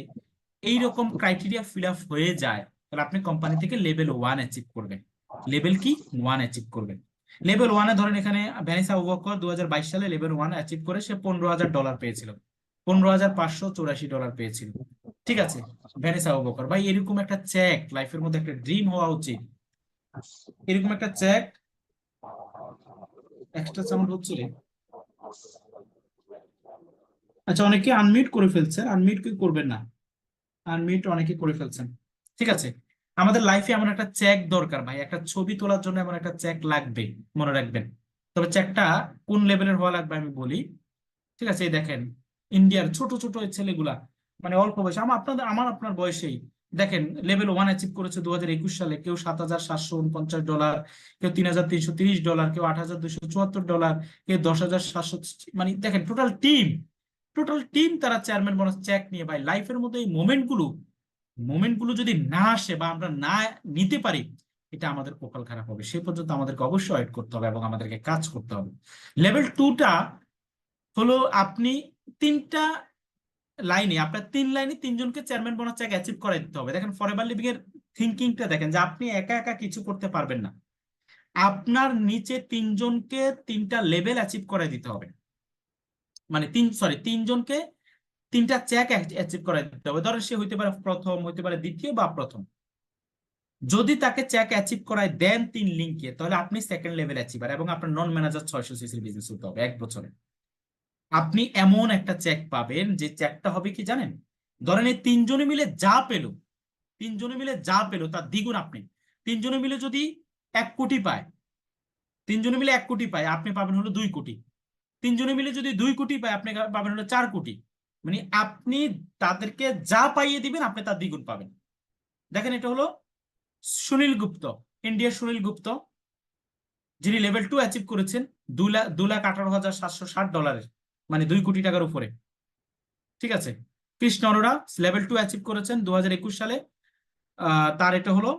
এইরকম ক্রাইটেরিয়া ফিল আপ হয়ে যায়, তাহলে আপনি কোম্পানি থেকে লেভেল 1 অ্যাচিভ করবেন। লেভেল কি? 1 অ্যাচিভ করবেন। লেভেল 1-এ ধরেন এখানে ভ্যানিসা আবুবকর 2022 সালে লেভেল 1 অ্যাচিভ করে সে $15,000 পেয়েছিল, $15,584 পেয়েছিল। ঠিক আছে। ভ্যানিসা আবুবকর ভাই, এরকম একটা চেক লাইফের মধ্যে একটা ড্রিম হওয়া উচিত। এরকম একটা চেক, এক্সট্রা সাউন্ড হচ্ছে রে। আচ্ছা, অনেকে আনমিউট করে ফেলছে, আনমিউট কি করবেন না, আনমিউট অনেকে করে ফেলছেন। ঠিক আছে। আমাদের লাইফে এমন একটা চেক দরকার ভাই, একটা ছবি তোলার জন্য এমন একটা চেক লাগবে, মনে রাখবেন। তবে চেকটা কোন লেভেলের হওয়া লাগবে আমি বলি। ঠিক আছে, এই দেখেন ইন্ডিয়ার ছোট ছোট এই ছেলেগুলা, মানে অল্প বয়সে, আমার আপনার বয়সেই, দেখেন লেভেল 1 অ্যাচিভ করেছে 2021 সালে। কেউ $7,749, কেউ $3,330, কেউ $8,274, কেউ $10,700। মানে দেখেন টোটাল টিম, টোটাল টিম তারা চেয়ারম্যান বোনাস চেক নিয়ে। ভাই লাইফের মধ্যে এই মোমেন্ট গুলো যদি না আসে বা আমরা না নিতে পারি, এটা আমাদের কপাল খারাপ হবে। সে পর্যন্ত আমাদেরকে অবশ্যই ওয়েট করতে হবে এবং আমাদেরকে কাজ করতে হবে। লেভেল 2টা হলো আপনি তিনটা লাইনে, আপনার 3 লাইনে 3জনকে চেয়ারম্যান বোনাস চেক অ্যাচিভ করে দিতে হবে। দেখেন ফরএভার লিভিং এর থিঙ্কিংটা দেখেন, যে আপনি একা একা কিছু করতে পারবেন না, আপনার নিচে 3জনকে 3টা লেভেল অ্যাচিভ করে দিতে হবে। মানে 3জনকে 3টা চেক অ্যাচিভ করে দিতে হবে। ধরেন সে হইতে পারে প্রথম, হইতে পারে দ্বিতীয় বা প্রথম। যদি তাকে চেক অ্যাচিভ করায় দেন 3 লিঙ্কে, তাহলে আপনি সেকেন্ড লেভেল অ্যাচিভার এবং আপনার নন ম্যানেজার 600 সিসির বিজনেস হতে হবে 1 বছরে। আপনি এমন একটা চেক পাবেন, যে চেকটা হবে কি জানেন? ধরেন এই 3জনে মিলে যা পেল, 3জনে মিলে যা পেল তার দ্বিগুণ আপনি। তিনজনে মিলে যদি 1 কোটি পায়, তিনজনে মিলে 1 কোটি পায়, আপনি পাবেন হলো 2 কোটি। তিনজনে মিলে যদি 2 কোটি পায়, আপনি পাবেন হলো 4 কোটি। মানে আপনি তাদেরকে যা পাইয়ে দিবেন, আপনি তার দ্বিগুণ পাবেন। দেখেন, এটা হলো সুনীল গুপ্ত, ইন্ডিয়ার সুনীল গুপ্ত, যিনি লেভেল 2 অ্যাচিভ করেছেন 2,18,760 ডলারের, মানে 2 কোটি টাকার উপরে। ঠিক আছে। কৃষ্ণ অরোরা লেভেল 2 অ্যাচিভ করেছেন 2021 সালে। তার এটা হলো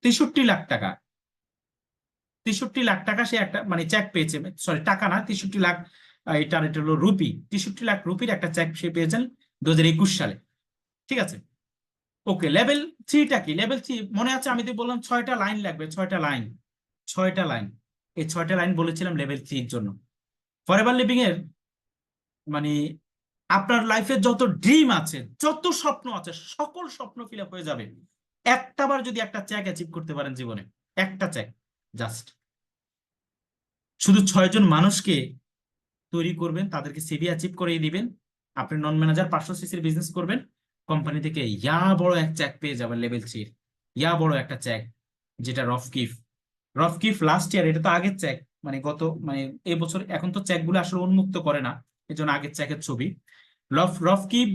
63 লাখ টাকা। 63 লাখ টাকা সে একটা মানে চেক পেয়েছে, সরি টাকা না, 63 লাখ, এটা হলো রুপি, 63 লাখ রুপির একটা চেক সে পেয়েছেন 2021 সালে। ঠিক আছে। ওকে, লেভেল 3টা কি? লেভেল 3 মনে আছে, আমি তো বললাম 6টা লাইন লাগবে, 6টা লাইন, 6টা লাইন। এই 6টা লাইন বলেছিলাম লেভেল 3 এর জন্য। ফরএভার লিভিং এর মানে আপনার লাইফে যত ড্রিম আছে, যত স্বপ্ন আছে, সকল স্বপ্ন ফিল আপ হয়ে যাবে একটাবার যদি একটা চেক অ্যাচিভ করতে পারেন জীবনে। একটা চেক, জাস্ট শুধু 6জন মানুষকে তৈরি করবেন, তাদেরকে সিভি অ্যাচিভ করিয়ে দিবেন, আপনি নন ম্যানেজার 500 সিসির বিজনেস করবেন, কোম্পানি থেকে ইয়া বড় এক চেক পেয়ে যাবেন লেভেল 3, ইয়া বড় একটা চেক, যেটা রফকিফ, রফকিফ লাস্ট ইয়ার, এটা তো আগের চেক, মানে গত মানে এই বছর, এখন তো চেক গুলো আসলে উন্মুক্ত করে না, এই জন্য আগের চেকের ছবি। রফকিফ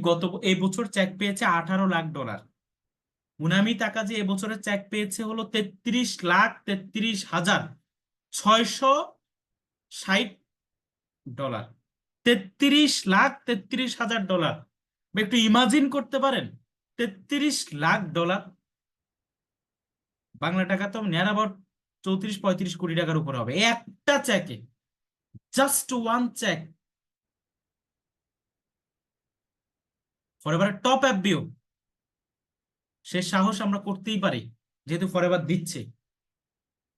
এই বছর চেক পেয়েছে 18 লাখ ডলার। মুনামি তাকাজি এবছরের চেক পেয়েছে হলো 33,33,660 ডলার। 33,33,000 ডলার। একটু ইমাজিন করতে পারেন, 33 লাখ ডলার, বাংলা টাকা তো নিয়ার অ্যাবাউট 34-35 কোটি টাকার উপরে হবে একটা চেকে, just one check. Forever top অ্যাপবিও, সে সাহস আমরা করতেই পারি, যেহেতু ফরএভার দিচ্ছে,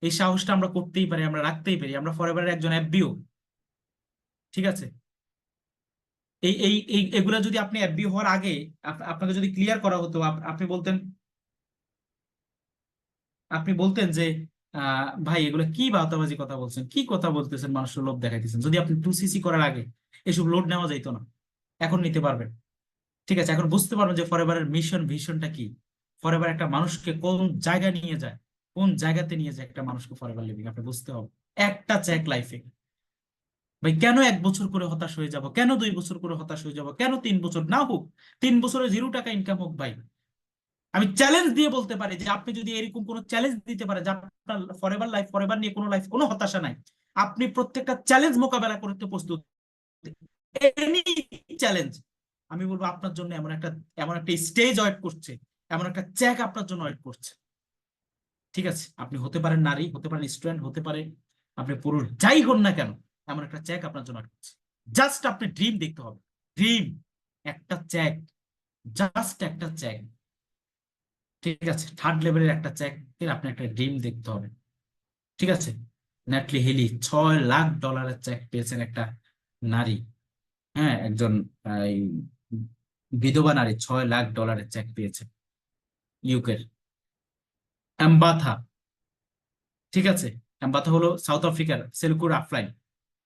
এই সাহসটা আমরা করতেই পারি, আমরা রাখতেই পারি, আমরা ফরএভারের একজন অ্যাপবিও। ঠিক আছে। এগুলা যদি আপনি অ্যাপবিও হওয়ার আগে আপনাকে যদি ক্লিয়ার করা হতো, আপনি বলতেন যে ভাই এগুলো কি বাতাবাজি কথা বলছেন, কি কথা বলতেছেন, মানুষের লোভ দেখাইতেছেন, যদি আপনি 2 সিসি করার আগে এসব লোড নেওয়া যাইতো না, এখন নিতে পারবেন। ঠিক আছে, এখন বুঝতে পারবেন যে ফরএভারের মিশন ভিশনটা কি, ফরএভার একটা মানুষকে কোন জায়গায় নিয়ে যায়, কোন জায়গাতে নিয়ে যায় একটা মানুষকে ফরএভার লিভিং, আপনি বুঝতে হবে। একটা চেক লাইফে, ভাই কেন 1 বছর করে হতাশ হয়ে যাব, কেন 2 বছর করে হতাশ হয়ে যাব, কেন 3 বছর না হোক, 3 বছরে 0 টাকা ইনকাম হোক ভাই। আমি চ্যালেঞ্জ দিয়ে বলতে পারি যে আপনি যদি এরকম কোনো চ্যালেঞ্জ দিতে পারে যে আপনার ফরএভার লাইফ, ফরএভার নিয়ে কোনো লাইফ, কোনো হতাশা নাই, আপনি প্রত্যেকটা চ্যালেঞ্জ মোকাবেলা করতে প্রস্তুত, এনি চ্যালেঞ্জ, আমি বলবো আপনার জন্য এমন একটা স্টেজ ওয়েট করছে, এমন একটা চেক আপনার জন্য ওয়েট করছে। ঠিক আছে, আপনি হতে পারেন নারী, হতে পারেন স্টুডেন্ট, হতে পারে আপনি পুরুষ, যাই হন না কেন, এমন একটা চেক আপনার জন্য ওয়েট করছে। জাস্ট আপনি ড্রিম দেখতে হবে, ড্রিম, একটা চেক, জাস্ট একটা চেক। ঠিক আছে, থার্ড লেভেলের একটা চেক, আপনি একটা ড্রিম দেখতে হবে। ঠিক আছে। ন্যাটলি হিলি 6 লাখ ডলারের চেক পেয়েছেন একটা নারী, হ্যাঁ, একজন এই, বিধবা নারী 6 লাখ ডলারের চেক পেয়েছে ইউকের। এমবাথা, ঠিক আছে, এমবাথা হলো সাউথ আফ্রিকার সেলকুর আফলাইন,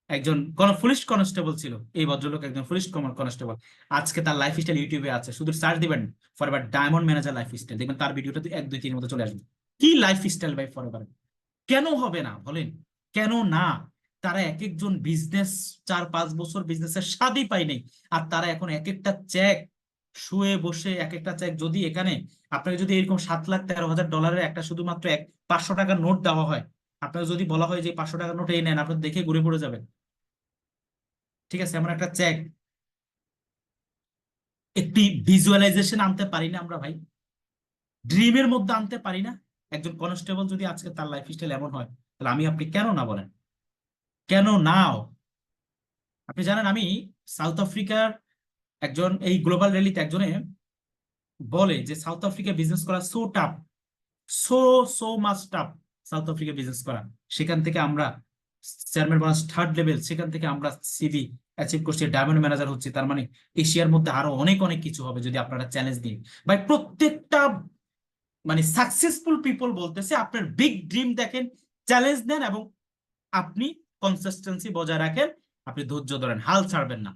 একজন পুলিশ কনস্টেবল ছিল এই ভদ্রলোক, একজন পুলিশ কনস্টেবল। আজকে তার লাইফ স্টাইল ইউটিউবে আছে, শুধু সার্চ দিবেন forever diamond manager life style, দেখবেন তার ভিডিওটা 1 2 3 মতো চলে আসবে। কি লাইফ স্টাইল ভাই ফরএভার, কেন হবে না বলেন, কেন না? তারা এক একজন বিজনেস 4-5 বছর বিজনেসের স্বাদই পাই নাই, আর তারা এখন এক একটা চেক, শুয়ে বসে এক একটা চেক, যদি এখানে আপনাকে যদি এরকম 7,13,000 ডলারের একটা শুধুমাত্র 500 টাকার নোট দেওয়া হয়, আপনাকে যদি বলা হয় যে 500 টাকার নোট এই নেন, আপনি দেখে ঘুরে পড়ে যাবেন। ঠিক আছে, এমন একটা চেক, একটি ভিজুয়ালাইজেশন আনতে পারি না আমরা ভাই, ড্রিমের মধ্যে আনতে পারি না? একজন কনস্টেবল যদি আজকে তার লাইফ স্টাইল এমন হয়, তাহলে আমি আপনি কেন না বলেন, কেন নাও? আপনি জানেন, আমি সাউথ আফ্রিকার একজন, এই গ্লোবাল র্যালিতে একজনে বলে যে সাউথ আফ্রিকা বিজনেস করা so tough, so so much tough south Africa business করা। সেখান থেকে আমরা চেয়ারম্যান বোনাস থার্ড লেভেল, সেখান থেকে আমরা সিভি অ্যাচিভ করছি, ডায়মন্ড ম্যানেজার হচ্ছে, তার মানে এশিয়ার মধ্যে আরো অনেক অনেক কিছু হবে যদি আপনারা চ্যালেঞ্জ দিন ভাই। প্রত্যেকটা মানে সাকসেসফুল পিপল বলতেছে আপনার বিগ ড্রিম দেখেন, চ্যালেঞ্জ নেন, এবং আপনি কনসিস্টেন্সি বজায় রাখেন, আপনি ধৈর্য ধরেন, হাল ছাড়বেন না,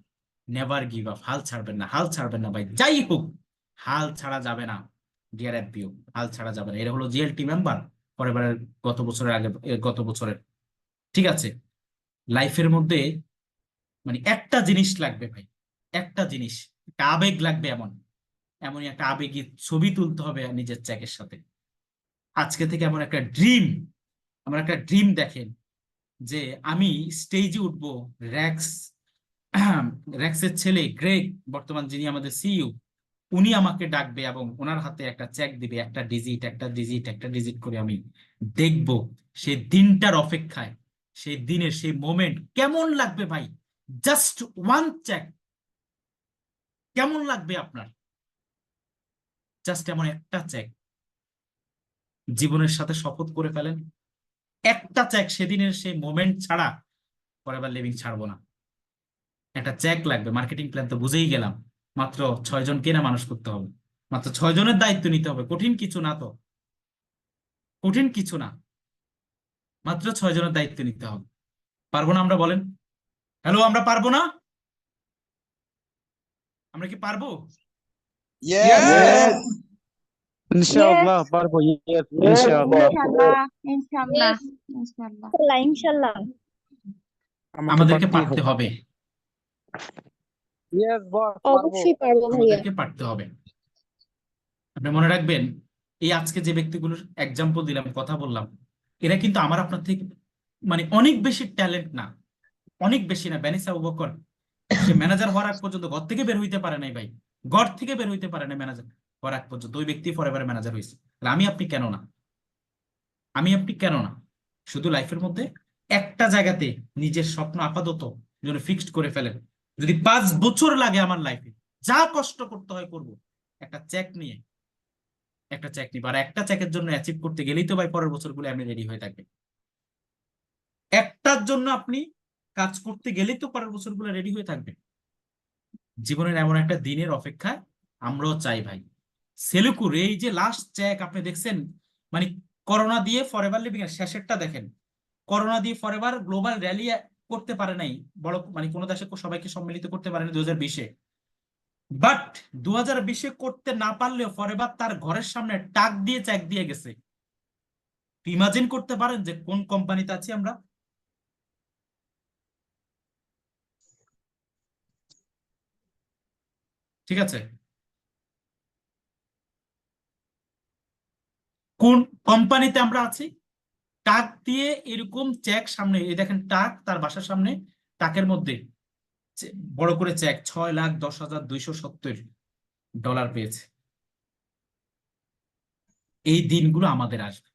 নেভার গিভ আপ, হাল ছাড়বেন না, হাল ছাড়বেন না ভাই, যাই হোক হাল ছাড়া যাবে না। ডিয়ার এফবিও, হাল ছাড়া যাবে না। এরা হলো জিএলটি মেম্বার ফরএভারের গত বছরের। ঠিক আছে, লাইফের মধ্যে মানে একটা জিনিস লাগবে ভাই, একটা জিনিস, একটা আবেগ লাগবে, এমনই একটা আবেগী ছবি তুলতে হবে নিজের চ্যাকের সাথে। আজকে থেকে আমার একটা ড্রিম দেখেন যে আমি স্টেজে উঠবো, র্যাক্স র্যাক্সের ছেলে গ্রেগ, বর্তমান যিনি আমাদের সিইও, উনি আমাকে ডাকবে এবং ওনার হাতে একটা চেক দিবে, একটা ডিজিট করে আমি দেখব সেই দিনটার অপেক্ষায়, সেই দিনের সেই মোমেন্ট কেমন লাগবে ভাই। জাস্ট ওয়ান চেক, কেমন লাগবে আপনার? জাস্ট এমন একটা চেক, জীবনের সাথে শপথ করে ফেলেন, একটা চেক, সেদিনের সেই মোমেন্ট ছাড়া ফরএভার লিভিং ছাড়বো না। একটা চেক লাগবে, মার্কেটিং প্ল্যান তো বুঝেই গেলাম, মাত্র 6 জনকে না মানুষ করতে হবে, মাত্র 6 জনের দায়িত্ব নিতে হবে, কঠিন কিছু না তো, কঠিন কিছু না, মাত্র 6 জনের দায়িত্ব নিতে হবে। পারবো না আমরা, বলেন? হ্যালো, আমরা পারবো না? আমরা কি পারবো? Yes. Yes. ইনশাআল্লাহ পারবো। Yes, ইনশাআল্লাহ। Inshallah. Inshallah. Inshallah. ইনশাল্লাহ। আমাদেরকে পারতেই পারতে হবে, Yes, boss, পারবো। অবশ্যই পারবো ভাইয়া। আমাদেরকে পারতে হবে। আপনি মনে রাখবেন, এই আজকে যে ব্যক্তিগুলোর এক্সাম্পল দিলাম, কথা বললাম, এরা কিন্তু আমার আপনার থেকে মানে অনেক বেশি ট্যালেন্ট না, অনেক বেশি না। ভ্যানিসা আবু বকর, সে ম্যানেজার হওয়ার আগ পর্যন্ত ঘর থেকে বের হইতে পারে নাই ভাই, ঘর থেকে বের হইতে পারে না ম্যানেজার হওয়ার আগ পর্যন্ত। ওই ব্যক্তি ফরএভার ম্যানেজার হয়েছে। তাহলে আমি আপনি কেন না? আমি আপনি কেন না? শুধু লাইফের মধ্যে একটা জায়গাতে নিজের স্বপ্ন আপাতত যেন ফিক্সড করে ফেলেন। যদি 5 বছর লাগে আমার লাইফে, যা কষ্ট করতে হয় করব, একটা চেক নিয়ে, একটা চেক নিব। আর একটা চেকের জন্য অ্যাচিভ করতে গেলেই তো ভাই পরের বছরগুলো আপনি রেডি হয়ে থাকবেন। একটার জন্য আপনি কাজ করতে গেলেই তো পরের বছরগুলো রেডি হয়ে থাকবে। জীবনের এমন একটা দিনের অপেক্ষায় আমরাও চাই ভাই। সেলুকুর এই যে লাস্ট চেক আপনি দেখছেন, মানে করোনা দিয়ে ফরএভার লিভিং এর শেষেরটা দেখেন। করোনা দিয়ে ফরএভার গ্লোবাল র্যালি করতে পারে নাই, বড় মানে কোনো দেশে সবাইকে সম্মিলিত করতে পারেনি 2020-এ। বাট 2020-এ করতে না পারলেও ফরএভার তার ঘরের সামনে টাক দিয়ে চেক দিয়ে গেছে। ইমাজিন করতে পারেন যে কোন কোম্পানিতে আছি আমরা। ঠিক আছে, কোন কোম্পানিতে আমরা আছি। টাক দিয়ে এরকম চেক সামনে, এই দেখেন টাক তার বাসার সামনে, টাকের মধ্যে বড় করে চেক 6,10,270 ডলার পেয়েছে। এই দিনগুলো আমাদের আসবে,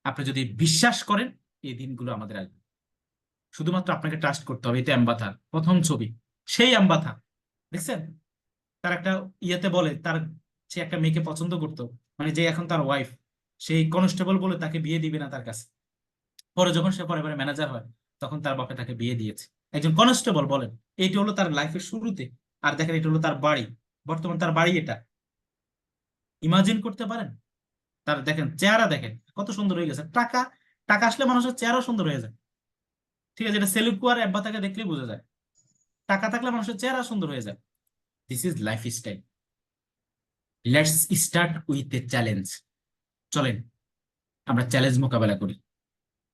আপনি যদি বিশ্বাস করেন এই দিনগুলো আমাদের আসবে। শুধুমাত্র আপনাকে ট্রাস্ট করতে হবে। এটা এমবাথার প্রথম ছবি, সেই এমবাথা দেখছেন, তার একটা ইয়েতে বলে তার, সে একটা মেয়েকে পছন্দ করতো, মানে যে এখন তার ওয়াইফ, সেই কনস্টেবল বলে তাকে বিয়ে দিবে না তার কাছে। পরে যখন সে পরে ম্যানেজার হয়, তখন তার বাপে তাকে বিয়ে দিয়েছে, একজন কনস্টেবল। বলেন, এইটা হলো তার লাইফের শুরুতে। আর দেখেন এটা হলো তার বাড়ি, বর্তমান তার বাড়ি এটা। ইমাজিন করতে পারেন? তার দেখেন চেহারা, দেখেন কত সুন্দর হয়ে গেছে। টাকা, টাকা আসলে মানুষের চেহারা সুন্দর হয়ে যায়। ঠিক আছে, এটা সেলুকু আর এব্বাতাকে দেখলেই বোঝা যায়। টাকা থাকলে মানুষের চেহারা সুন্দর হয়ে যায়। This is life style. Let's start with a challenge. চলেন আমরা চ্যালেঞ্জ মোকাবেলা করি।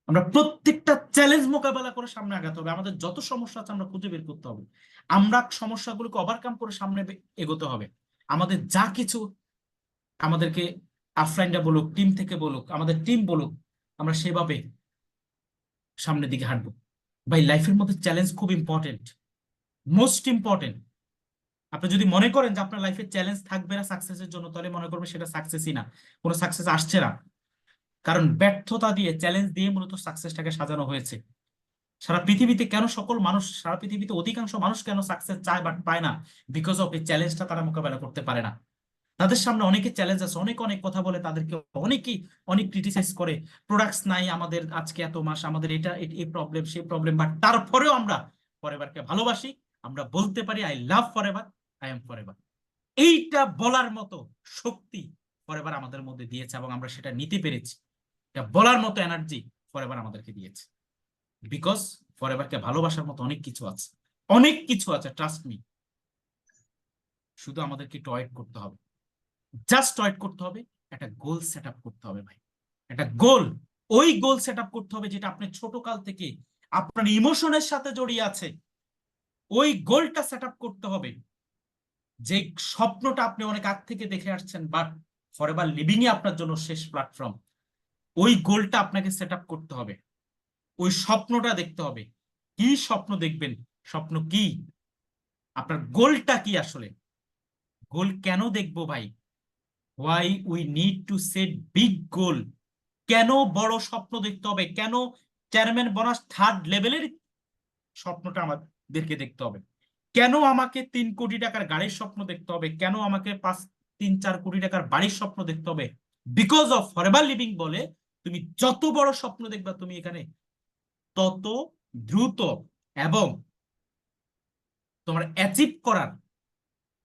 আমরা প্রত্যেকটা চ্যালেঞ্জ মোকাবেলা করে সামনে আগাতে হবে। আমাদের যত সমস্যা আছে আমরা খুঁজে বের করতে হবে, আমরা সমস্যাগুলোকে ওভারকাম করে সামনে এগোতে হবে। আমাদের যা কিছু আমাদেরকে আফলাইনটা বলুক, টিম থেকে বলুক, আমাদের টিম বলুক, আমরা সেভাবে সামনের দিকে হাঁটবো। ভাই লাইফের মধ্যে চ্যালেঞ্জ খুব ইম্পর্টেন্ট, মোস্ট ইম্পর্টেন্ট। আপনি যদি মনে করেন যে আপনার লাইফে চ্যালেঞ্জ থাকবে না সাকসেসের জন্য, তাহলে মনে করবেন সেটা সাকসেসই না, কোনো সাকসেস আসছে না। কারণ ব্যর্থতা দিয়ে, চ্যালেঞ্জ দিয়ে মূলত সাকসেসটাকে সাজানো হয়েছে। সারা পৃথিবীতে কেন সকল মানুষ, সারা পৃথিবীতে অধিকাংশ মানুষ কেন সাকসেস চায় বাট পায় না? বিকজ অফ এই চ্যালেঞ্জটা তারা মোকাবেলা করতে পারে না। তাদের সামনে অনেকে চ্যালেঞ্জ আছে, অনেক অনেক কথা বলে, তাদেরকে অনেকেই অনেক ক্রিটিসাইজ করে, প্রোডাক্টস নাই আমাদের, আজকে এত মাস আমাদের এটা এই প্রবলেম সেই প্রবলেম, বাট তারপরেও আমরা ফরএভারকে ভালোবাসি। আমরা বলতে পারি I love forever, I am forever. এইটা বলার মতো শক্তি ফরএভার আমাদের মধ্যে দিয়েছে এবং আমরা সেটা নিতে পেরেছি। এটা বলার মতো এনার্জি ফরএভার আমাদেরকে দিয়েছে। বিকজ ফরএভারকে ভালোবাসার মতো অনেক কিছু আছে, অনেক কিছু আছে, ট্রাস্ট মি। শুধু আমাদেরকে একটু ওয়েট করতে হবে। জাস্ট ওয়েট করতে হবে, একটা গোল সেট আপ করতে হবে ভাই, একটা গোল। ওই গোল সেট আপ করতে হবে যেটা আপনি ছোটকাল থেকে আপনার ইমোশনের সাথে জড়িয়ে আছে। ওই গোলটা সেট আপ করতে হবে, যে স্বপ্নটা আপনি অনেক আগ থেকে দেখে আসছেন, বাট ফরএভার লিভিং এ আপনার জন্য শেষ প্ল্যাটফর্ম। ওই গোলটা আপনাকে সেট আপ করতে হবে, ওই স্বপ্নটা দেখতে হবে। কি স্বপ্ন দেখবেন? স্বপ্ন কি? আপনার গোলটা কি আসলে? গোল কেন দেখবো ভাই? Why we need to set big goal? কেন বড় স্বপ্ন দেখতে হবে? কেন চেয়ারম্যান বোনাস থার্ড লেভেলের স্বপ্নটা আমাদেরকে দেখতে হবে? কেন আমাকে 3 কোটি টাকার গাড়ির স্বপ্ন দেখতে হবে? কেন আমাকে 3-4 কোটি টাকার বাড়ির স্বপ্ন দেখতে হবে? বিকজ অফ ফরএভার লিভিং বলে তুমি যত বড় স্বপ্ন দেখবা তুমি এখানে তত দ্রুত এবং তোমার অ্যাচিভ করার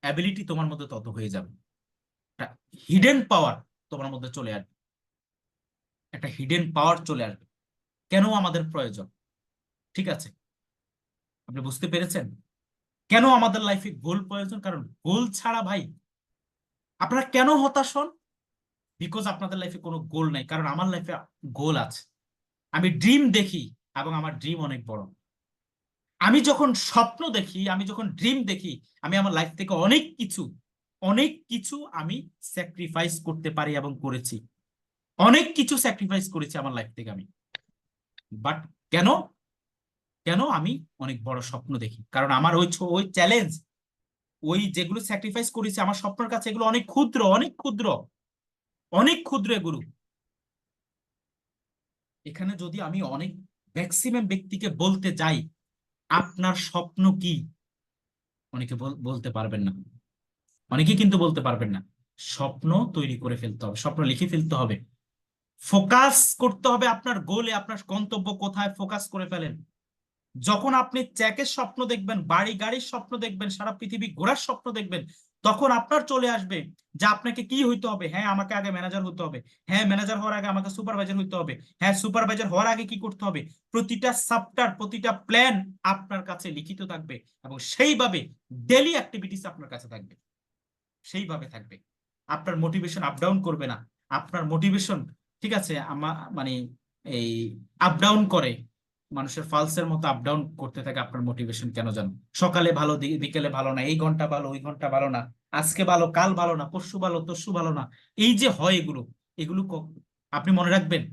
অ্যাবিলিটি তোমার মধ্যে তত হয়ে যাবে। একটা হিডেন পাওয়ার তোমার মধ্যে চলে আসবে, একটা হিডেন পাওয়ার চলে আসবে। কেন আমাদের প্রয়োজন? ঠিক আছে, আপনি বুঝতে পেরেছেন কেন আমাদের লাইফে গোল প্রয়োজন? কারণ গোল ছাড়া ভাই আপনারা কেন হতাশ হন? বিকজ আপনাদের লাইফে কোনো গোল নাই। কারণ আমার লাইফে গোল আছে, আমি ড্রিম দেখি এবং আমার ড্রিম অনেক বড়। আমি যখন স্বপ্ন দেখি, আমি যখন ড্রিম দেখি, আমি আমার লাইফ থেকে অনেক কিছু আমি স্যাক্রিফাইস করতে পারি এবং করেছি। অনেক কিছু স্যাক্রিফাইস করেছি আমার লাইফ থেকে আমি। বাট কেন? কেন আমি অনেক বড় স্বপ্ন দেখি? কারণ আমার ওই চ্যালেঞ্জ, ওই যেগুলো স্যাক্রিফাইস করেছি আমার স্বপ্নের কাছে এগুলো অনেক ক্ষুদ্র, অনেক ক্ষুদ্র, অনেক ক্ষুদ্র এগুলো। এখানে যদি আমি অনেক ম্যাক্সিমাম ব্যক্তিকে বলতে যাই আপনার স্বপ্ন কি, অনেকে বলতে পারবেন না। অনেকে কিন্তু বলতে পারবেন না। স্বপ্ন তৈরি করে ফেলতে হবে, স্বপ্ন লিখে ফেলতে হবে, ফোকাস করতে হবে আপনার গোলে, আপনার গন্তব্য কোথায়, ফোকাস করে ফেলেন। যখন আপনি চ্যাকের স্বপ্ন দেখবেন, বাড়ি গাড়ির স্বপ্ন দেখবেন, সারা পৃথিবী ঘোরার স্বপ্ন দেখবেন, তখন আপনার চলে আসবে যে আপনাকে কি হইতে হবে। হ্যাঁ, আমাকে আগে ম্যানেজার হতে হবে। হ্যাঁ, ম্যানেজার হওয়ার আগে আমাকে সুপারভাইজার হইতে হবে। হ্যাঁ, সুপারভাইজার হওয়ার আগে কি করতে হবে? প্রতিটা চ্যাপ্টার, প্রতিটা প্ল্যান আপনার কাছে লিখিত থাকবে এবং সেইভাবে ডেইলি অ্যাক্টিভিটিস আপনার কাছে থাকবে, সেইভাবে থাকবে। আপনার মোটিভেশন আপ ডাউন করবে না। আপনার মোটিভেশন, ঠিক আছে, মানে এই আপ ডাউন করে, মানুষের ফালসের মতো আপ ডাউন করতে থাকে আপনার মোটিভেশন। কেন জানো? সকালে ভালো, বিকেলে ভালো না, এই ঘন্টা ভালো, ওই ঘন্টা ভালো না, আজকে ভালো, কাল ভালো না, পরশু ভালো, তরশু ভালো না। এই যে হয় এগুলো, এগুলো আপনি মনে রাখবেন।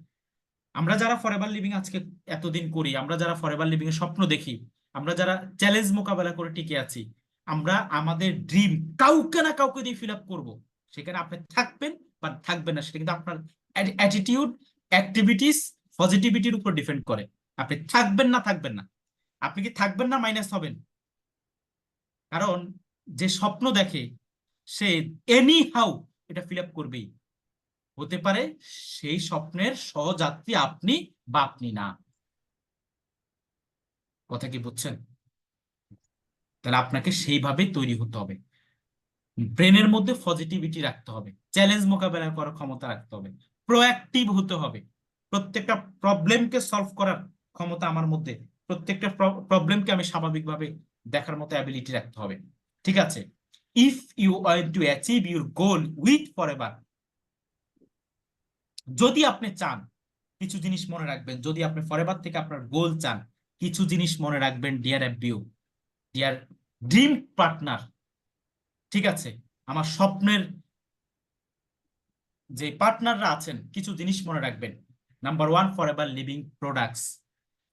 আমরা যারা ফরএভার লিভিং আজকে এতদিন করি, আমরা যারা ফরএভার লিভিং এর স্বপ্ন দেখি, আমরা যারা চ্যালেঞ্জ মোকাবেলা করে টিকে আছি, আমরা আমাদের ড্রিম কাউকে না কাউকে দিয়ে ফিল আপ করবো। সেখানে আপনি থাকবেন বা থাকবেন না, সেটা কিন্তু আপনার অ্যাটিটিউড, অ্যাক্টিভিটিস, পজিটিভিটির উপর ডিপেন্ড করে। আপনি থাকবেন না, থাকবেন না। আপনি কি থাকবেন না মাইনাস হবেন? কারণ যে স্বপ্ন দেখে সে এনি হাউ এটা ফিল আপ করবেই। হতে পারে সেই স্বপ্নের সহযাত্রী আপনি বা আপনি না। কথা কি বুঝছেন? তাহলে আপনাকে সেইভাবে তৈরি হতে হবে, ব্রেনের মধ্যে পজিটিভিটি রাখতে হবে, চ্যালেঞ্জ মোকাবেলা করার ক্ষমতা রাখতে হবে, প্রোঅ্যাক্টিভ হতে হবে। প্রত্যেকটা প্রবলেমকে সলভ করার ক্ষমতা আমার মধ্যে, প্রত্যেকটা প্রবলেমকে আমি স্বাভাবিকভাবে দেখার মতো অ্যাবিলিটি রাখতে হবে। ঠিক আছে? If you want to achieve your goal with forever, যদি আপনি চান, কিছু জিনিস মনে রাখবেন। যদি আপনি ফরএভার থেকে আপনার গোল চান, কিছু জিনিস মনে রাখবেন ডিয়ার এফবিউ, ডিয়ার ড্রিম পার্টনার। ঠিক আছে, আমার স্বপ্নের যে পার্টনাররা আছেন, কিছু জিনিস মনে রাখবেন। Number 1, forever living products.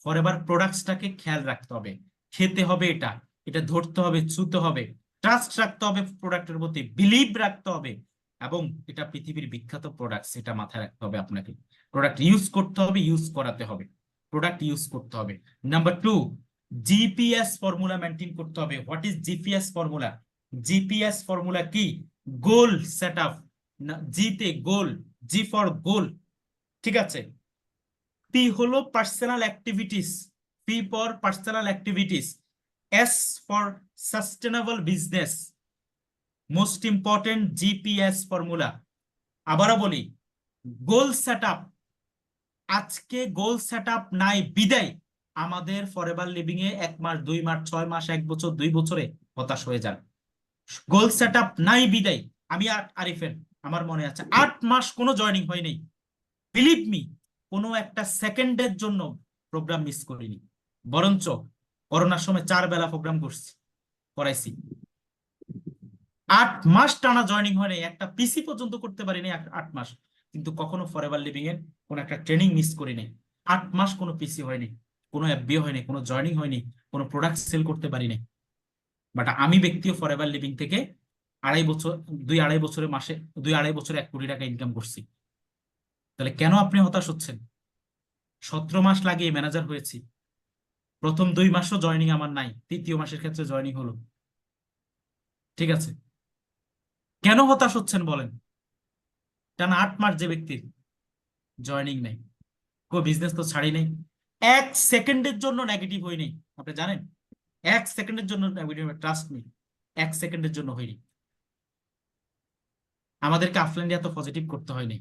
Forever প্রোডাক্টসটাকে খেয়াল রাখতে হবে, খেতে হবে, এটা এটা ধরতে হবে, ছুতে হবে, ট্রাস্ট রাখতে হবে প্রোডাক্টের প্রতি, বিলিভ রাখতে হবে। এবং এটা পৃথিবীর বিখ্যাত প্রোডাক্টস, এটা মাথায় রাখতে হবে আপনাকে। প্রোডাক্ট ইউজ করতে হবে, ইউজ করাতে হবে, প্রোডাক্ট ইউজ করতে হবে। নাম্বার 2, জিপিএস ফর্মুলা মেনটেন করতে হবে। What is GPS formula? GPS formula কি? Goal set up. জিতে গোল, জি ফর গোল। ঠিক আছে? পি হলো personal activities, P for personal activities, S for sustainable business. Most important GPS formula. আবারও বলি, গোল set up. আজকে গোল সেট আপ নাই বিদায় আমাদের ফরএভার লিভিং এ 1 মাস, 2 মাস, 6 মাস, 1 বছর, 2 বছরে হতাশ হয়ে যান। গোল সেট আপ নাই বিদায় আমি আরিফেন আমার মনে আছে 8 মাস কোনো জয়েনিং হয়নি। বিলিভ মি, কোনো একটা সেকেন্ডের জন্য প্রোগ্রাম মিস করিনি। বরঞ্চ করোনার সময় 4 বেলা প্রোগ্রাম করাইছি। 8 মাস টানা জয়েনিং হয়নি, একটা পিসি পর্যন্ত করতে পারিনি 8 মাস, কিন্তু কখনো ফরএভার লিভিং এর কোনো একটা ট্রেনিং মিস করিনি। 8 মাস কোনো পিসি হয়নি, কোনো এফবিও হয়নি, কোনো জয়েনিং হয়নি, কোনো প্রোডাক্ট সেল করতে পারিনি। বাট আমি ব্যক্তিও ফরএভার লিভিং থেকে 2.5 বছর 2.5 বছরে মাসে 2.5 বছরে 1 কোটি টাকা ইনকাম করছি। তাহলে কেন আপনি হতাশ হচ্ছেন? 17 মাস লাগিয়ে ম্যানেজার হয়েছি, প্রথম 2 মাসও জয়েনিং আমার নাই, তৃতীয় মাসের ক্ষেত্রে জয়েনিং হলো। ঠিক আছে, কেন হতাশ হচ্ছেন বলেন? টানা 8 মাস যে ব্যক্তির জয়েনিং নেই, বিজনেস তো ছাড়ি নেই, 1 সেকেন্ডের জন্য নেগেটিভ হয়নি। আপনি জানেন, 1 সেকেন্ডের জন্য নেগেটিভ, ট্রাস্ট মি, 1 সেকেন্ডের জন্য হয়নি। আমাদেরকে আফলাইন এত পজিটিভ করতে হয়নি,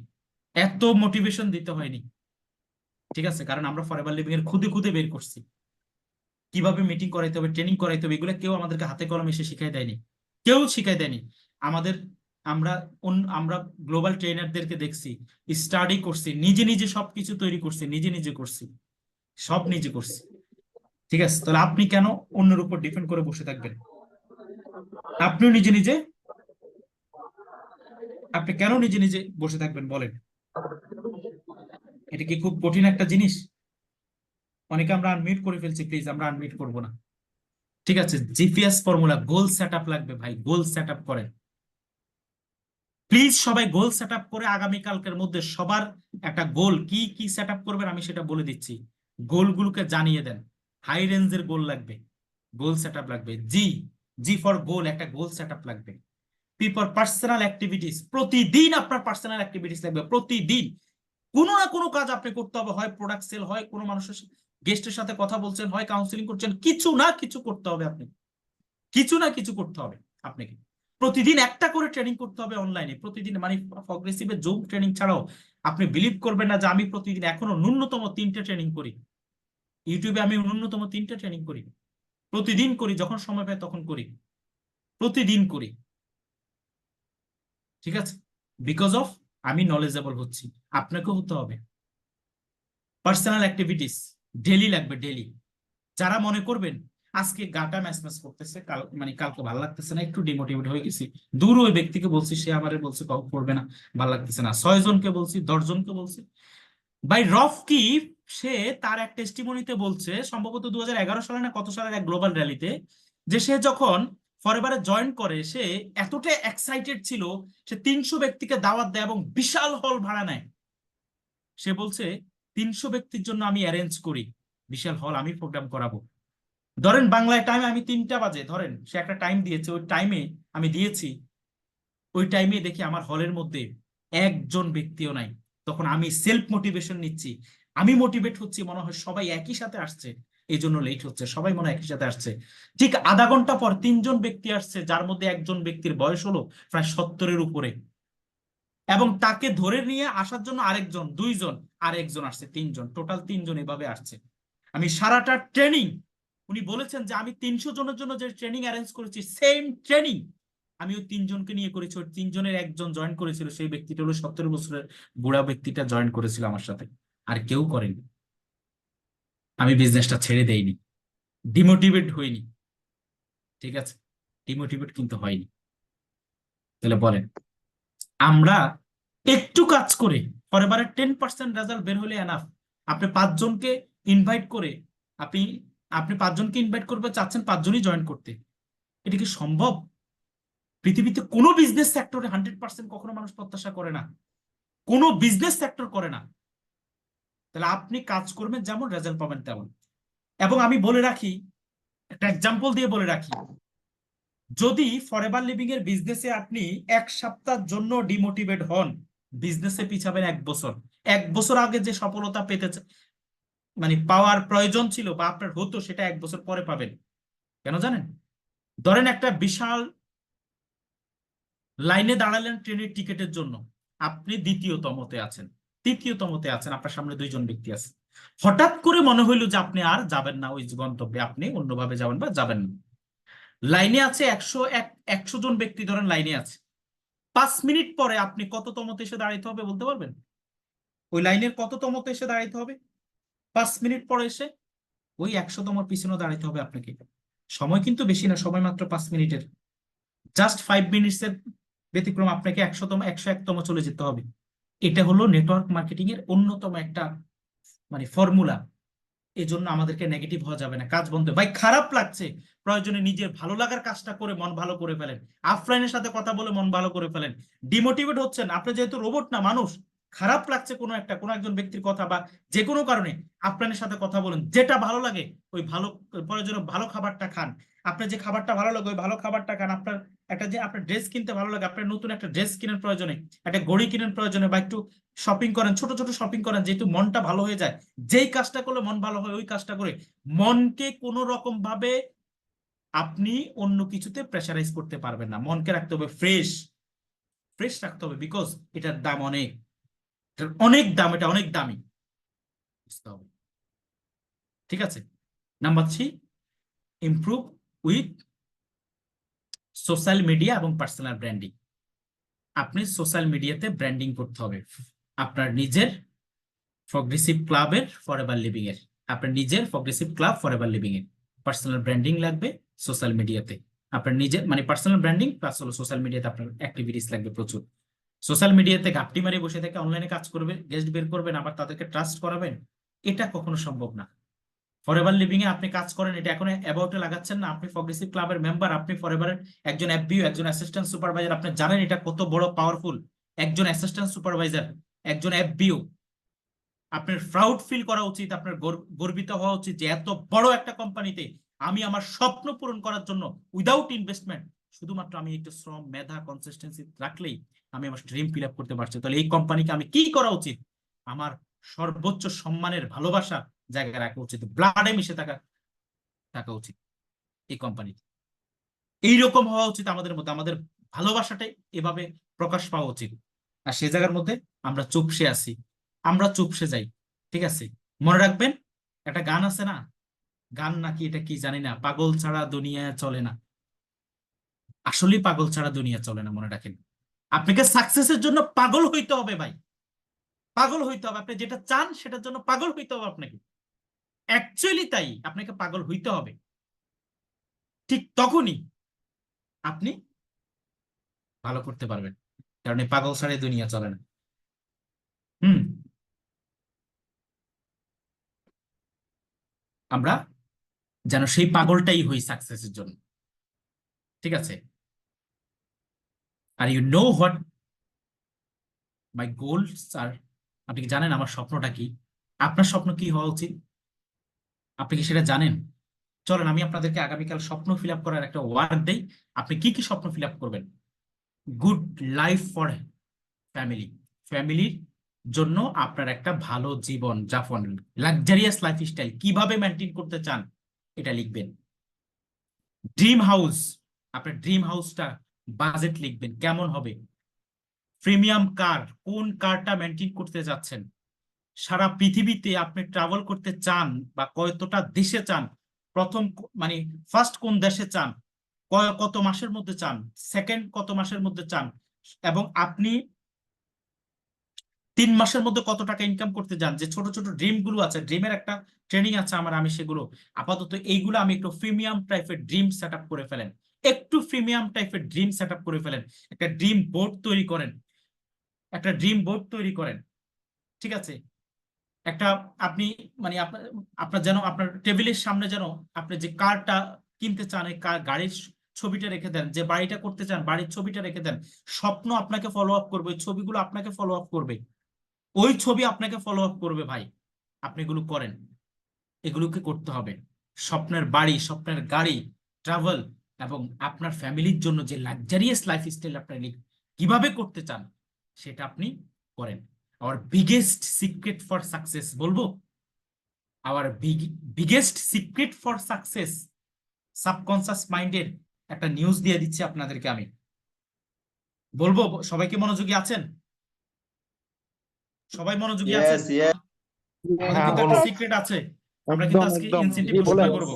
এত মোটিভেশন দিতে হয়নি। ঠিক আছে, কারণ আমরা ফরএভার লিভিং এর খুদে খুদে বের করছি কিভাবে মিটিং করাইতে হবে, ট্রেনিং করাইতে হবে। এগুলো কেউ আমাদেরকে হাতে কলমে এসে শিখাই দেয়নি, কেউ শিখাই দেয়নি আমাদের। আমরা আমরা গ্লোবাল ট্রেনারদেরকে দেখছি, স্টাডি করছি, নিজে নিজে সবকিছু তৈরি করছি, নিজে নিজে করছি, সব নিজে করছি। ঠিক আছে, তাহলে আপনি কেন অন্যের উপর ডিপেন্ড করে বসে থাকবেন? আপনিও নিজে নিজে, আপনি কেন নিজে নিজে বসে থাকবেন বলেন? এটা কি খুব কঠিন একটা জিনিস? অনেকে আমরা আনমিউট করে ফেলছি, প্লিজ আমরা আনমিউট করবো না। ঠিক আছে, জিপিএস ফর্মুলা, গোল সেট আপ লাগবে ভাই, গোল সেট আপ করেন প্লিজ। সবাই গোল সেট আপ করে আগামীকালকের মধ্যে সবার একটা গোল কি কি সেট আপ করবেন আমি সেটা বলে দিচ্ছি। গোলগুলোকে জানিয়ে দেন। হাই রেঞ্জের গোল লাগবে, গোল সেট আপ লাগবে। জি, জি ফর গোল, একটা গোল সেট আপ লাগবে। পি ফর পার্সোনাল অ্যাক্টিভিটিস, প্রতিদিন আপনার পার্সোনাল অ্যাক্টিভিটিস লাগবে। প্রতিদিন কোনো না কোনো কাজ আপনি করতে হবে, হয় প্রোডাক্ট সেল, হয় কোনো মানুষের গেস্টের সাথে কথা বলছেন, হয় কাউন্সিলিং করছেন, কিছু না কিছু করতে হবে আপনি, কিছু না কিছু করতে হবে আপনাকে। প্রতিদিন একটা করে ট্রেনিং করতে হবে অনলাইনে, প্রতিদিন, মানে প্রগ্রেসিভের জুম ট্রেনিং ছাড়াও আপনি বিলিভ করবেন না যে আমি প্রতিদিন এখনো ন্যূনতম 3টে ট্রেনিং করি। ইউটিউবে আমি ন্যূনতম 3টে ট্রেনিং করি, প্রতিদিন করি, যখন সময় পাই তখন করি, প্রতিদিন করি। ঠিক আছে, বিকজ অফ আমি নলেজেবল হচ্ছি, আপনাকেও হতে হবে। পার্সোনাল অ্যাক্টিভিটিস ডেলি লাগবে, ডেলি। যারা মনে করবেন আজকে গাটা ম্যাচ ম্যাচ করতেছে, মানে কালকে ভালো লাগতেছে না, একটু ডিমোটিভেট হয়ে গেছি, দূর ওই ব্যক্তিকে বলছি, সে আমারে বলছে করবে না, ভালো লাগতেছে না। 6 জনকে বলছি, 10 জনকে বলছি। বাই রফ কি, সে তার এক টেস্টিমনিতে বলছে, সম্ভবত 2011 সালে না কত সালের এক গ্লোবাল র্যালিতে, যে সে যখন ফরএভারে জয়েন করে সে এতটা এক্সাইটেড ছিল, সে 300 ব্যক্তিকে দাওয়াত দেয় এবং বিশাল হল ভাড়া নেয়। সে বলছে 300 ব্যক্তির জন্য আমি অ্যারেঞ্জ করি বিশাল হল, আমি প্রোগ্রাম করাবো। ধরেন বাংলায় টাইম আমি 3টা বাজে, ধরেন সে একটা টাইম দিয়েছে, ওই টাইমে আমি দিয়েছি, ওই টাইমে দেখি আমার হলের মধ্যে একজন ব্যক্তিও নাই। তখন আমি সেলফ মোটিভেশন নিচ্ছি, আমি মোটিভেট হচ্ছি, মনে হয় সবাই একই সাথে আসছে, এই জন্য লেট হচ্ছে, সবাই মনে হয় একই সাথে আসছে। ঠিক আধা ঘন্টা পর 3জন ব্যক্তি আসছে, যার মধ্যে একজন ব্যক্তির বয়স হলো প্রায় 70-এর উপরে, এবং তাকে ধরে নিয়ে আসার জন্য আরেকজন, 2জন, আরেকজন আসছে, 3জন, টোটাল 3জন এভাবে আসছে। আমি সারাটা ট্রেনিং, উনি বলেছেন যে আমি 300 জনের জন্য যে ট্রেনিং অ্যারেঞ্জ করেছি, সেম ট্রেনিং আমি ওই 3জনকে নিয়ে করেছি। ওই 3জনের একজন জয়েন করেছিল, সেই ব্যক্তিটা হলো 17 বছরের বুড়া ব্যক্তিটা জয়েন করেছিল আমার সাথে, আর কেউ করেনি। আমি বিজনেসটা ছেড়ে দেইনি, ডিমোটিভেট হইনি। ঠিক আছে, ডিমোটিভেট কিন্তু হয়নি। তাহলে বলেন, আমরা একটু কাজ করে পরেবারে 10% রেজাল্ট বের হলে এনাফ। আপনি 5জনকে ইনভাইট করে, আপনি আপনি 5জনকে ইনভাইট করবে চাচ্ছেন 5জনই জয়েন করতে, এটা কি সম্ভব? পৃথিবীতে কোনো বিজনেস সেক্টরে 100% কখনো মানুষ প্রত্যাশা করে না, কোনো বিজনেস সেক্টর করে না। তাহলে আপনি কাজ করবেন যেমন, রেজাল্ট পাবেন তেমন। এবং আমি বলে রাখি, একটা এক্সাম্পল দিয়ে বলে রাখি, যদি ফরএভার লিভিং এর বিজনেসে আপনি 1 সপ্তাহের জন্য ডিমোটিভেট হন, বিজনেসে পিছাবেন 1 বছর। 1 বছর আগে যে সফলতা পেতে মানে পাওয়ার প্রয়োজন ছিল বা আপনার হতো, সেটা 1 বছর পরে পাবেন। কেন জানেন? ধরেন একটা বিশাল লাইনে দাঁড়ালেন ট্রেনের টিকিটের জন্য, আপনি দ্বিতীয়তমতে আছেন, তৃতীয়তমতে আছেন, আপনার সামনে 2জন ব্যক্তি আছে। হঠাৎ করে মনে হইলো যে আপনি আর যাবেন না ওই গন্তব্যে, আপনি অন্যভাবে যাবেন বা যাবেন না। লাইনে আছে 100 জন ব্যক্তি, ধরেন লাইনে আছে, 5 মিনিট পরে আপনি কততমতে এসে দাঁড়াইতে হবে বলতে পারবেন? ওই লাইনের কততমতে এসে দাঁড়াইতে হবে? 5 মিনিট পরে এসে ওই 100তম পিছনে দাঁড়াইতে হবে আপনাকে। সময় কিন্তু বেশি না, সময় মাত্র 5 মিনিটের। জাস্ট 5 মিনিটস এর ব্যতিক্রম আপনাকে 101তম চলে যেতে হবে। এটা হলো নেটওয়ার্ক মার্কেটিং এর অন্যতম একটা মানে ফর্মুলা। এজন্য আমাদেরকে নেগেটিভ হওয়া যাবে না, কাজ বন্ধ। ভাই খারাপ লাগছে, প্রয়োজনে নিজের ভালো লাগার কাজটা করে মন ভালো করে ফেলেন, আফলাইনের সাথে কথা বলে মন ভালো করে ফেলেন। ডিমোটিভেট হচ্ছেন, আপনি যেহেতু রোবট না, মানুষ, খারাপ লাগছে কোনো একজন ব্যক্তির কথা বা যে কোনো কারণে, আফলাইনের সাথে কথা বলেন, যেটা ভালো লাগে ওই ভালো, প্রয়োজনে ভালো খাবারটা খান। আপনার যে খাবারটা ভালো লাগে ওই ভালো খাবারটা খান। আপনার আপনার ড্রেস কিনতে ভালো লাগে, আপনার নতুন একটা ড্রেস কিনেন প্রয়োজনে, একটা ঘড়ি কিনেন প্রয়োজনে, বা একটু শপিং করেন, ছোট ছোট শপিং করেন, যেহেতু মনটা ভালো হয়ে যায়। যেই কাজটা করলে মন ভালো হয় ওই কাজটা করে মনকে কোনো রকম ভাবে আপনি অন্য কিছুতে প্রেসারাইজ করতে পারবেন না। মনকে রাখতে হবে ফ্রেশ, ফ্রেশ রাখতে হবে, বিকজ এটার দাম অনেক, এটার অনেক দাম, এটা অনেক দামি, বুঝতে হবে। ঠিক আছে, number 3, improve with social media এবং পার্সোনাল ব্র্যান্ডিং। আপনি সোশ্যাল মিডিয়াতে ব্র্যান্ডিং করতে হবে আপনার নিজের প্রগ্রেসিভ ক্লাবের ফরএভার লিভিং এর, আপনার নিজের প্রগ্রেসিভ ক্লাব ফরএভার লিভিং এর পার্সোনাল ব্র্যান্ডিং লাগবে সোশ্যাল মিডিয়াতে। আপনার নিজের মানে পার্সোনাল ব্র্যান্ডিং প্লাস হলো সোশ্যাল মিডিয়াতে আপনার অ্যাক্টিভিটিস লাগবে প্রচুর। সোশ্যাল মিডিয়াতে ঘাপটি মারি বসে থেকে অনলাইনে কাজ করবে, গেস্ট বের করবেন, আবার তাদেরকে ট্রাস্ট করাবেন, এটা কখনো সম্ভব না। ফরএভার লিভিং এ আপনি কাজ করেন, এটা এখন অ্যাবাউটে লাগাচ্ছেন না, আপনি প্রগ্রেসিভ ক্লাবের মেম্বার, আপনি ফরএভারের একজন এফবিও, একজন অ্যাসিস্ট্যান্ট সুপারভাইজার। আপনি জানেন এটা কত বড় পাওয়ারফুল, একজন অ্যাসিস্ট্যান্ট সুপারভাইজার, একজন এফবিও। আপনার প্রাউড ফিল করা উচিত, আপনার গর্বিত হওয়া উচিত যে এত বড় একটা কোম্পানিতে আমি আমার স্বপ্ন পূরণ করার জন্য উইদাউট ইনভেস্টমেন্ট, শুধুমাত্র আমি একটু শ্রম, মেধা, কনসিস্টেন্সি রাখলেই আমি আমার ড্রিম ফিল আপ করতে পারছি। তাহলে এই কোম্পানিকে আমি কি করা উচিত? আমার সর্বোচ্চ সম্মানের, ভালোবাসা জায়গায় রাখা উচিত, ব্লাডে মিশে থাকা থাকা উচিত এই কোম্পানিতে। এইরকম হওয়া উচিত আমাদের মধ্যে, আমাদের ভালোবাসাটাই এভাবে প্রকাশ পাওয়া উচিত। আর সে জায়গার মধ্যে আমরা চুপসে আছি, আমরা চুপসে যাই। ঠিক আছে, মনে রাখবেন একটা গান আছে না, গান নাকি এটা কি জানি না, পাগল ছাড়া দুনিয়া চলে না। আসলেই পাগল ছাড়া দুনিয়া চলে না, মনে রাখেন। আপনাকে সাকসেসের জন্য পাগল হইতে হবে ভাই, পাগল হইতে হবে। আপনি যেটা চান সেটার জন্য পাগল হইতে হবে আপনাকে, অ্যাকচুয়ালি তাই, আপনাকে পাগল হইতে হবে। ঠিক তখনই আপনি ভালো করতে পারবেন, কারণ এই পাগল ছাড়া এই দুনিয়া চলে না। হুম, আমরা যেন সেই পাগলটাই হই সাকসেসের জন্য। ঠিক আছে, are you know what my goals are, আপনি কি জানেন আমার স্বপ্নটা কি? আপনার স্বপ্ন কি হওয়া উচিত? আপনি কি সেটা জানেন? চলেন আমি আপনাদেরকে আগামীকাল স্বপ্ন ফিল আপ করার একটা ওয়ার্ক দেই। আপনি কি কি স্বপ্ন ফিল আপ করবেন? গুড লাইফ ফর ফ্যামিলি, ফ্যামিলির জন্য আপনার একটা ভালো জীবন যাপন, লাক্সারিয়াস লাইফস্টাইল কিভাবে মেনটেন করতে চান এটা লিখবেন। ড্রিম হাউস, আপনার ড্রিম হাউসটা বাজেট লিখবেন কেমন হবে। প্রিমিয়াম কার, কোন কারটা মেনটেন করতে যাচ্ছেন। সারা পৃথিবীতে আপনি ট্রাভেল করতে চান বা কতটা দেশে চান, প্রথম মানে ফার্স্ট কোন দেশে চান, কত মাসের মধ্যে চান, সেকেন্ড কত মাসের মধ্যে চান, এবং আপনি 3 মাসের মধ্যে কত টাকা ইনকাম করতে চান। যে ছোট ছোট ড্রিম গুলো আছে, ড্রিমের একটা ট্রেনিং আছে আমার, আমি সেগুলো আপাতত এইগুলো আমি একটু প্রিমিয়াম টাইপের ড্রিম সেট আপ করে ফেলেন, একটু প্রিমিয়াম টাইপের ড্রিম সেট আপ করে ফেলেন। একটা ড্রিম বোর্ড তৈরি করেন, একটা ড্রিম বোর্ড তৈরি করেন। ঠিক আছে, একটা আপনি মানে আপনার আপনার যেন আপনার টেবিলের সামনে যেন আপনি যে কারটা কিনতে চান এই গাড়ির ছবিটা রেখে দেন, যে বাড়িটা করতে চান বাড়ির ছবিটা রেখে দেন। স্বপ্ন আপনাকে ফলো আপ করবে, ওই ছবিগুলো আপনাকে ফলো আপ করবে, ওই ছবি আপনাকে ফলো আপ করবে ভাই। আপনি এগুলো করেন, এগুলোকে করতে হবে। স্বপ্নের বাড়ি, স্বপ্নের গাড়ি, ট্রাভেল, এবং আপনার ফ্যামিলির জন্য যে লাক্সারিয়াস লাইফস্টাইল আপনি কিভাবে করতে চান সেটা আপনি করেন। Our biggest secret for success বলবো, our biggest secret for success, subconscious মাইন্ডের একটা নিউজ দিয়ে দিচ্ছি আপনাদেরকে আমি, বলবো। সবাইকে মনোযোগী আছেন? সবাই মনোযোগী আছেন? Yes, yes. আমাদের হ্যাঁ কিন্তু একটা বলুন। সিক্রেট আছে, আমরা কিন্তু একদম আজকে একদম ইনসেনটিভ জি ঘোষণা বলেন। করব।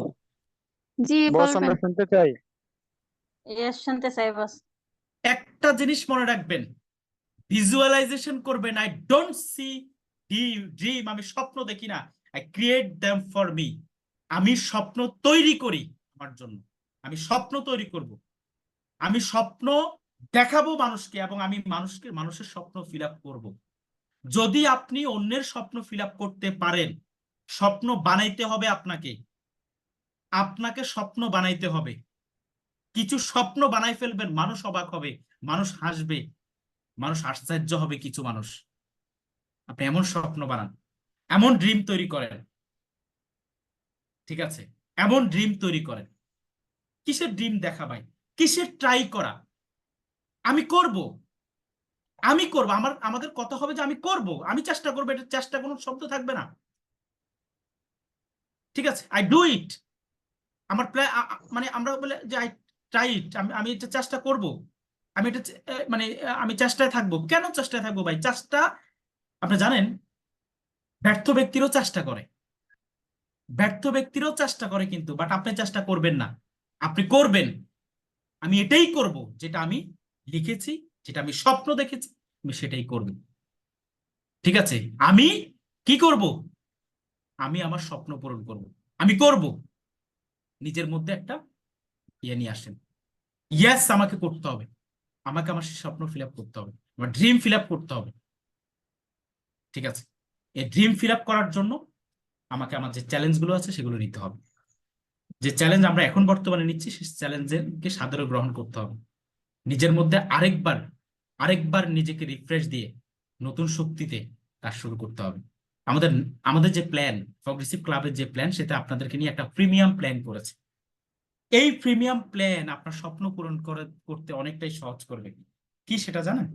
জি বস বলবেন। আমরা শুনতে চাই। শুনতে চাই বস। একটা জিনিস মনে রাখবেন, ভিজুয়ালাইজেশন করবেন। আই ডোন্ট সি ড্রিম, আমি স্বপ্ন দেখি না, I create them for me. আমি স্বপ্ন তৈরি করি আমার জন্য, আমি স্বপ্ন তৈরি করব, আমি স্বপ্ন দেখাবো মানুষকে, এবং আমি মানুষের স্বপ্ন ফিল আপ করবো। যদি আপনি অন্যের স্বপ্ন ফিল আপ করতে পারেন, স্বপ্ন বানাইতে হবে আপনাকে, আপনাকে স্বপ্ন বানাইতে হবে। কিছু স্বপ্ন বানাই ফেলবেন, মানুষ অবাক হবে, মানুষ হাসবে, মানুষ আশ্চর্য হবে। কিছু মানুষ, আপনি এমন স্বপ্ন বানান, এমন ড্রিম তৈরি করেন, ঠিক আছে? এমন ড্রিম তৈরি করেন। কিসের ড্রিম দেখা ভাই? কিসের ট্রাই করা? আমি করব, আমি করব, আমাদের কথা হবে যে আমি করব, আমি চেষ্টা করবো। এটা চেষ্টা কোনো শব্দ থাকবে না, ঠিক আছে? I do it. আমার প্ল্যান, মানে আমরা বলে যে আই ট্রাই ইট, আমি আমি এটা চেষ্টা করব, আমি এটা মানে আমি চেষ্টায় থাকবো। কেন চেষ্টায় থাকবো ভাই? চেষ্টা, আপনি জানেন, ব্যর্থ ব্যক্তিরও চেষ্টা করে, ব্যর্থ ব্যক্তিরও চেষ্টা করে, কিন্তু বাট আপনি চেষ্টা করবেন না, আপনি করবেন। আমি এটাই করব, যেটা আমি লিখেছি, যেটা আমি স্বপ্ন দেখেছি, আমি সেটাই করব, ঠিক আছে? আমি কি করব? আমি আমার স্বপ্ন পূরণ করব, আমি করব। নিজের মধ্যে একটা ইয়ে নিয়ে আসেন, ইয়েস আমাকে করতে হবে, আমাকে আমার স্বপ্ন ফিল আপ করতে হবে, আমার ড্রিম ফিল আপ করতে হবে, ঠিক আছে? এই ড্রিম ফিল আপ করার জন্য আমাকে আমার যে চ্যালেঞ্জগুলো আছে সেগুলো নিতে হবে। যে চ্যালেঞ্জ আমরা এখন বর্তমানে নিচ্ছি, সেই চ্যালেঞ্জকে সাদরে গ্রহণ করতে হবে। নিজের মধ্যে আরেকবার আরেকবার নিজেকে রিফ্রেশ দিয়ে নতুন শক্তিতে কাজ শুরু করতে হবে। আমাদের আমাদের যে প্ল্যান, প্রগ্রেসিভ ক্লাবের যে প্ল্যান, সেটা আপনাদেরকে নিয়ে একটা প্রিমিয়াম প্ল্যান করেছে। এই প্রিমিয়াম প্ল্যান আপনার স্বপ্ন পূরণ করতে অনেকটাই সহজ করবে। কি সেটা জানেন?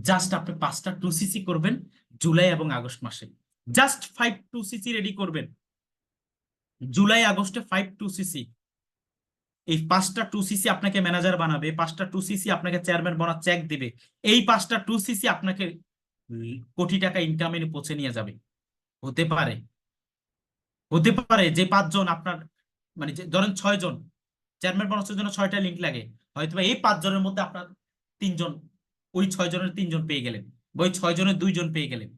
জাস্ট আপনি 5টা 2cc করবেন জুলাই এবং আগস্ট মাসে। জাস্ট 5 2cc রেডি করবেন জুলাই আগস্টে, 5 2cc। এই 5টা 2cc আপনাকে ম্যানেজার বানাবে, 5টা 2cc আপনাকে চেয়ারম্যান বানা চেক দিবে। এই 5টা 2cc আপনাকে কোটি টাকা ইনকামে পৌঁছে নিয়ে যাবে। হতে পারে, হতে পারে যে 5 জন আপনার, মানে যে ধরেন 6 জন চেয়ারম্যান বানানোর জন্য 6টা লিঙ্ক লাগে, হয়তো এই 5 জনের মধ্যে আপনার 3 জন, ওই 6 জনের 3 জন পেয়ে গেলেন, ওই 6 জনের 2 জন পেয়ে গেলেন।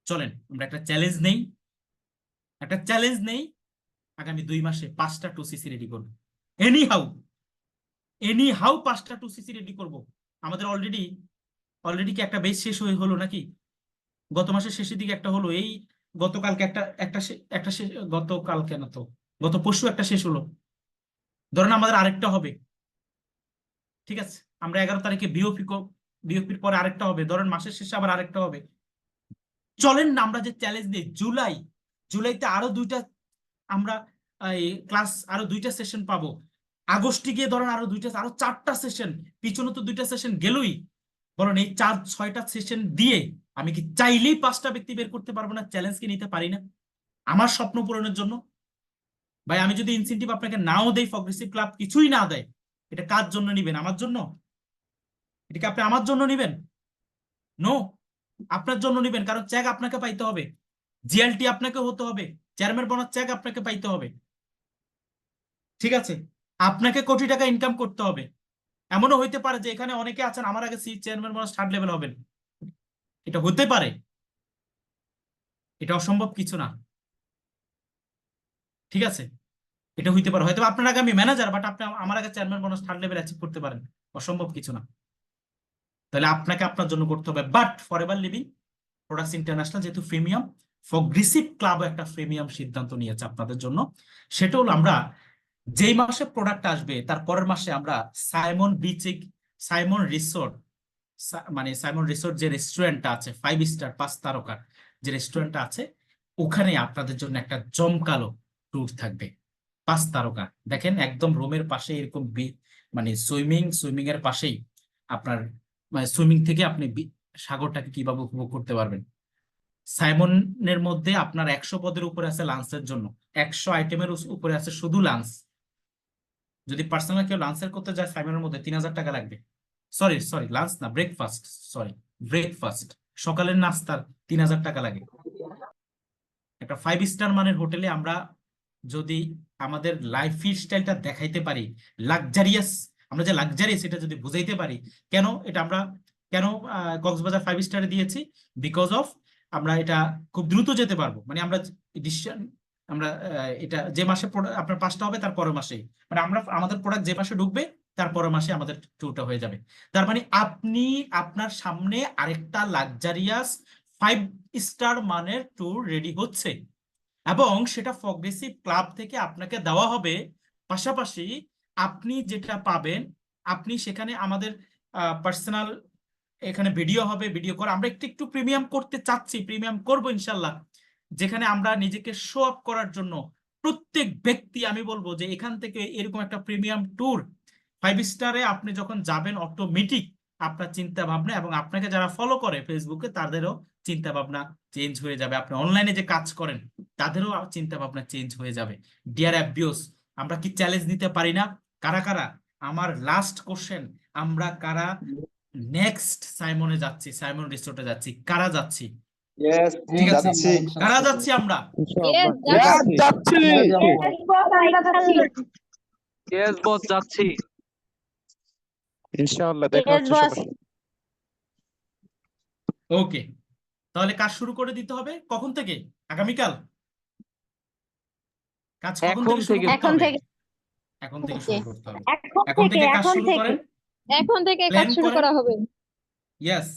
চলেন আমরা একটা চ্যালেঞ্জ নেই, একটা চ্যালেঞ্জ নেই, আগামী 2 মাসে 5টা 2cc রেডি করবো। এনি হাউ, এনি হাউ 5টা 2cc রেডি করবো। আমাদের অলরেডি অলরেডি কি একটা বেচ শেষ হয়ে হলো নাকি? গত মাসের শেষের দিকে একটা হলো, এই গতকালকে একটা একটা একটা গতকালকে না তো, গত পরশু একটা শেষ হলো। ধরেন আমাদের আরেকটা হবে, ঠিক আছে? আমরা 11 তারিখে বিওপির পরে আরেকটা হবে, ধরেন মাসের শেষে আবার আরেকটা হবে। চলেন না আমরা যে চ্যালেঞ্জ নিই, জুলাইতে আরো 2টা আমরা ক্লাস, আরো 2টা সেশন পাবো। আগস্টে গিয়ে ধরেন আরো 2টা, আরো 4টা সেশন, পিছনে তো 2টা সেশন গেলই। বলেন এই 4-6টা সেশন দিয়ে আমি কি চাইলেই 5টা ব্যক্তি বের করতে পারবো না? চ্যালেঞ্জ কি নিতে পারি না আমার স্বপ্ন পূরণের জন্য? ভাই আমি যদি ইনসেনটিভ আপনাকে নাও দেই, প্রগ্রেসিভ ক্লাব কিছুই না দেয়, এটা কার জন্য নিবেন? আমার জন্য? এটা কি আপনি আমার জন্য নিবেন? নো, আপনার জন্য নিবেন, কারণ চেক আপনাকে পাইতে হবে, জিএলটি আপনাকে হতে হবে, চেয়ারম্যান বনার চেক আপনাকে পাইতে হবে, ঠিক আছে? আপনাকে কোটি টাকা ইনকাম করতে হবে। এমনও হইতে পারে যে এখানে অনেকে আছেন আমার আগে চেয়ারম্যান বনার 3rd লেভেল হবেন, এটা হতে পারে, এটা অসম্ভব কিছু না, ঠিক আছে? এটা হইতে পারে, হয়তো আপনার আগে আমি ম্যানেজার, বাট আপনি আমার আগে chairman bonus 3rd level achieve করতে পারেন, অসম্ভব কিছু না। তাহলে আপনাকে আপনার জন্য করতে হবে। But forever living products international যেহেতু প্রিমিয়াম, প্রগ্রেসিভ ক্লাব একটা প্রিমিয়াম সিদ্ধান্ত নিয়েছে আপনাদের জন্য। সেটা হলো আমরা যেই মাসে প্রোডাক্ট আসবে তার পরের মাসে আমরা সাইমন বিচে, সাইমন রিসোর্ট, মানে সাইমন রিসোর্ট যে রেস্টুরেন্টটা আছে, 5 স্টার 5 তারকার যে রেস্টুরেন্টটা আছে, ওখানে আপনাদের জন্য একটা জমকালো ট্যুর থাকবে। 5 তারকা, দেখেন একদম রোমের পাশে এরকম মানে সুইমিং এর পাশেই আপনার, মানে সুইমিং থেকে আপনি সাগরটাকে কিভাবে উপভোগ করতে পারবেন। সাইমনের মধ্যে আপনার 100 পদের উপরে আছে লাঞ্চের জন্য, 100 আইটেমের উপরে আছে শুধু লাঞ্চ। যদি পার্সোনাল কেউ লাঞ্চের করতে যায় সাইমনের মধ্যে 3000 টাকা লাগবে। সরি সরি, লাঞ্চ না, ব্রেকফাস্ট, সরি ব্রেকফাস্ট, সকালের নাস্তার 3000 টাকা লাগে। একটা 5 স্টার মানের হোটেলে আমরা যদি আমাদের লাইফ স্টাইলটা দেখাইতে পারি, লাক্সারিয়াস আমরা যে লাক্সারিয়াস এটা যদি বুঝাইতে পারি, এটা আমরা কেন কক্সবাজার 5 স্টারে দিয়েছি, বিকজ অফ আমরা এটা খুব দ্রুত যেতে পারবো, মানে আমরা ডিসিশন আমরা এটা যে মাসে আপনার পাসটা হবে তার পরের মাসেই, মানে আমরা আমাদের প্রোডাক্ট যে মাসে ঢুকবে তার পরের মাসে আমাদের ট্যুরটা হয়ে যাবে। তার মানে আপনি আপনার সামনে আরেকটা লাক্সারিয়াস 5 স্টার মানের ট্যুর রেডি হচ্ছে, এবং সেটা প্রগ্রেসিভ ক্লাব থেকে আপনাকে দেওয়া হবে। পাশাপাশি আপনি যেটা পাবেন, আপনি সেখানে আমাদের পার্সোনাল এখানে ভিডিও হবে, ভিডিও করা আমরা একটু একটু প্রিমিয়াম করতে চাচ্ছি, প্রিমিয়াম করবো ইনশাল্লাহ, যেখানে আমরা নিজেকে শো আপ করার জন্য প্রত্যেক ব্যক্তি, আমি বলবো যে এখান থেকে এরকম একটা প্রিমিয়াম ট্যুর 5 স্টারে আপনি যখন যাবেন, অটোমেটিক আপনার চিন্তা ভাবনা এবং আপনাকে যারা ফলো করে ফেসবুকে তাদেরও চিন্তা ভাবনা চেঞ্জ হয়ে যাবে। আপনি অনলাইনে যে কাজ করেন তাদেরও চিন্তা ভাবনা চেঞ্জ হয়ে যাবে। ডিয়ার অ্যাবিউস, আমরা কি চ্যালেঞ্জ নিতে পারি না? কারা কারা, আমার লাস্ট কোশ্চেন, আমরা কারা নেক্সট সাইমনে যাচ্ছি, সাইমন রিসোর্টে যাচ্ছি, কারা যাচ্ছি? Yes, ঠিক আছে, যাচ্ছি। কারা যাচ্ছি আমরা? ইনশাআল্লাহ Yes, যাচ্ছি। Yes, boss, যাচ্ছি। ইনশাআল্লাহ দেখা Yes, হচ্ছে boss. সবার সাথে। ওকে, তাহলে কাজ শুরু করে দিতে হবে কখন থেকে? আগামীকাল? কাজ কখন এখন থেকে শুরু থেকে। করতে এখন হবে? থেকে। এখন থেকে শুরু করতে হবে। এখন এখন থেকে কাজ এখন শুরু থেকে। করেন, এখন থেকে কাজ প্ল্যান শুরু করেন। করা হবে। ইয়েস,